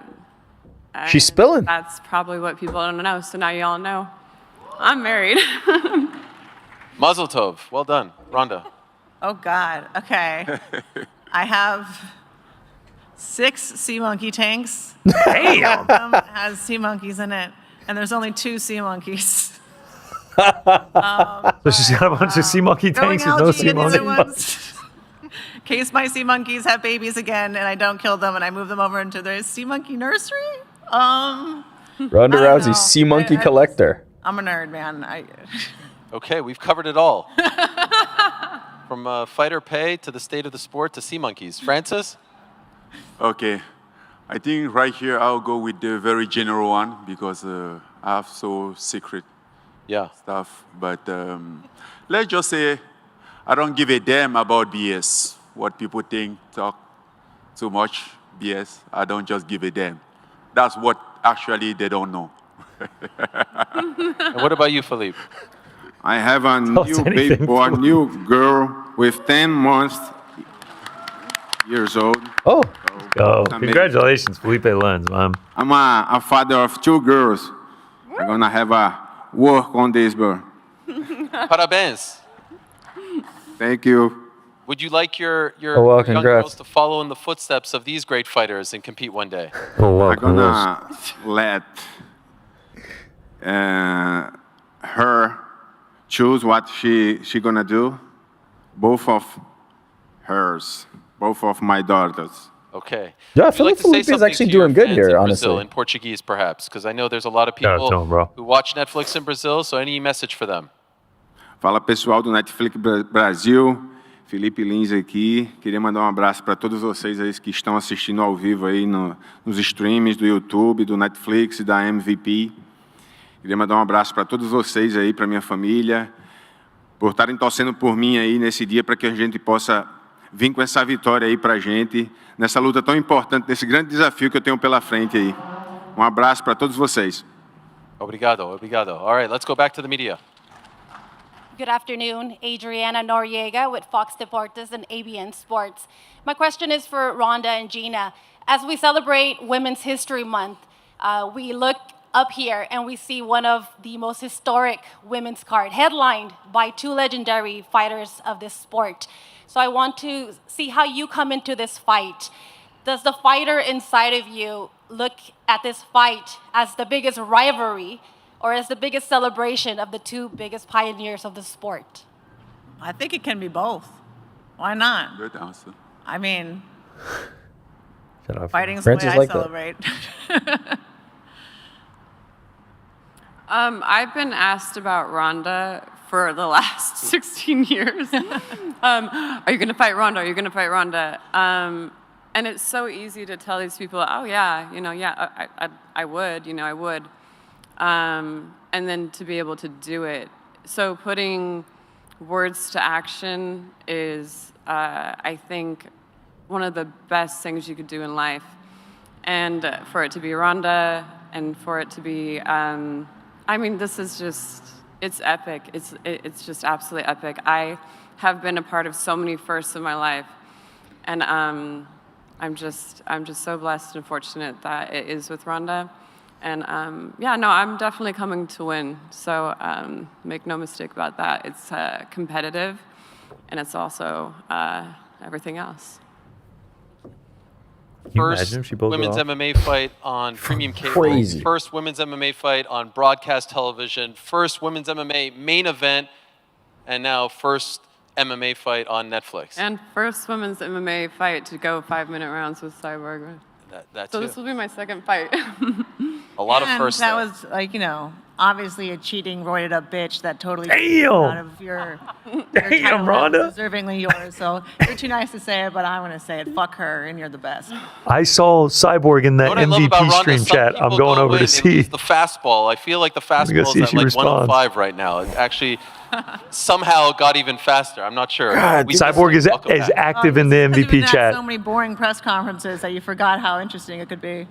She's spilling. That's probably what people don't know. So now you all know. I'm married. Mazel tov. Well done, Ronda. Oh, God. Okay. I have 6 sea monkey tanks. Damn. One of them has sea monkeys in it, and there's only 2 sea monkeys. So she's got a bunch of sea monkey tanks with no sea monkeys. In case my sea monkeys have babies again and I don't kill them and I move them over into their sea monkey nursery. Ronda Rousey, sea monkey collector. I'm a nerd, man. Okay, we've covered it all. From fighter pay to the state of the sport to sea monkeys. Francis? Okay. I think right here I'll go with the very general one because I have so secret stuff. But let's just say I don't give a damn about BS. What people think, talk too much BS. I don't just give a damn. That's what actually they don't know. And what about you, Philippe? I have a new baby boy, a new girl with 10 months years old. Oh. Oh, congratulations, Felipe Lenz, man. I'm a father of 2 girls. I'm going to have a work on this, bro. Parabéns. Thank you. Would you like your well, young girls to follow in the footsteps of these great fighters and compete one day? I'm going to let her choose what she going to do. Both of hers. Both of my daughters. Okay. Yeah, I Would you feel like to say Felipe is something actually to your doing good fans here, in honestly. Brazil, in Portuguese, perhaps, because I know there's a lot of people who watch Netflix in Brazil. So, any message for them? Fala pessoal do Netflix Brasil, Felipe Lins aqui. Queria mandar abraço para todos vocês aí que estão assistindo ao vivo aí nos streams do YouTube, do Netflix e da MVP. Queria mandar abraço para todos vocês aí, para minha família, por estarem torcendo por mim aí nesse dia para que a gente possa vir com essa vitória aí para a gente, nessa luta tão importante, nesse grande desafio que eu tenho pela frente aí. Abraço para todos vocês. Obrigado, obrigado. All right, let's go back to the media. Good afternoon, Adriana Noriega with Fox Deportes and ABN Sports. My question is for Ronda and Gina. As we celebrate Women's History Month, we look up here and we see one of the most historic women's card, headlined by 2 legendary fighters of this sport. So I want to see how you come into this fight. Does the fighter inside of you look at this fight as the biggest rivalry or as the biggest celebration of the 2 biggest pioneers of the sport? I think it can be both. Why not? Good answer. I mean, Fighting's the way I celebrate. I've been asked about Ronda for the last 16 years. Are you going to fight Ronda? Are you going to fight Ronda? And it's so easy to tell these people, oh, yeah, I would, I would. And then to be able to do it. So putting words to action is, I think, one of the best things you could do in life. And for it to be Ronda and for it to be, this is just, it's epic. It's just absolutely epic. I have been a part of so many firsts in my life. And I'm just so blessed and fortunate that it is with Ronda. And I'm definitely coming to win. So make no mistake about that. It's competitive, and it's also everything else. First women's MMA fight on premium cable. Crazy. First women's MMA fight on broadcast television. First women's MMA main event, and now first MMA fight on Netflix. And first women's MMA fight to go 5-minute rounds with Cyborg. That So too. this will be my second fight. A lot and of firsts. that there. was like, obviously a cheating, roided up bitch that totally Damn. out of your Damn, Ronda. deservingly yours. So you're too nice to say it, but I'm going to say it. Fuck her, and you're the best. I saw Cyborg in that What I love about MVP Ronda, stream some chat. I'm people going go over in to and see. lose the fastball. I feel like the go fastball see if is she at like responds. 105 right now. It actually somehow got even faster. I'm not sure. God, We Cyborg is welcome back. active in the You've been MVP at chat. so many boring press conferences that you forgot how interesting it could be.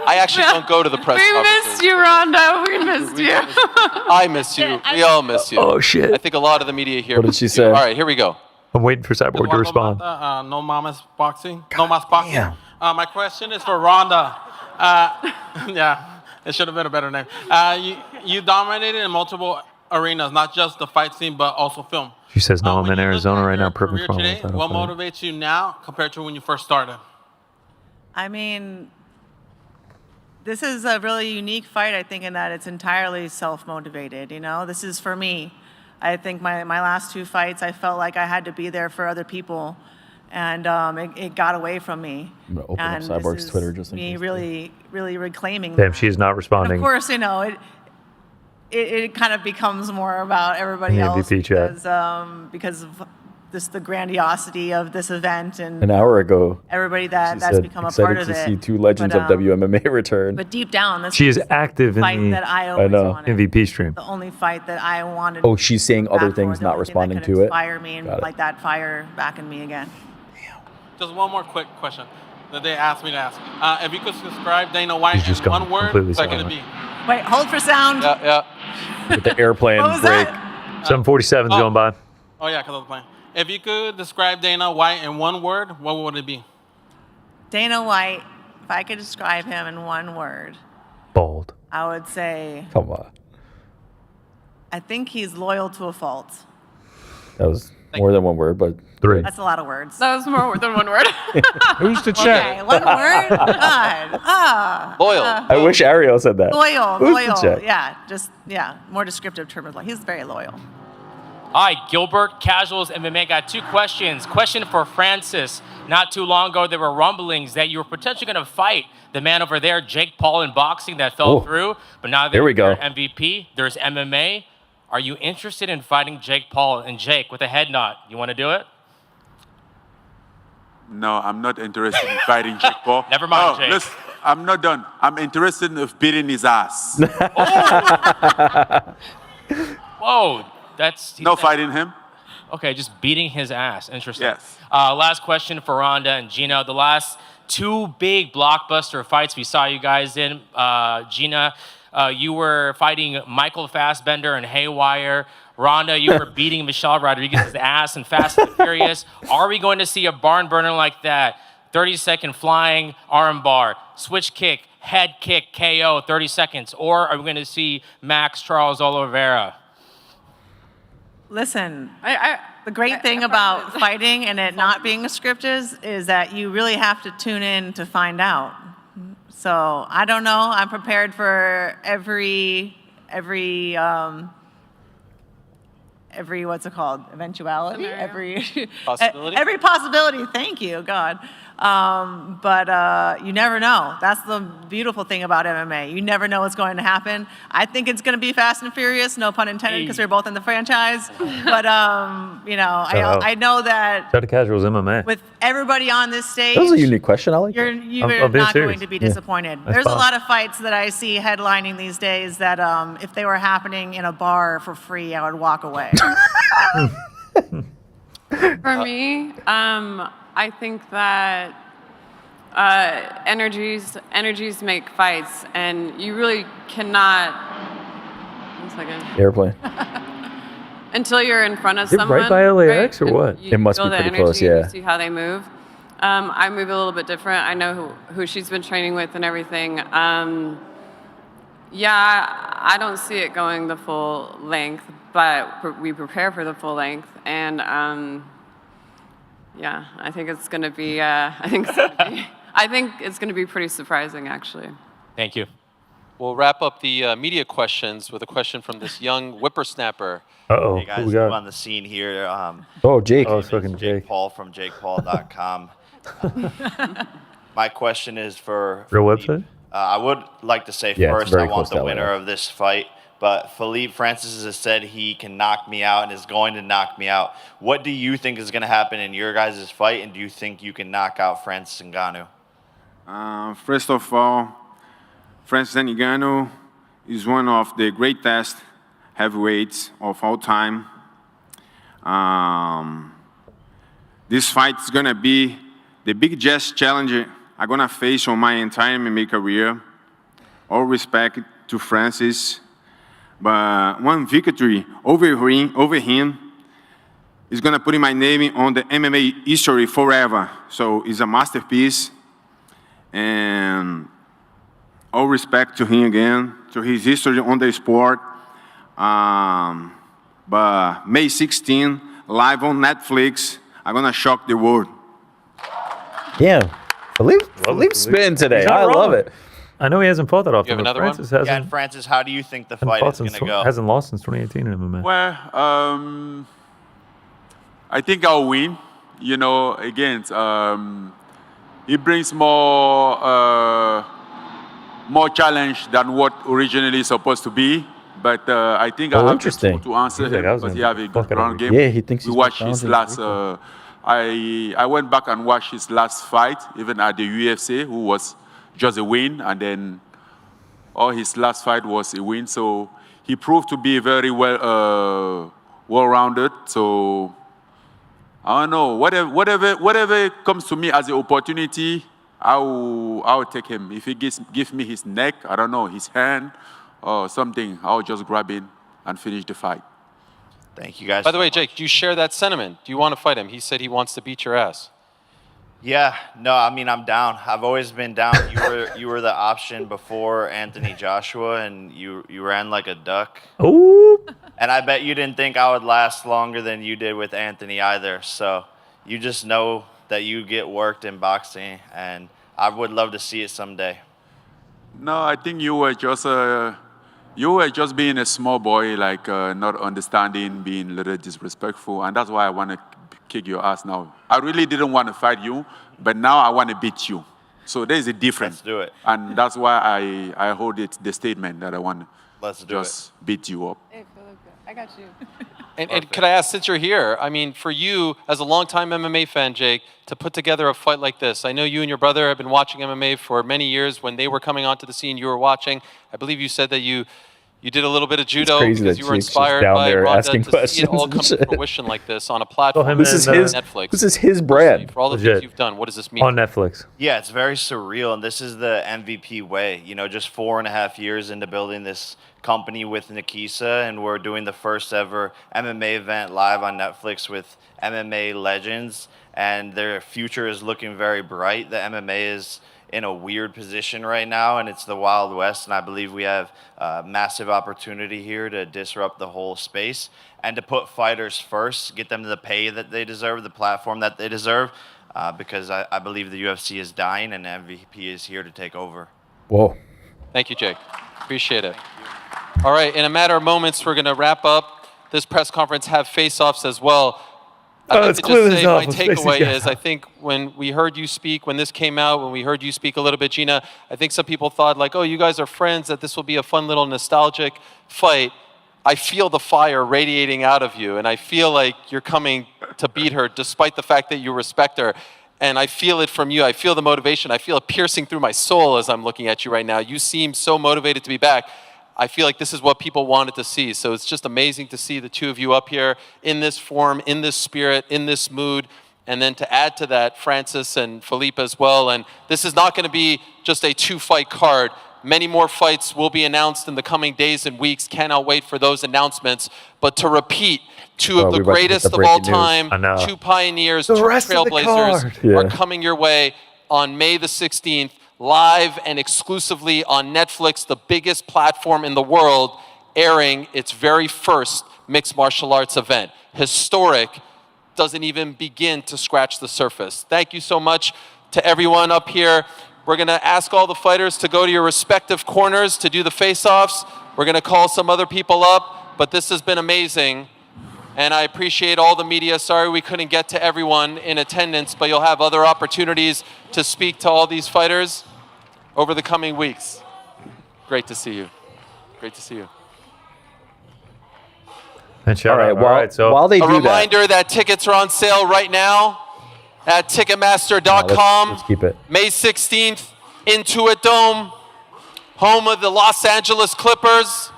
I actually don't go to the press We conferences. missed you, Ronda. We missed you. I miss you. We all miss you. Oh, shit. I think a lot of the media here. What did she miss you. say? All right, here we go. I'm waiting for Cyborg to respond. No Mama's Boxing. No Mas Boxing. My question is for Ronda. Yeah, it should have been a better name. You dominated in multiple arenas, not just the fight scene, but also film. She says, no, I'm in Arizona right now. Perfect Career for today, title what fight. motivates you now compared to when you first started? I mean, this is a really unique fight, I think, in that it's entirely self-motivated. This is for me. I think my last two fights, I felt like I had to be there for other people, and it got away from me. I'm gonna open and up Cyborg's this is Twitter just in me case. really reclaiming Damn, that. she is not responding. And of course, it kind of becomes more about everybody In the else MVP chat. because of the grandiosity of this event and An hour ago, everybody she that's said, become a excited part of to it. see two legends But, of WMMA return. But deep down, this She is is active the in fight the that I always wanted. MVP stream. The only fight that I wanted. Oh, she's saying other back things, for, the not only thing responding that could to it. Inspire me and Got it. light that fire back in me again. Just one more quick question that they asked me to ask. If you could describe Dana White He's just in one gone word, completely what's that going to silent. be? Wait, hold for sound. Yeah. With the airplane What was break. that? 747's going by. Oh, yeah, because I was playing. If you could describe Dana White in one word, what would it be? Dana White, if I could describe him in one word, Bold. I would say Come on. I think he's loyal to a fault. That was more than one word, but 3. That's a lot of words. That was more than one word. Who's the Okay, check? one word? God. Loyal. I wish Ariel said that. Loyal, Who's the loyal. check? Yeah, more descriptive term of like he's very loyal. All right, Gilbert, Casuals MMA got 2 questions. Question for Francis. Not too long ago, there were rumblings that you were potentially going to fight the man over there, Jake Paul, in boxing that fell through. But now that There we go. you're MVP, there's MMA. Are you interested in fighting Jake Paul? And Jake, with a head nod, you want to do it? No, I'm not interested in fighting Jake Paul. Never mind, Jake. Listen, I'm not done. I'm interested in beating his ass. Whoa, that's... No fighting him. Okay, just beating his ass. Interesting. Yes. Last question for Ronda and Gina. The last 2 big blockbuster fights we saw you guys in. Gina, you were fighting Michael Fassbender and Haywire. Ronda, you were beating Michelle Rodriguez's ass in Fast and Furious. Are we going to see a barn burner like that? 30-second flying armbar, switch kick, head kick, KO, 30 seconds. Or are we going to see Max Charles Oliveira? Listen, the great thing about fighting and it not being a script is that you really have to tune in to find out. So I don't know. I'm prepared for every what's it called? Eventuality? Every Possibility? every possibility. Thank you, God. But you never know. That's the beautiful thing about MMA. You never know what's going to happen. I think it's going to be Fast and Furious, no pun intended, because they're both in the franchise. But I know that Shout out to Casuals MMA. with everybody on this stage, That was a unique question. I like you're that. you're being not serious. going to be Yeah. disappointed. That's There's a fine. lot of fights that I see headlining these days that if they were happening in a bar for free, I would walk away. For me, I think that energies make fights, and you really cannot. 1 second. Airplane. Until you're in front of Is it someone. right by LAX or and what? you It must feel be the pretty energy close, and yeah. You see how they move. I move a little bit different. I know who she's been training with and everything. I don't see it going the full length, but we prepare for the full length, and I think it's going to be. I think it's going to be pretty surprising, actually. Thank you. We'll wrap up the media questions with a question from this young whippersnapper. Uh-oh. Hey guys, Who we got? I'm on the scene here. Oh, Jake. Oh, it's fucking Jake. Paul from JakePaul.com. My question is for Real Philippe. website? I would like to say Yeah, it's first, very I want close to the LA. winner of this fight. But Felipe Francis has said he can knock me out and is going to knock me out. What do you think is going to happen in your guys' fight, and do you think you can knock out Francis Ngannou? First of all, Francis Ngannou is one of the greatest heavyweights of all time. This fight is going to be the biggest challenge I'm going to face on my entire MMA career. All respect to Francis. But one victory over him is going to put my name on the MMA history forever. So it's a masterpiece. And all respect to him again, to his history on the sport. But May 16, live on Netflix, I'm going to shock the world. Damn. Philippe's spitting today. He's not I wrong. love it. I know he hasn't fought that often. You have but another Francis one? hasn't, Yeah, and Francis, how do you think the hasn't fight fought is going since- to go? hasn't lost since 2018 in MMA. Well, I think I'll win. You know, again, it brings more challenge than what originally supposed to be. But I think I have interesting. to answer He's like, him I was because he gonna have a fuck good it ground up. game. Yeah, he thinks we he's watched his challenging last. I went back and watched his last fight, even at the UFC, who was just a win, and then all his last fight was a win. So he proved to be very well-rounded. So I don't know. Whatever comes to me as an opportunity, I'll take him. If he gives me his neck, I don't know, his hand or something, I'll just grab it and finish the fight. Thank you, guys. By the way, Jake, do you share that sentiment? Do you want to fight him? He said he wants to beat your ass. Yeah, no, I mean, I'm down. I've always been down. You were the option before Anthony Joshua, and you ran like a duck. Ooh. And I bet you didn't think I would last longer than you did with Anthony either. So you just know that you get worked in boxing, and I would love to see it someday. No, I think you were just being a small boy, like not understanding, being a little disrespectful, and that's why I want to kick your ass now. I really didn't want to fight you, but now I want to beat you. So there's a difference. Let's do it. And that's why I hold it the statement that I want to just beat you up. Hey, Philip, I got you. And could I ask, since you're here, I mean, for you, as a longtime MMA fan, Jake, to put together a fight like this, I know you and your brother have been watching MMA for many years. When they were coming onto the scene, you were watching. I believe you said that you did a little bit of judo because you were inspired by Ronda to see it all come to fruition like this on a platform This is Netflix. This is his brand. For all the things you've done, what does this mean? On Netflix. Yeah, it's very surreal, and this is the MVP way. You know, just 4.5 years into building this company with Nikisa, and we're doing the first ever MMA event live on Netflix with MMA legends, and their future is looking very bright. The MMA is in a weird position right now, and it's the Wild West, and I believe we have a massive opportunity here to disrupt the whole space and to put fighters first, get them the pay that they deserve, the platform that they deserve, because I believe the UFC is dying and MVP is here to take over. Whoa. Thank you, Jake. Appreciate it. All right, in a matter of moments, we're going to wrap up this press conference, have face-offs as well. I'd like to just say my takeaway is I think when we heard you speak, when this came out, when we heard you speak a little bit, Gina, I think some people thought like, oh, you guys are friends, that this will be a fun little nostalgic fight. I feel the fire radiating out of you, and I feel like you're coming to beat her despite the fact that you respect her. And I feel it from you. I feel the motivation. I feel it piercing through my soul as I'm looking at you right now. You seem so motivated to be back. I feel like this is what people wanted to see. So it's just amazing to see the two of you up here in this form, in this spirit, in this mood. And then to add to that, Francis and Felipe as well. And this is not going to be just a 2-fight card. Many more fights will be announced in the coming days and weeks. Cannot wait for those announcements. But to repeat, two of the greatest of all time, two pioneers, two trailblazers are coming your way on May the 16th. Live and exclusively on Netflix, the biggest platform in the world, airing its very first mixed martial arts event. Historic, doesn't even begin to scratch the surface. Thank you so much to everyone up here. We're going to ask all the fighters to go to your respective corners to do the face-offs. We're going to call some other people up, but this has been amazing. And I appreciate all the media. Sorry we couldn't get to everyone in attendance, but you'll have other opportunities to speak to all these fighters. over the coming weeks. Great to see you. Great to see you. And shout out. Well, all right, so while they A do reminder that tickets are on sale right now at Ticketmaster.com. let's keep it. May 16th, Intuit Dome, home of the Los Angeles Clippers.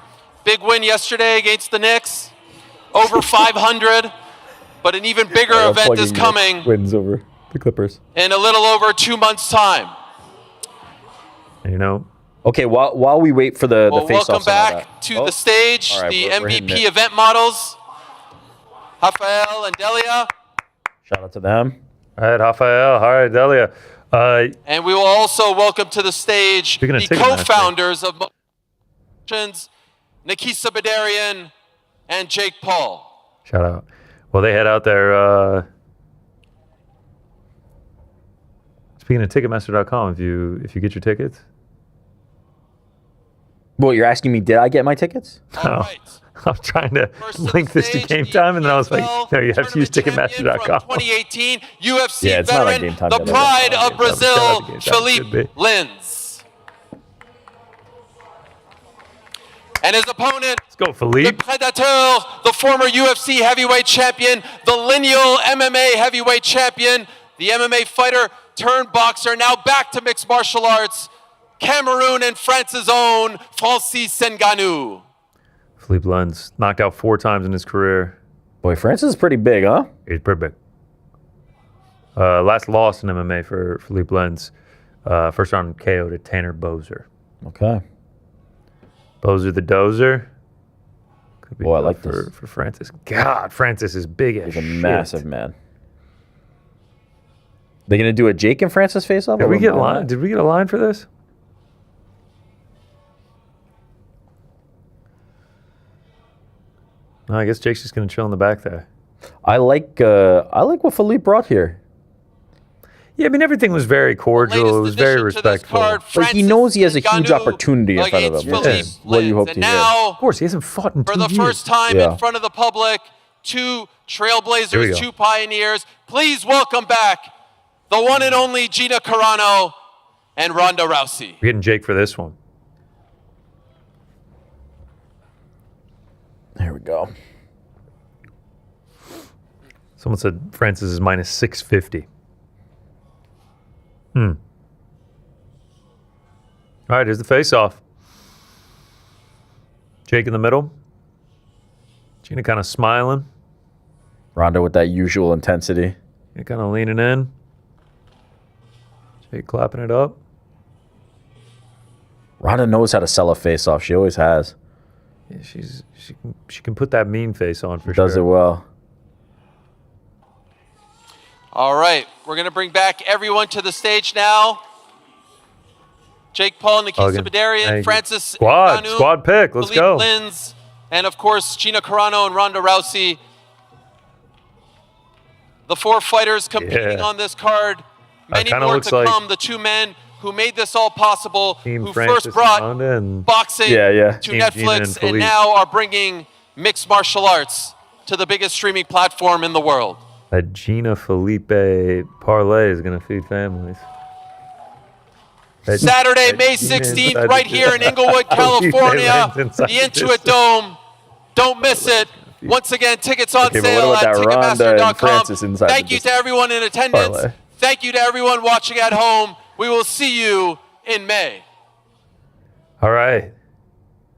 Big win yesterday against the Knicks. Over 500, but an even bigger event is coming Wins over the Clippers. in a little over 2 months' time. You know. Okay, while we wait for the face-offs. Welcome back to the stage, All right, the we're hitting MVP it. event models, Rafael and Delia. Shout out to them. All right, Rafael. All right, Delia. And we will also welcome to the stage Speaking of the Ticketmaster. co-founders of Motions, Nikisa Badarian and Jake Paul. Shout out. Well, they head out there. Speaking of Ticketmaster.com, if you get your tickets. Well, you're asking me, did I get my tickets? No. I'm trying to link this to Game Time, and then I was like, no, you have to use Ticketmaster.com. 2018 UFC Yeah, it's not on veteran, Game Time the yet. pride of Brazil, Game Time. Should be. Philippe Lins. And his opponent, Let's go, Philippe. the Predateur, the former UFC heavyweight champion, the lineal MMA heavyweight champion, the MMA fighter turned boxer, now back to mixed martial arts, Cameroon and France's own Francis Ngannou. Philippe Lens knocked out 4 times in his career. Boy, Francis is pretty big, huh? He's pretty big. Last loss in MMA for Philippe Lens. First round KO to Tanner Bozer. Okay. Bozer the Dozer. Could be Boy, I tough like for, this. for Francis. God, Francis is big as He's a shit. massive man. They gonna do a Jake and Francis face-off? Did we get a line? Did we get a line for this? No, I guess Jake's just gonna chill in the back there. I like what Philippe brought here. Yeah, I mean everything was very cordial. It was very respectful. Like he knows he has a huge opportunity in front of him. Philippe Which is what you hope to And hear. now, Of course, he hasn't fought in 2 for the years. first time Yeah. in front of the public, 2 Here we trailblazers, go. 2 pioneers. Please welcome back the one and only Gina Carano and Ronda Rousey. We're getting Jake for this one. There we go. Someone said Francis is minus 650. All right, here's the face-off. Jake in the middle. Gina kind of smiling. Ronda with that usual intensity. Gina kind of leaning in. Jake clapping it up. Ronda knows how to sell a face-off. She always has. Yeah, she can put that mean face on for Does sure. it well. All right, we're going to bring back everyone to the stage now. Jake Paul, Nikisa Thank Badarian, you. Francis Squad Ngannou, pick. Let's Philippe go. Lins, and of course Gina Carano and Ronda Rousey. The 4 fighters competing Yeah. on this card. Many kinda more looks to like come. The 2 men who made this all possible, Team who Francis first brought and Ronda and boxing Yeah, yeah. to Team Gina and Netflix and Philippe. now are bringing mixed martial arts to the biggest streaming platform in the world. that Gina Felipe parlay is going to feed families. Saturday, May 16th, right here in Inglewood, California, the Intuit Dome. Don't miss it. Once again, tickets on Okay, but sale what at about that Ronda and Francis Ticketmaster.com. inside Thank the you to everyone in attendance. parlay? Thank you to everyone watching at home. We will see you in May. All right.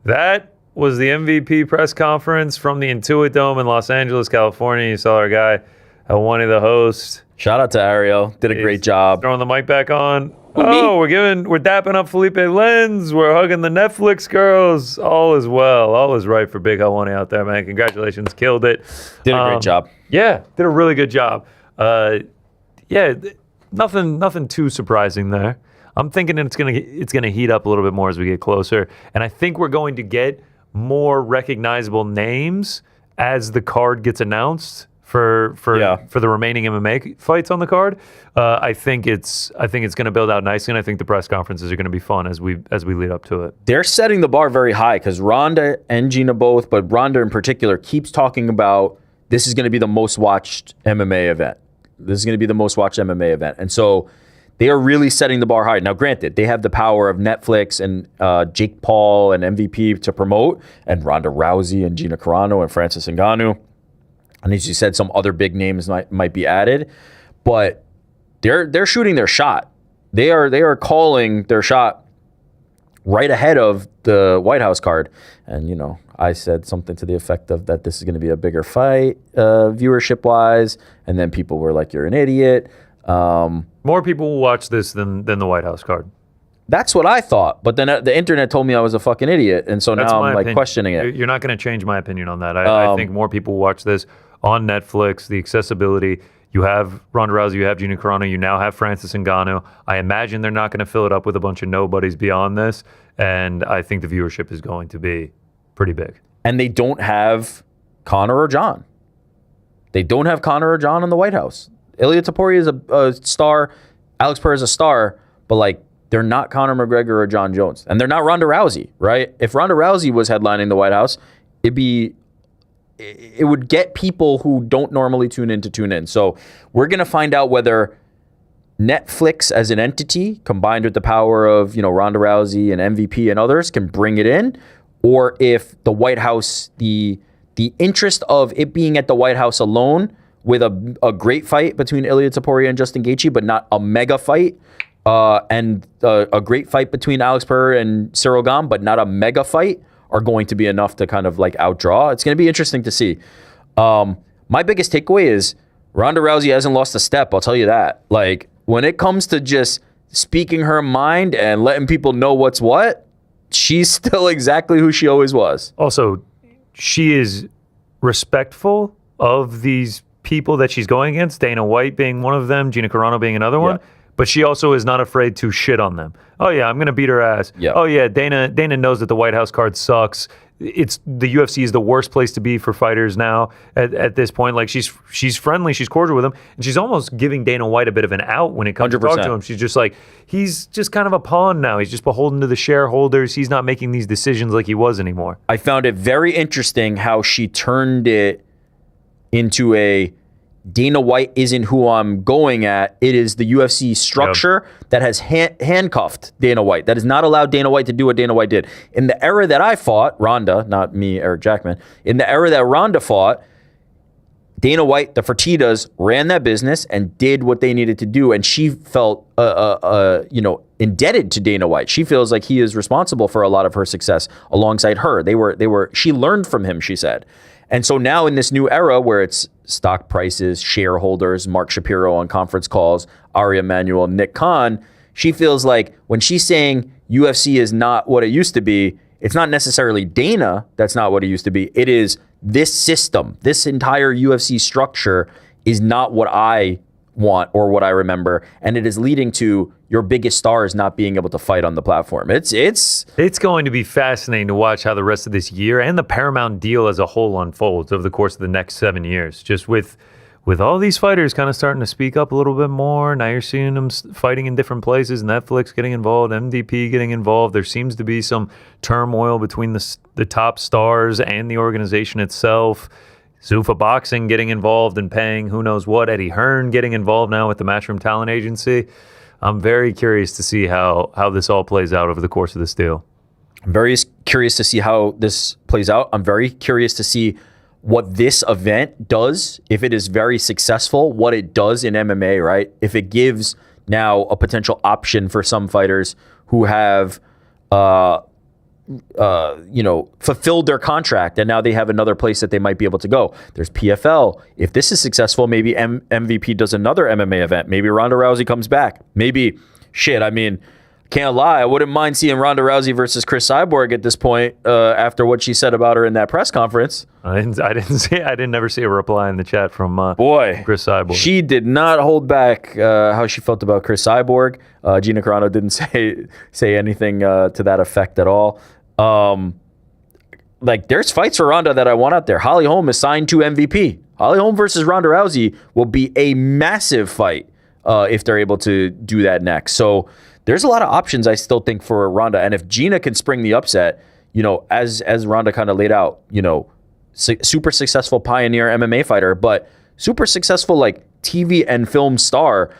That was the MVP press conference from the Intuit Dome in Los Angeles, California. You saw our guy, Helwani, the host. Shout out to Ariel. Did a great job. Throwing the mic back on. We're dapping up Felipe Lens. We're hugging the Netflix girls. All is well. All is right for Big Helwani out there, man. Congratulations. Killed it. Did a great job. Yeah, did a really good job. Nothing too surprising there. I'm thinking it's gonna heat up a little bit more as we get closer, and I think we're going to get more recognizable names as the card gets announced for the remaining MMA fights on the card. I think it's going to build out nicely, and I think the press conferences are going to be fun as we lead up to it. They're setting the bar very high because Ronda and Gina both, but Ronda in particular, keeps talking about this is going to be the most watched MMA event. This is going to be the most watched MMA event. And so They are really setting the bar high. Now, granted, they have the power of Netflix and Jake Paul and MVP to promote, and Ronda Rousey and Gina Carano and Francis Ngannou. And as you said, some other big names might be added, but they're shooting their shot. They are calling their shot right ahead of the White House card. And, you know, I said something to the effect of that this is going to be a bigger fight viewership-wise, and then people were like, you're an idiot. More people will watch this than the White House card. That's what I thought, but then the internet told me I was a fucking idiot, and so That's now my I'm like opinion. questioning it. You're not going to change my opinion on that. I think more people will watch this on Netflix, the accessibility. You have Ronda Rousey, you have Gina Carano, you now have Francis Ngannou. I imagine they're not going to fill it up with a bunch of nobodies beyond this, and I think the viewership is going to be pretty big. And they don't have Conor or John. They don't have Conor or John in the White House. Ilia Topuria is a star. Alex Perez is a star, but like they're not Conor McGregor or Jon Jones, and they're not Ronda Rousey, right? If Ronda Rousey was headlining the White House, it would get people who don't normally tune in to tune in. So we're gonna find out whether Netflix as an entity, combined with the power of Ronda Rousey and MVP and others, can bring it in, or if the White House, the interest of it being at the White House alone, with a great fight between Ilia Topuria and Justin Gaethje, but not a mega fight, and a great fight between Alex Pereira and Cyril Gane, but not a mega fight, are going to be enough to kind of like outdraw. It's going to be interesting to see. My biggest takeaway is Ronda Rousey hasn't lost a step. I'll tell you that. Like when it comes to just speaking her mind and letting people know what's what, she's still exactly who she always was. Also, she is respectful of these people that she's going against, Dana White being one of them, Gina Carano being another one, but she also is not afraid to shit on them. Oh yeah, I'm going to beat her ass. Yeah. Oh yeah, Dana knows that the White House card sucks. It's the UFC is the worst place to be for fighters now at this point. Like she's friendly, she's cordial with him, and she's almost giving Dana White a bit of an out when it comes 100%. to talk to him. She's just like, he's just kind of a pawn now. He's just beholden to the shareholders. He's not making these decisions like he was anymore. I found it very interesting how she turned it into a Dana White isn't who I'm going at. It is the UFC structure that has handcuffed Dana White, that has not allowed Dana White to do what Dana White did. In the era that I fought, Ronda, not me, Eric Jackman, in the era that Ronda fought, Dana White, the Fertittas, ran that business and did what they needed to do, and she felt indebted to Dana White. She feels like he is responsible for a lot of her success alongside her. She learned from him, she said. And so now in this new era where it's stock prices, shareholders, Mark Shapiro on conference calls, Ari Emanuel, Nick Khan, she feels like when she's saying UFC is not what it used to be, it's not necessarily Dana that's not what it used to be. It is this system, this entire UFC structure is not what I want or what I remember, and it is leading to your biggest stars not being able to fight on the platform. It's going to be fascinating to watch how the rest of this year and the Paramount deal as a whole unfolds over the course of the next 7 years. Just with all these fighters kind of starting to speak up a little bit more. Now you're seeing them fighting in different places, Netflix getting involved, MVP getting involved. There seems to be some turmoil between the top stars and the organization itself. Zuffa Boxing getting involved and paying who knows what. Eddie Hearn getting involved now with the Matchroom Talent Agency. I'm very curious to see how this all plays out over the course of this deal. I'm very curious to see how this plays out. I'm very curious to see what this event does, if it is very successful, what it does in MMA, right? If it gives now a potential option for some fighters who have fulfilled their contract and now they have another place that they might be able to go. There's PFL. If this is successful, maybe MVP does another MMA event. Maybe Ronda Rousey comes back. Maybe, can't lie, I wouldn't mind seeing Ronda Rousey versus Chris Cyborg at this point after what she said about her in that press conference. I didn't ever see a reply in the chat from Chris Cyborg. She did not hold back how she felt about Chris Cyborg. Gina Carano didn't say anything to that effect at all. There's fights for Ronda that I want out there. Holly Holm is signed to MVP. Holly Holm versus Ronda Rousey will be a massive fight if they're able to do that next. So there's a lot of options I still think for Ronda. And if Gina can spring the upset, as Ronda kind of laid out, super successful pioneer MMA fighter, but super successful TV and film star,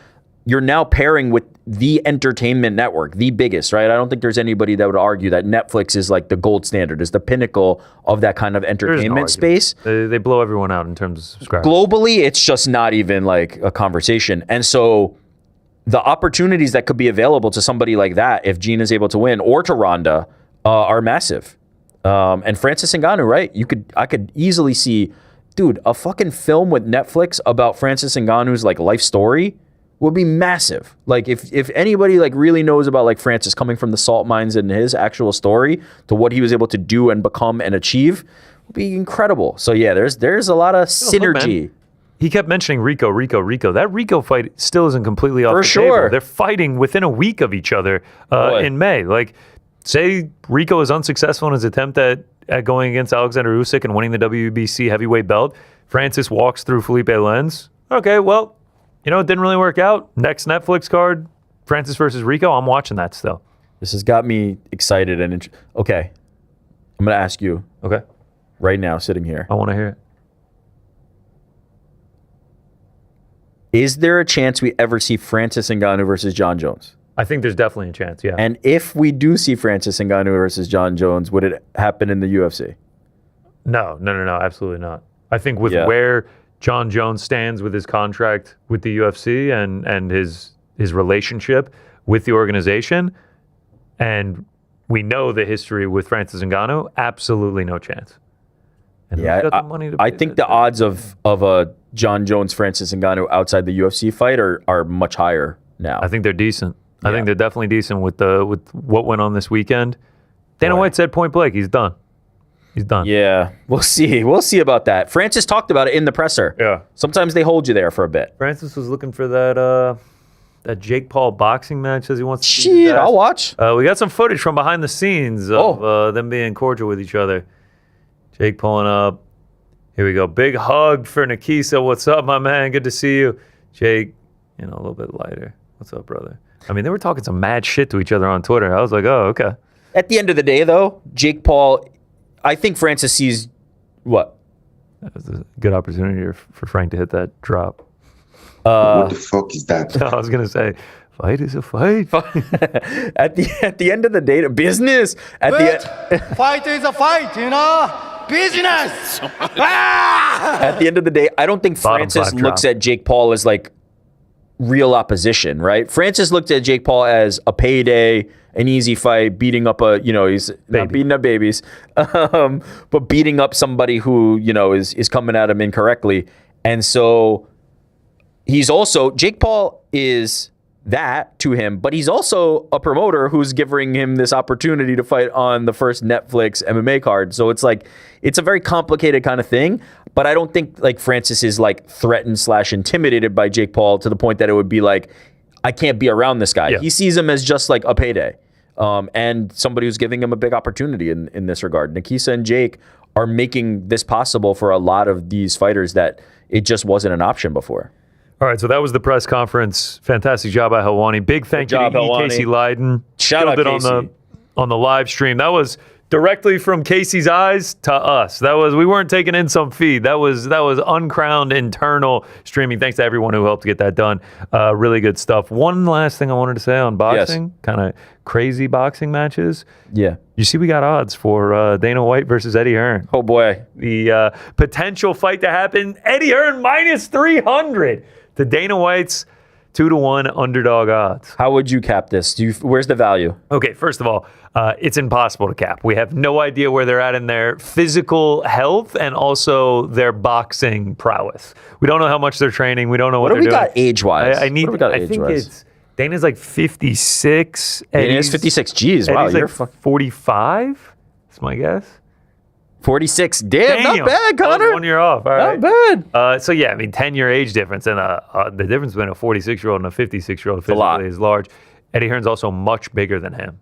you're now pairing with the entertainment network, the biggest, right? I don't think there's anybody that would argue that Netflix is like the gold standard, is the pinnacle of that kind of entertainment space. They blow everyone out in terms of subscribers. Globally, it's just not even like a conversation. And so the opportunities that could be available to somebody like that, if Gina's able to win, or to Ronda, are massive. And Francis Ngannou, right? I could easily see, dude, a fucking film with Netflix about Francis Ngannou's like life story would be massive. Like if anybody like really knows about like Francis coming from the salt mines and his actual story to what he was able to do and become and achieve, would be incredible. So yeah, there's a lot of synergy. Look, he kept mentioning Rico. That Rico fight still isn't completely off the table. They're fighting within a week of each other in May. Like, say Rico is unsuccessful in his attempt at going against Alexander Usyk and winning the WBC heavyweight belt. Francis walks through Felipe Lenz. Okay, well, it didn't really work out. Next Netflix card, Francis versus Rico. I'm watching that still. This has got me excited and okay. I'm gonna ask you. Okay. Right now, sitting here. I want to hear it. Is there a chance we ever see Francis Ngannou versus Jon Jones? I think there's definitely a chance, yeah. And if we do see Francis Ngannou versus Jon Jones, would it happen in the UFC? No, absolutely not. I think with where Jon Jones stands with his contract with the UFC and his relationship with the organization, and we know the history with Francis Ngannou, absolutely no chance. And I think the odds of a Jon Jones Francis Ngannou outside the UFC fight are much higher now. I think they're decent. I think they're definitely decent with what went on this weekend. Dana White said point blank, he's done. He's done. Yeah, we'll see. We'll see about that. Francis talked about it in the presser. Yeah. Sometimes they hold you there for a bit. Francis was looking for that Jake Paul boxing match. Says he wants to see Shit, I'll watch. We got some footage from behind the scenes of them being cordial with each other. Jake pulling up. Here we go. Big hug for Nikisa. What's up, my man? Good to see you. Jake, a little bit lighter. What's up, brother? I mean, they were talking some mad shit to each other on Twitter. I was like, oh, okay. At the end of the day, though, Jake Paul, I think Francis sees what? That was a good opportunity for Frank to hit that drop. What the fuck is that? I was going to say, fight is a fight. At the end of the day, business. Fight is a fight, business. At the end of the day, I don't think Francis looks at Jake Paul as like real opposition, right? Francis looked at Jake Paul as a payday, an easy fight, beating up he's not beating up babies, but beating up somebody who, is coming at him incorrectly. And so Jake Paul is that to him, but he's also a promoter who's giving him this opportunity to fight on the first Netflix MMA card. So it's like, it's a very complicated kind of thing, but I don't think like Francis is like threatened / intimidated by Jake Paul to the point that it would be like, I can't be around this guy. Yeah. He sees him as just like a payday and somebody who's giving him a big opportunity in this regard. Nikisa and Jake are making this possible for a lot of these fighters that it just wasn't an option before. All right, so that was the press conference. Fantastic job by Helwani. Big thank you to Casey Leydon. Shout out Casey. on the live stream. That was directly from Casey's eyes to us. We weren't taking in some feed. That was uncrowned internal streaming. Thanks to everyone who helped get that done. Really good stuff. One last thing I wanted to say on boxing, kind of crazy boxing matches. Yeah. You see, we got odds for Dana White versus Eddie Hearn. Oh boy, the potential fight to happen. Eddie Hearn minus 300. The Dana White's 2-1 underdog odds. How would you cap this? Where's the value? Okay, first of all, it's impossible to cap. We have no idea where they're at in their physical health and also their boxing prowess. We don't know how much they're training. We don't know what they're doing. What do we got age-wise? I think it's Dana's like 56. Dana is 56. Jeez, wow, you're like 45. That's my guess. 46. Damn, not bad, Connor. That was 1 year off. All right. Not bad. So, yeah, 10-year age difference. And the difference between a 46-year-old and a 56-year-old physically is large. Eddie Hearn's also much bigger than him.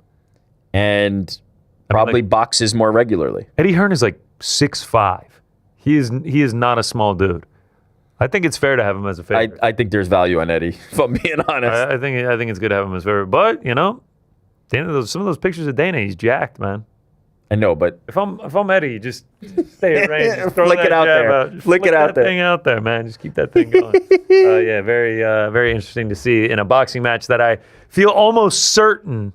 And probably boxes more regularly. Eddie Hearn is like 6'5". He is not a small dude. I think it's fair to have him as a favorite. I think there's value on Eddie, if I'm being honest. I think it's good to have him as a favorite. But, Dana, some of those pictures of Dana, he's jacked, man. I know, but if I'm Eddie, just stay at range. Just flick it out there. Flick it out there. Thing out there, man. Just keep that thing going. Yeah, very interesting to see in a boxing match that I feel almost certain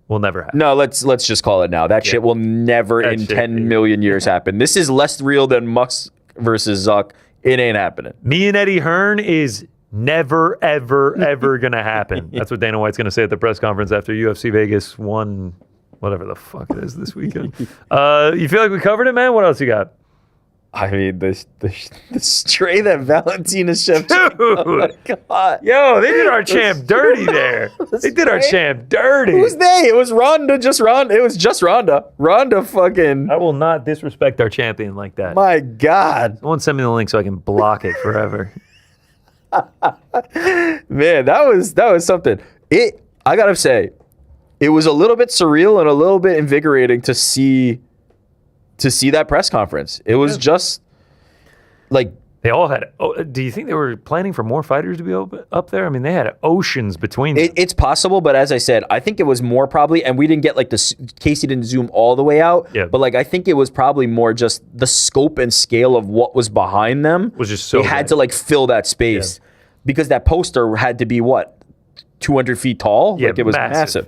will never happen. No, let's just call it now. That shit will never in 10 million years happen. This is less real than Musk versus Zuck. It ain't happening. Me and Eddie Hearn is never, ever, ever going to happen. That's what Dana White's going to say at the press conference after UFC Vegas won whatever the fuck it is this weekend. You feel like we covered it, man? What else you got? I mean, the stray that Valentina Shevchenko. Oh my God. Yo, they did our champ dirty there. They did our champ dirty. Who's they? It was Ronda, just Ronda. It was just Ronda. Ronda fucking. I will not disrespect our champion like that. My God. Someone send me the link so I can block it forever. Man, that was something. I gotta say, it was a little bit surreal and a little bit invigorating to see that press conference. It was just like they all had. Oh, do you think they were planning for more fighters to be up there? I mean, they had oceans between them. It's possible, but as I said, I think it was more probably, and we didn't get like Casey didn't zoom all the way out. Yeah. But like I think it was probably more just the scope and scale of what was behind them was just so. They had to like fill that space because that poster had to be what 200 feet tall. Yeah, like it was massive.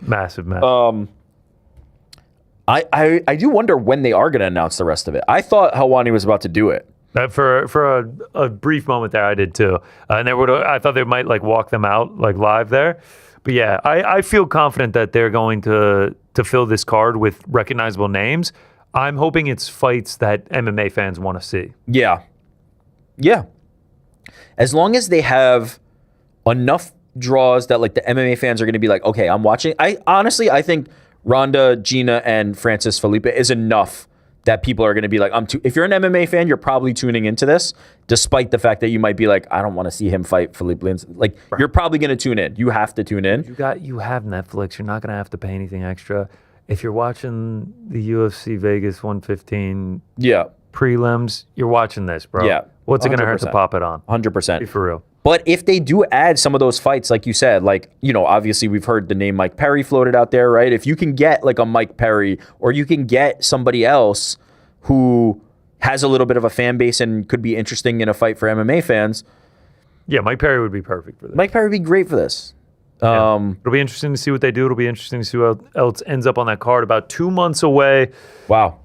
I do wonder when they are going to announce the rest of it. I thought Helwani was about to do it. For a brief moment there, I did too. And I thought they might like walk them out like live there. But yeah, I feel confident that they're going to fill this card with recognizable names. I'm hoping it's fights that MMA fans want to see. Yeah. Yeah. As long as they have enough draws that like the MMA fans are going to be like, okay, I'm watching. I think Ronda, Gina, and Francis Felipe is enough that people are going to be like, if you're an MMA fan, you're probably tuning into this, despite the fact that you might be like, I don't want to see him fight Felipe. Like, you're probably going to tune in. You have to tune in. You have Netflix. You're not going to have to pay anything extra. If you're watching the UFC Vegas 115 prelims, you're watching this, bro. Yeah. What's it going to hurt to pop it on? 100%. Be for real. But if they do add some of those fights, like you said, like, obviously we've heard the name Mike Perry floated out there, right? If you can get like a Mike Perry, or you can get somebody else who has a little bit of a fan base and could be interesting in a fight for MMA fans. Yeah, Mike Perry would be perfect for this. Mike Perry would be great for this. It'll be interesting to see what they do. It'll be interesting to see what else ends up on that card. About 2 months away. Wow.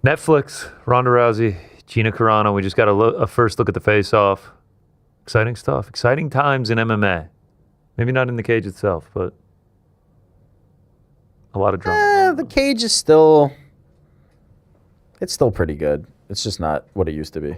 Netflix, Ronda Rousey, Gina Carano. We just got a first look at the face-off. Exciting stuff. Exciting times in MMA. Maybe not in the cage itself, but a lot of drama. The cage is still... It's still pretty good. It's just not what it used to be.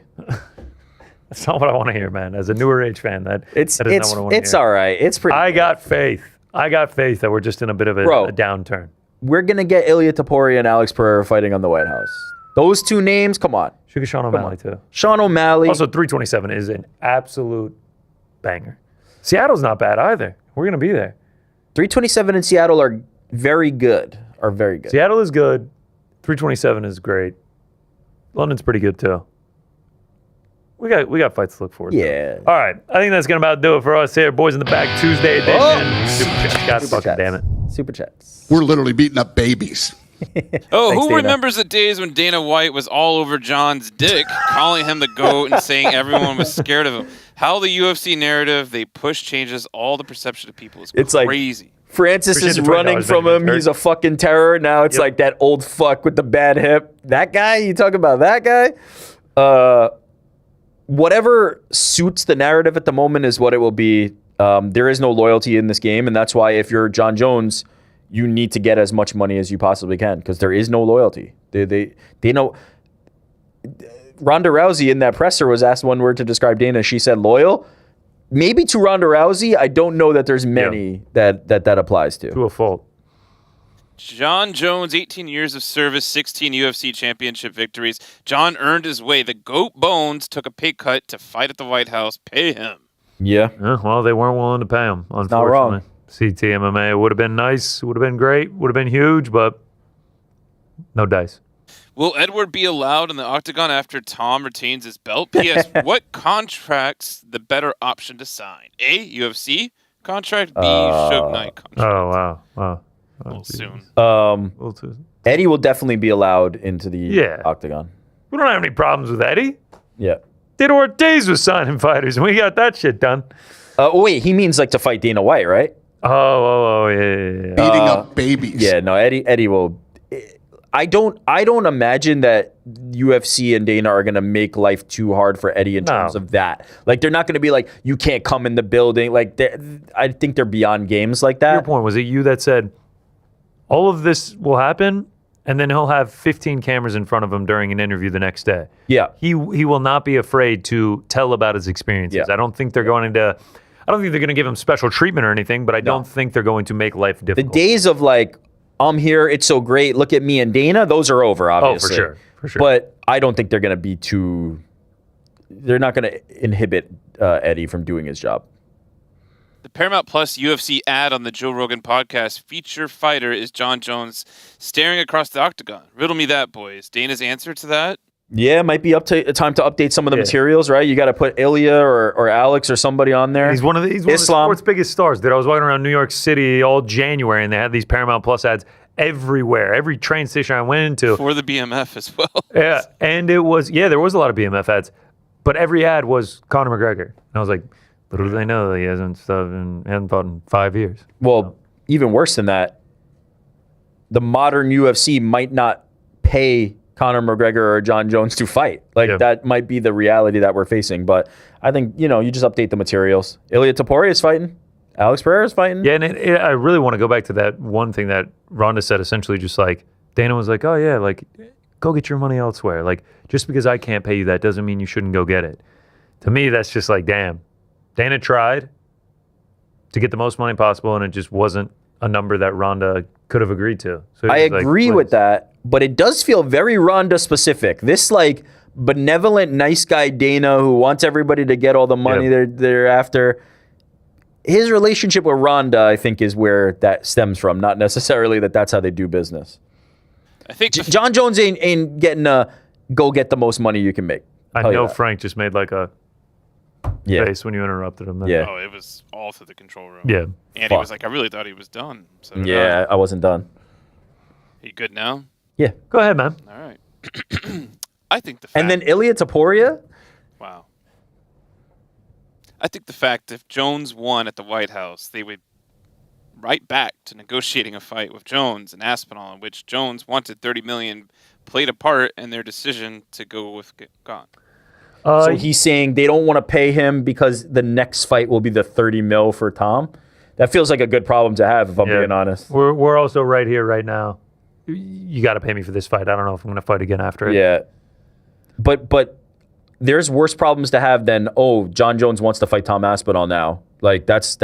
That's not what I want to hear, man. As a newer age fan, that is not what I want to hear. It's all right. It's pretty. I got faith that we're just in a bit of a downturn. We're gonna get Ilia Topuria and Alex Pereira fighting on the White House. Those two names, come on. Should get Sean O'Malley too. Sean O'Malley. Also, 327 is an absolute banger. Seattle's not bad either. We're gonna be there. 327 in Seattle are very good. Seattle is good. 327 is great. London's pretty good too. We got fights to look forward to. Yeah. All right. I think that's gonna about do it for us here, Boys in the Back Tuesday edition. Super Chats. God fucking damn it. Super Chats. We're literally beating up babies. Who remembers the days when Dana White was all over John's dick, calling him the GOAT and saying everyone was scared of him? How the UFC narrative, they push changes all the perception of people is crazy. Like Francis is running from him. He's a fucking terror. Now it's like that old fuck with the bad hip. That guy? You talk about that guy? Whatever suits the narrative at the moment is what it will be. There is no loyalty in this game, and that's why if you're Jon Jones, you need to get as much money as you possibly can because there is no loyalty. They know. Ronda Rousey in that presser was asked one word to describe Dana. She said loyal. Maybe to Ronda Rousey. I don't know that there's many that applies to. To a fault. Jon Jones, 18 years of service, 16 UFC championship victories. Jon earned his way. The GOAT Bones took a pay cut to fight at the White House. Pay him. Yeah. Well, they weren't willing to pay him, unfortunately. Not wrong. CTMMA would have been nice, would have been great, would have been huge, but no dice. Will Edward be allowed in the octagon after Tom retains his belt? P.S. What contract's the better option to sign? A, UFC contract, B, Suge Knight contract. Oh, wow. A little soon. Eddie will definitely be allowed into the octagon. We don't have any problems with Eddie. Yeah. Did Ortiz was signing fighters, and we got that shit done. Wait, he means like to fight Dana White, right? Yeah. Beating up babies. Yeah, no, Eddie will. I don't imagine that UFC and Dana are gonna make life too hard for Eddie in terms of that. Like, they're not gonna be like, you can't come in the building. Like, I think they're beyond games like that. Your point, was it you that said all of this will happen, and then he'll have 15 cameras in front of him during an interview the next day? Yeah. He will not be afraid to tell about his experiences. Yeah. I don't think they're going to give him special treatment or anything, but I don't think they're going to make life difficult. The days of like, I'm here, it's so great, look at me and Dana, those are over, obviously. For sure. But I don't think they're going to be they're not going to inhibit Eddie from doing his job. The Paramount Plus UFC ad on the Joe Rogan podcast, feature fighter is Jon Jones staring across the octagon. Riddle me that, boys. Dana's answer to that? Yeah, it might be time to update some of the materials, right? You got to put Ilia or Alex or somebody on there. He's one of the sport's biggest stars, dude. I was walking around New York City all January, and they had these Paramount Plus ads everywhere. Every train station I went into. For the BMF as well. Yeah, and there was a lot of BMF ads, but every ad was Conor McGregor. And I was like, little do they know that he hasn't fought in 5 years. Well, even worse than that, the modern UFC might not pay Conor McGregor or Jon Jones to fight. Like, that might be the reality that we're facing. But I think, you just update the materials. Ilia Topuria is fighting. Alex Pereira is fighting. Yeah, and I really want to go back to that one thing that Ronda said, essentially just like, Dana was like, oh yeah, like, go get your money elsewhere. Like, just because I can't pay you that doesn't mean you shouldn't go get it. To me, that's just like, damn. Dana tried to get the most money possible, and it just wasn't a number that Ronda could have agreed to. So I agree with that, but it does feel very Ronda specific. This like benevolent, nice guy Dana who wants everybody to get all the money they're after. His relationship with Ronda, I think, is where that stems from, not necessarily that's how they do business. I think Jon Jones ain't getting go get the most money you can make. I know Frank just made like a face when you interrupted him. Yeah. Oh, it was all through the control room. Yeah. Andy was like, I really thought he was done. So Yeah, I wasn't done. Are you good now? Yeah. Go ahead, man. All right. I think the fact... And then Ilia Topuria? Wow. I think the fact if Jones won at the White House, they would right back to negotiating a fight with Jones and Aspinall, in which Jones wanted $30 million, played a part in their decision to go with Gone. So he's saying they don't want to pay him because the next fight will be the $30 million for Tom. That feels like a good problem to have, if I'm being honest. We're also right here, right now. You got to pay me for this fight. I don't know if I'm going to fight again after it. Yeah, but there's worse problems to have than Jon Jones wants to fight Tom Aspinall now. Like that's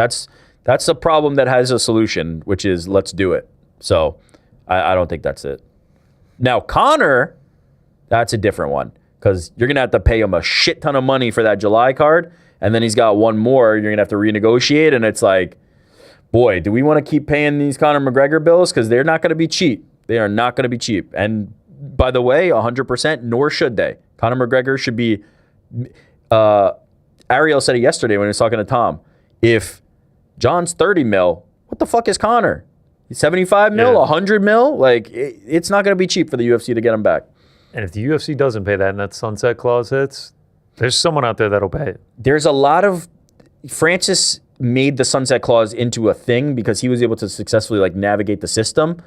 a problem that has a solution, which is let's do it. So I don't think that's it. Now Conor, that's a different one. Because you're going to have to pay him a shit ton of money for that July card, and then he's got one more you're going to have to renegotiate, and it's like, boy, do we want to keep paying these Conor McGregor bills? Because they're not going to be cheap. They are not going to be cheap. And by the way, 100%, nor should they. Conor McGregor should be... Ariel said it yesterday when he was talking to Tom. If John's 30 mil, what the fuck is Conor? He's 75 mil, 100 mil? Like, it's not going to be cheap for the UFC to get him back. And if the UFC doesn't pay that and that sunset clause hits, there's someone out there that'll pay it. There's a lot of... Francis made the sunset clause into a thing because he was able to successfully like navigate the system.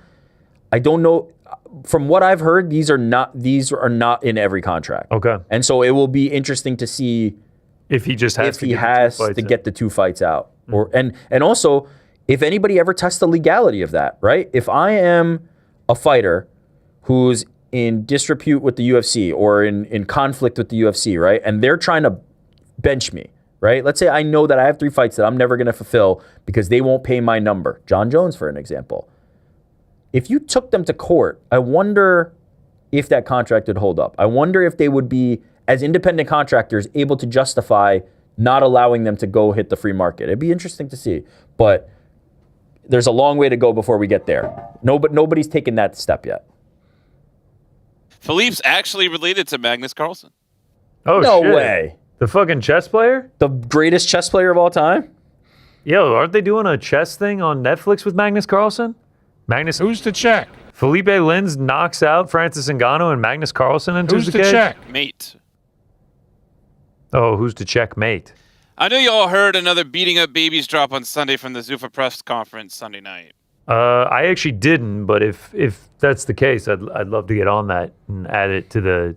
I don't know. From what I've heard, these are not in every contract. Okay. And so it will be interesting to see if he just has to get the two fights out. Or and also if anybody ever tests the legality of that, right? If I am a fighter who's in disrepute with the UFC or in conflict with the UFC, right? And they're trying to bench me, right? Let's say I know that I have 3 fights that I'm never going to fulfill because they won't pay my number. Jon Jones, for an example. If you took them to court, I wonder if that contract would hold up. I wonder if they would be, as independent contractors, able to justify not allowing them to go hit the free market. It'd be interesting to see. But there's a long way to go before we get there. Nobody's taken that step yet. Philippe's actually related to Magnus Carlsen. Oh, no shit. way. The fucking chess player? The greatest chess player of all time? Yo, aren't they doing a chess thing on Netflix with Magnus Carlsen? Who's to check? Felipe Lins knocks out Francis Ngannou and Magnus Carlsen into Who's the to cage? check? Mate. Oh, who's to checkmate? I know you all heard another beating up babies drop on Sunday from the Zuffa press conference Sunday night. I actually didn't, but if that's the case, I'd love to get on that and add it to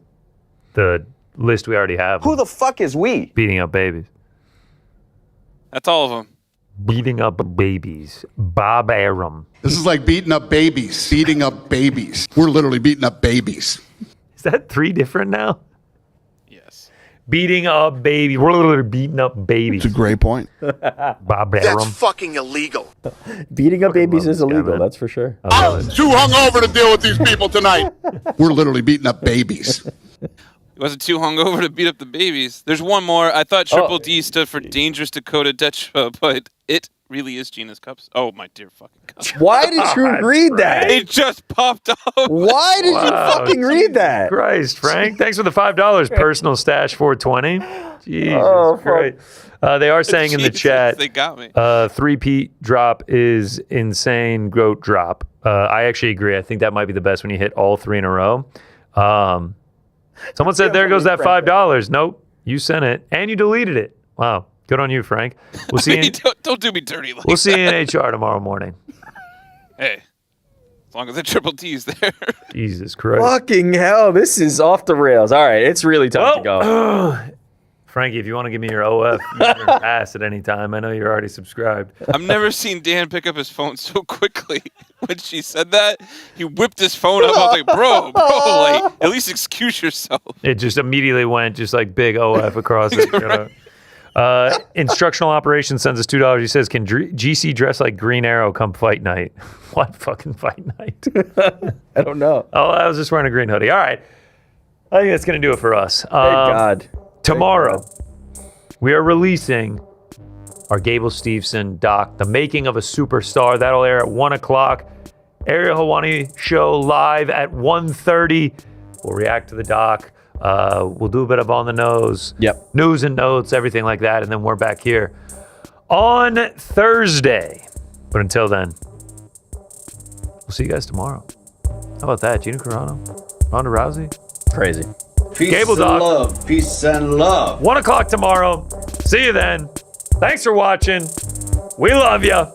the list we already have. Who the fuck is we? Beating up babies. That's all of them. Beating up babies. Bob Arum. This is like beating up babies. Beating up babies. We're literally beating up babies. Is that 3 different now? Beating up babies. We're literally beating up babies. It's a great point. Bob Arum. That's fucking illegal. Beating up babies is illegal, that's for sure. I'm too hungover to deal with these people tonight. We're literally beating up babies. He wasn't too hungover to beat up the babies. There's one more. I thought Triple D stood for Dangerous Dakota Detra, but it really is Gina's cups. Oh, my dear fucking cups. Why did you read that? It just popped up. Why did you fucking read that? Christ, Frank. Thanks for the $5. Personal stash 420. Jesus Christ. They are saying in the chat, they got me. 3-peat drop is insane. Goat drop. I actually agree. I think that might be the best when you hit all 3 in a row. Someone said, there goes that $5. Nope. You sent it and you deleted it. Wow. Good on you, Frank. We'll see you. Don't do me dirty like We'll see you that. in HR tomorrow morning. Hey, as long as the Triple D's there. Jesus Christ. Fucking hell, this is off the rails. All right, it's really time to go. Frankie, if you want to give me your OF, you can pass at any time. I know you're already subscribed. I've never seen Dan pick up his phone so quickly. When she said that, he whipped his phone up. I was like, bro, like, at least excuse yourself. It just immediately went just like big OF across it. Instructional Operations sends us $2. He says, can GC dress like Green Arrow come fight night? What fucking fight night? I don't know. Oh, I was just wearing a green hoodie. All right. I think that's going to do it for us. Thank God. Tomorrow, we are releasing our Gable Steveson doc, The Making of a Superstar. That'll air at 1 o'clock. Ariel Helwani show live at 1:30. We'll react to the doc. We'll do a bit of on the nose. Yep. News and notes, everything like that. And then we're back here on Thursday. But until then, we'll see you guys tomorrow. How about that? Gina Carano? Ronda Rousey? Crazy. Peace Gable and Doc. love. Peace and love. 1 o'clock tomorrow. See you then. Thanks for watching. We love you.